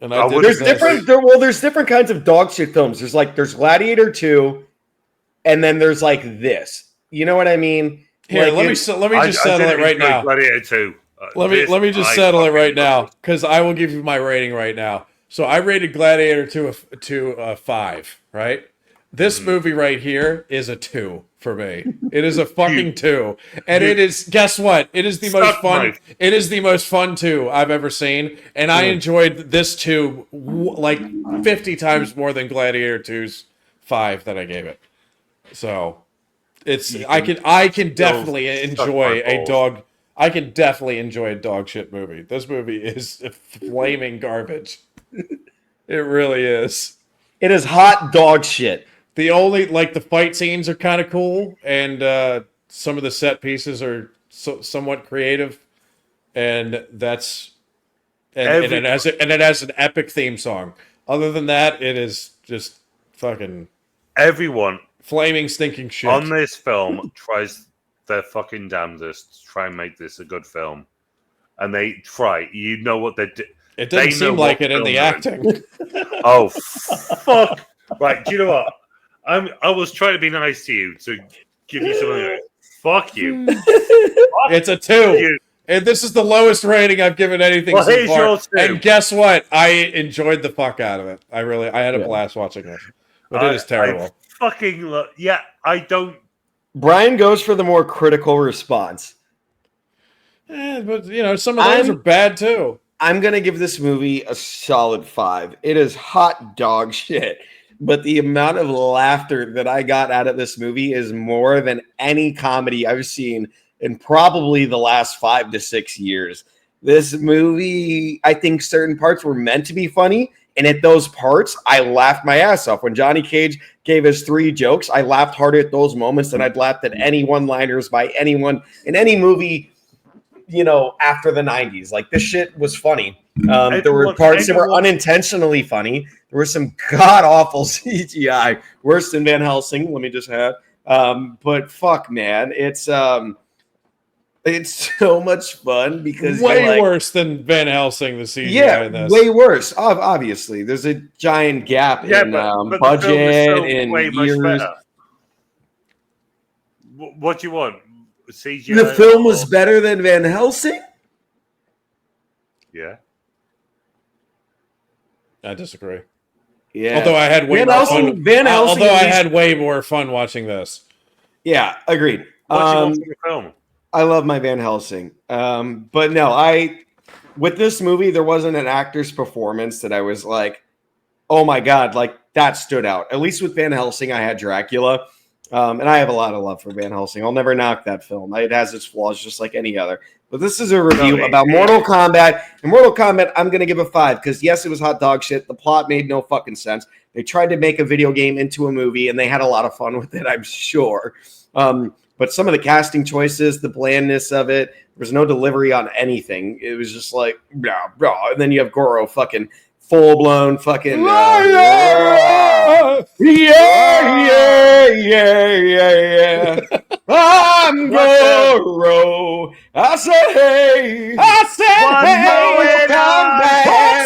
A: And
C: there's different kinds of dog shit films. There's Gladiator 2, and then there's like this. You know what I mean?
A: Here, let me just settle it right now.
B: Gladiator 2.
A: Let me just settle it right now, because I will give you my rating right now. So I rated Gladiator to a 5, right? This movie right here is a 2 for me. It is a fucking 2, and it is. Guess what? It is the most fun. It is the most fun 2 I've ever seen, and I enjoyed this 2 like 50 times more than Gladiator 2's 5 that I gave it. So it's I can definitely enjoy a dog. I can definitely enjoy a dog shit movie. This movie is flaming garbage. It really is.
C: It is hot dog shit.
A: The only, the fight scenes are kind of cool, and some of the set pieces are somewhat creative, and that's and it has an epic theme song. Other than that, it is just fucking
B: everyone
A: flaming stinking shit.
B: On this film tries their fucking damnedest to try and make this a good film, and they try. You know what they do?
A: It doesn't seem like it in the acting.
B: Oh fuck! Right, do you know what? I was trying to be nice to you to give you something. Fuck you.
A: It's a 2. And this is the lowest rating I've given anything so far. And guess what? I enjoyed the fuck out of it. I had a blast watching this. But it is terrible.
B: I don't.
C: Brian goes for the more critical response.
A: But, some of those are bad, too.
C: I'm going to give this movie a solid 5. It is hot dog shit. But the amount of laughter that I got out of this movie is more than any comedy I've seen in probably the last 5 to 6 years. This movie, I think certain parts were meant to be funny. And at those parts, I laughed my ass off. When Johnny Cage gave us 3 jokes, I laughed harder at those moments than I'd laughed at any one-liners by anyone in any movie, after the 90s. Like, this shit was funny. There were parts that were unintentionally funny. There was some god-awful CGI. Worse than Van Helsing, let me just add. But fuck, man. It's so much fun because
A: way worse than Van Helsing, the CGI in this.
C: Way worse. Obviously, there's a giant gap in
B: but
C: budget and years.
B: What do you want? CGI?
C: The film was better than Van Helsing?
B: Yeah.
A: I disagree.
C: Yeah.
A: Although I had way more fun. Although I had way more fun watching this.
C: Yeah, agreed.
B: What do you want from the film?
C: I love my Van Helsing. But no, with this movie, there wasn't an actor's performance that I was like, oh my God, like that stood out. At least with Van Helsing, I had Dracula. And I have a lot of love for Van Helsing. I'll never knock that film. It has its flaws just like any other. But this is a review about Mortal Kombat. And Mortal Kombat, I'm going to give a 5 because, yes, it was hot dog shit. The plot made no fucking sense. They tried to make a video game into a movie, and they had a lot of fun with it, I'm sure. But some of the casting choices, the blandness of it, there was no delivery on anything. It was just like, blah, blah. And then you have Goro fucking full-blown fucking... Yeah. I'm Goro. I said, hey. What's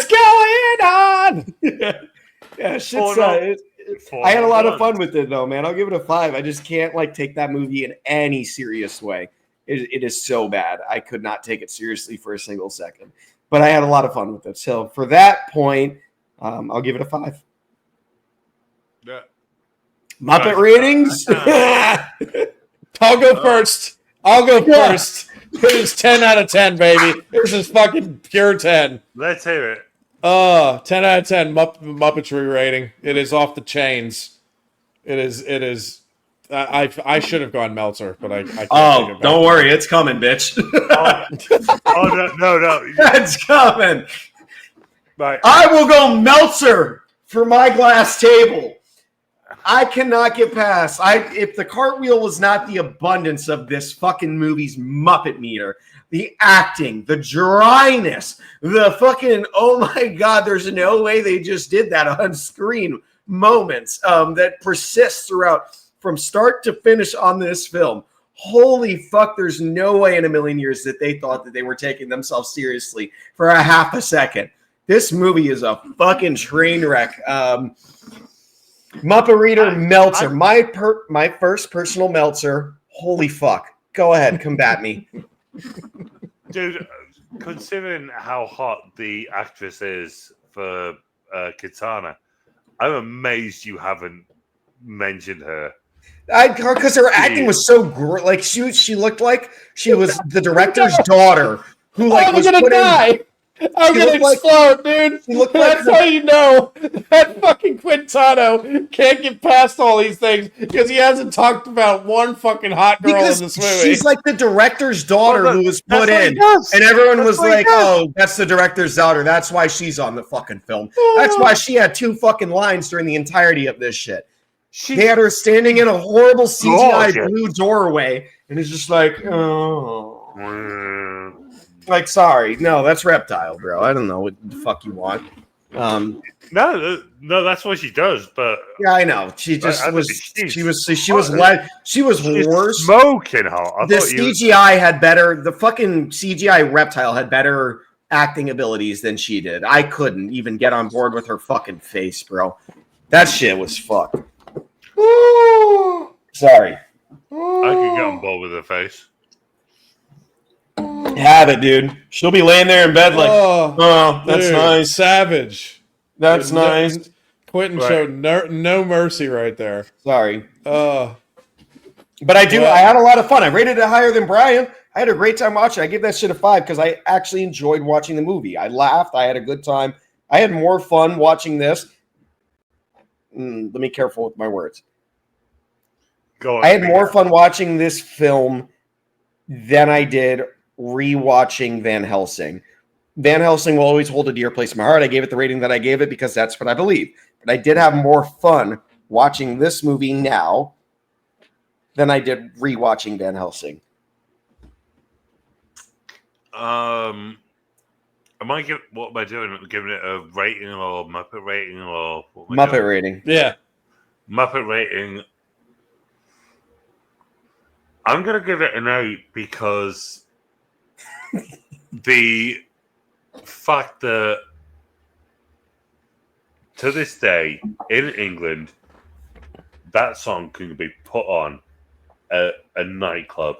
C: going on? Yeah, shit's I had a lot of fun with it, though, man. I'll give it a 5. I just can't take that movie in any serious way. It is so bad. I could not take it seriously for a single second. But I had a lot of fun with it. So for that point, I'll give it a 5.
B: Yeah.
C: Muppet ratings?
A: I'll go first. It is 10 out of 10, baby. This is fucking pure 10.
B: Let's hear it.
A: 10 out of 10 Muppetry rating. It is off the chains. It is. I should have gone Meltzer, but I can't.
C: Don't worry, it's coming, bitch.
B: No,
C: it's coming.
B: Right.
C: I will go Meltzer for my glass table. I cannot get past. If the cartwheel was not the abundance of this fucking movie's Muppet meter, the acting, the dryness, the fucking, oh my God, there's no way they just did that on screen moments that persist throughout from start to finish on this film. Holy fuck, there's no way in a million years that they thought that they were taking themselves seriously for a half a second. This movie is a fucking train wreck. Muppet Reader Meltzer. My first personal Meltzer. Holy fuck. Go ahead, combat me.
B: Dude, considering how hot the actress is for Kitana, I'm amazed you haven't mentioned her.
C: Because her acting was so great. Like she looked like she was the director's daughter who was
A: gonna die. I'm gonna explode, dude. That's how you know that fucking Quintano can't get past all these things because he hasn't talked about one fucking hot girl in this movie.
C: She's like the director's daughter who was put in, and everyone was like, "Oh, that's the director's daughter. That's why she's on the fucking film. That's why she had 2 fucking lines during the entirety of this shit." They had her standing in a horrible CGI blue doorway, and it's just like, oh. Like, sorry. No, that's Reptile, bro. I don't know what the fuck you want.
B: No, that's what she does, but...
C: Yeah, I know. She just was... She was worse.
B: Smoking hot.
C: The CGI had better... The fucking CGI Reptile had better acting abilities than she did. I couldn't even get on board with her fucking face, bro. That shit was fucked. Sorry.
B: I could get on board with her face.
C: Have it, dude. She'll be laying there in bed like, oh, that's
A: dude,
C: nice.
A: Savage.
C: That's nice.
A: Quentin showed no mercy right there.
C: Sorry.
A: But
C: I had a lot of fun. I rated it higher than Brian. I had a great time watching. I give that shit a 5 because I actually enjoyed watching the movie. I laughed. I had a good time. I had more fun watching this. Let me be careful with my words. I had more fun watching this film than I did rewatching Van Helsing. Van Helsing will always hold a dear place in my heart. I gave it the rating that I gave it because that's what I believe. But I did have more fun watching this movie now than I did rewatching Van Helsing.
B: What am I doing? Giving it a rating or Muppet rating or
C: Muppet rating?
A: Yeah,
B: Muppet rating. I'm gonna give it an 8 because the fact that to this day in England that song can be put on a nightclub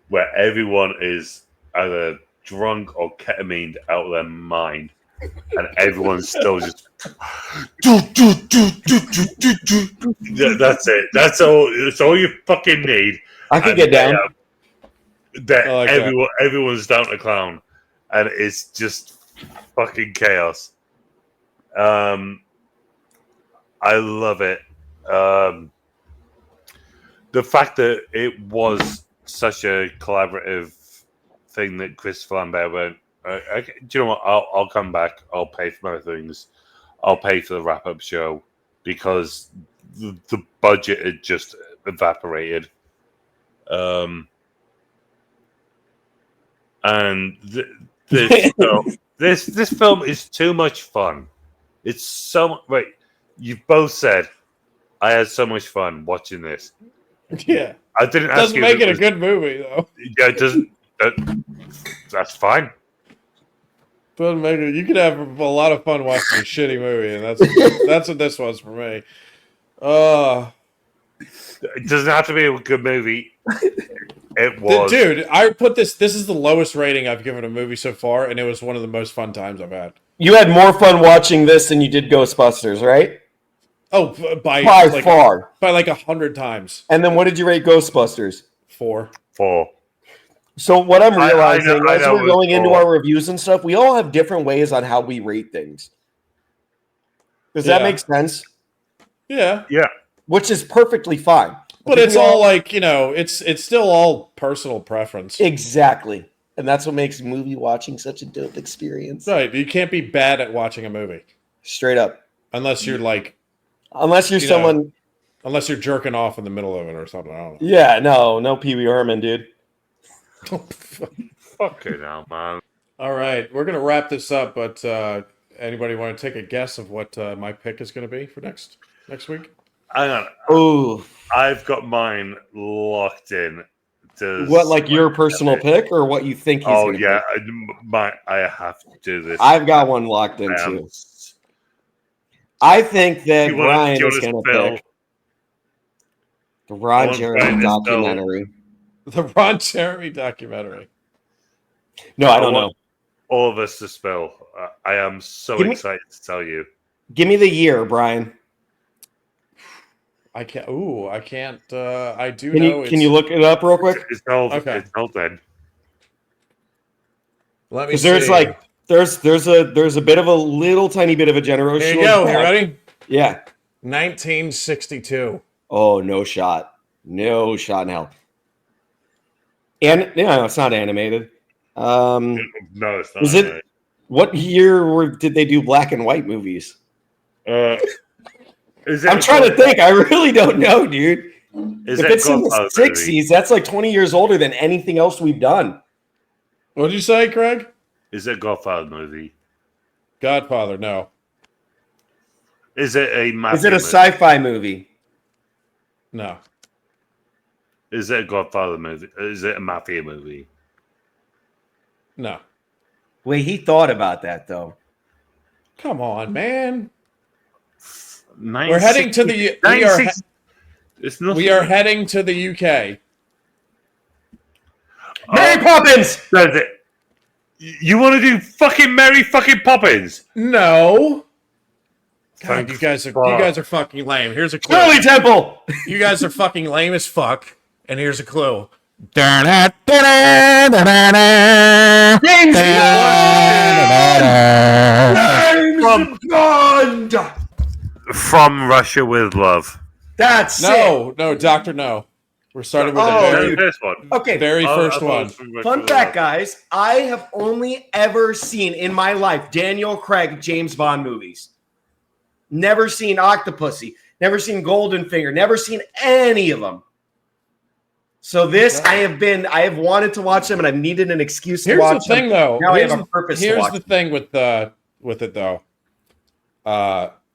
B: where everyone is either drunk or ketamine out of their mind, and everyone's still just that's it. That's all. That's all you fucking need.
C: I can get down.
B: Everyone's down to clown, and it's just fucking chaos. I love it. The fact that it was such a collaborative thing that Chris Lambert went, do you know what? I'll come back. I'll pay for my things. I'll pay for the wrap-up show because the budget had just evaporated. And this film is too much fun. It's so right. You've both said I had so much fun watching this.
A: Yeah,
B: I didn't.
A: Doesn't make it a good movie though.
B: Yeah, it doesn't. That's fine.
A: Doesn't make it. You could have a lot of fun watching a shitty movie, and that's what this was for me.
B: It doesn't have to be a good movie. It was,
A: dude. I put this. This is the lowest rating I've given a movie so far, and it was one of the most fun times I've had.
C: You had more fun watching this than you did Ghostbusters, right?
A: Oh, by
C: far,
A: by like 100 times.
C: And then what did you rate Ghostbusters?
A: 4.
C: So what I'm realizing as we're going into our reviews and stuff, we all have different ways on how we rate things. Does that make sense?
A: Yeah.
B: Yeah.
C: Which is perfectly fine.
A: But it's all like, it's still all personal preference.
C: Exactly. And that's what makes movie watching such a dope experience.
A: Right. You can't be bad at watching a movie.
C: Straight up.
A: Unless you're like...
C: Unless you're someone...
A: Unless you're jerking off in the middle of it or something. I don't know.
C: Yeah, no Pee Wee Herman, dude.
B: Fucking hell, man.
A: All right. We're going to wrap this up, but anybody want to take a guess of what my pick is going to be for next week?
B: Hang on.
C: Ooh.
B: I've got mine locked in.
C: What, like your personal pick or what you think he's going to pick?
B: I have to do this.
C: I've got one locked in too. I think that Ryan is going to pick the Ron Jeremy documentary.
A: The Ron Jeremy documentary.
C: No, I don't know.
B: All of us to spell. I am so excited to tell you.
C: Give me the year, Brian.
A: I can't. Ooh, I can't. I do
C: can
A: know.
C: Can you look it up real quick?
B: It's held. Okay. It's held then.
A: Let me see.
C: There's a bit of a little tiny bit of a generational.
A: Here you go. You ready?
C: Yeah.
A: 1962.
C: Oh, no shot. No shot in hell. And no, it's not animated.
B: No, it's not.
C: Is it? What year did they do black and white movies?
B: I'm
C: trying to think. I really don't know, dude. If it's in the 60s, movie? That's like 20 years older than anything else we've done.
A: What did you say, Craig?
B: Is it a Godfather movie?
A: Godfather, no.
B: Is it a mafia
C: Is it a sci-fi movie?
A: No.
B: Is it a Godfather movie? Is it a mafia movie?
A: No.
C: Wait, he thought about that though.
A: Come on, man. We're heading to the. We are heading to the UK.
C: Mary Poppins!
B: Does it? You want to do fucking Mary fucking Poppins?
A: No. God,
B: Thank
A: you guys are
B: fuck.
A: fucking lame. Here's a clue.
C: Shirley Temple!
A: You guys are fucking lame as fuck. And here's a clue.
C: James Bond!
B: From Russia with Love.
C: That's it.
A: No, Doctor No. We're starting with
B: The first one.
C: Okay.
A: very first
B: I
A: one.
C: Fun fact, guys. I have only ever seen in my life Daniel Craig James Bond movies. Never seen Octopussy. Never seen Goldenfinger. Never seen any of them. So this, I have wanted to watch them, and I've needed an excuse to watch them.
A: Here's the thing, though.
C: Now I have a purpose to watch
A: Here's the thing with it, though.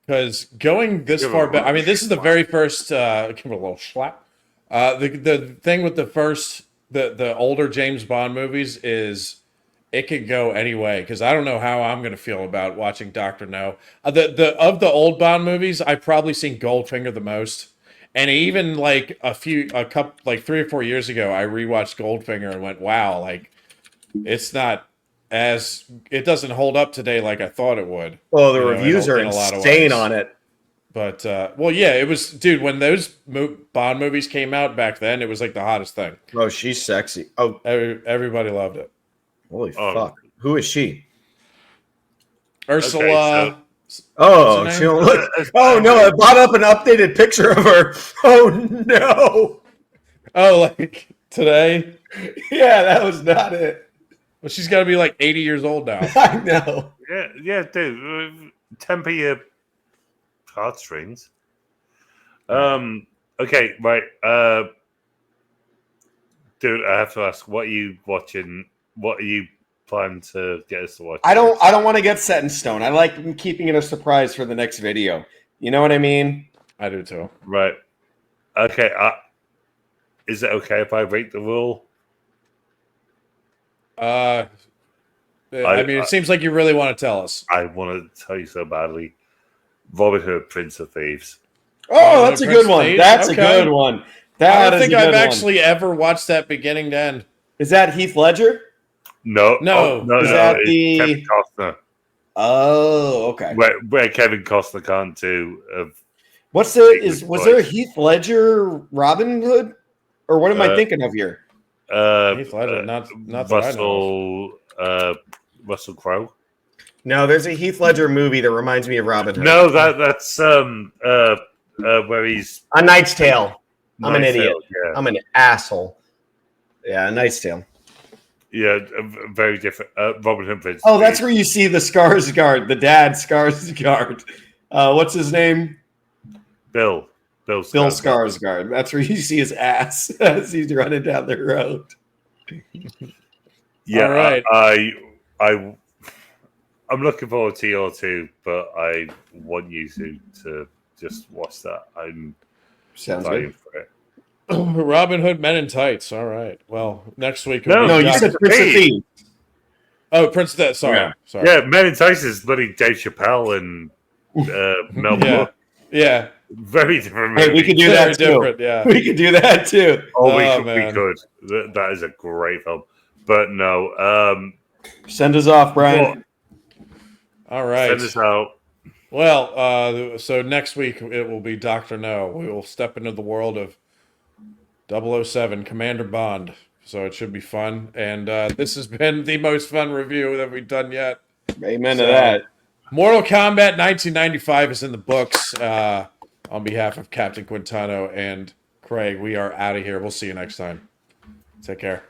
A: Because going this far back, I mean, this is the very first. Give it a little slap. The thing with the older James Bond movies is it could go any way, because I don't know how I'm going to feel about watching Doctor No. Of the old Bond movies, I've probably seen Goldfinger the most, and even like a couple, like 3 or 4 years ago, I rewatched Goldfinger and went, wow, like it doesn't hold up today like I thought it would.
C: Oh, the reviews are insane on it.
A: But, well, yeah, it was, dude, when those Bond movies came out back then, it was like the hottest thing.
C: Oh, she's sexy. Oh,
A: everybody loved it.
C: Holy fuck. Who is she?
A: Ursula.
C: Oh, she don't look. Oh, no, I brought up an updated picture of her. Oh, no.
A: Oh, like today?
C: Yeah, that was not it.
A: Well, she's got to be like 80 years old now.
C: I know.
B: Yeah, dude. Temper your heartstrings. Okay, right. Dude, I have to ask, what are you watching? What are you planning to get us to watch?
C: I don't want to get set in stone. I like keeping it a surprise for the next video. You know what I mean?
A: I do too.
B: Right. Okay. Is it okay if I break the rule?
A: I mean, it seems like you really want to tell us.
B: I want to tell you so badly. Robin Hood, Prince of Thieves.
C: Oh, that's a good one. That's a good one.
A: I don't think I've actually ever watched that beginning to end.
C: Is that Heath Ledger?
B: No.
C: Is that
B: Kevin Costner.
C: Oh, okay.
B: Where Kevin Costner can't do.
C: Was there a Heath Ledger Robin Hood, or what am I thinking of here?
A: Heath Ledger, not
B: Russell. Russell Crowe.
C: No, there's a Heath Ledger movie that reminds me of Robin Hood.
B: No, that's where he's
C: A Knight's Tale. I'm an idiot.
B: Yeah.
C: I'm an asshole. Yeah, A Knight's Tale.
B: Yeah, very different. Robin Hood. Prince.
C: Oh, that's where you see the Skarsgård, the dad Skarsgård. What's his name?
B: Bill
C: Skarsgård. That's where you see his ass as he's running down the road.
B: Yeah,
A: all right.
B: I'm looking forward to your two, but I want you to just watch that. I'm
C: Sounds
B: dying
C: good.
B: for it.
A: Robin Hood Men in Tights. All right. Well, next week.
C: No, you said Prince of Thieves.
A: Oh, Prince of Thieves. Sorry.
B: Yeah, Men in Tights is bloody Dave Chappelle and Mel Brooks.
A: Yeah.
B: Very different.
C: Hey, we could do that too.
A: Yeah.
C: We could do that too.
B: Oh, we could. That is a great film. But no.
C: Send us off, Brian.
A: All right.
B: Send us out.
A: Well, so next week it will be Dr. No. We will step into the world of 007, Commander Bond. So it should be fun. And this has been the most fun review that we've done yet.
C: Amen to that.
A: Mortal Kombat 1995 is in the books. On behalf of Captain Quintano and Craig, we are out of here. We'll see you next time. Take care.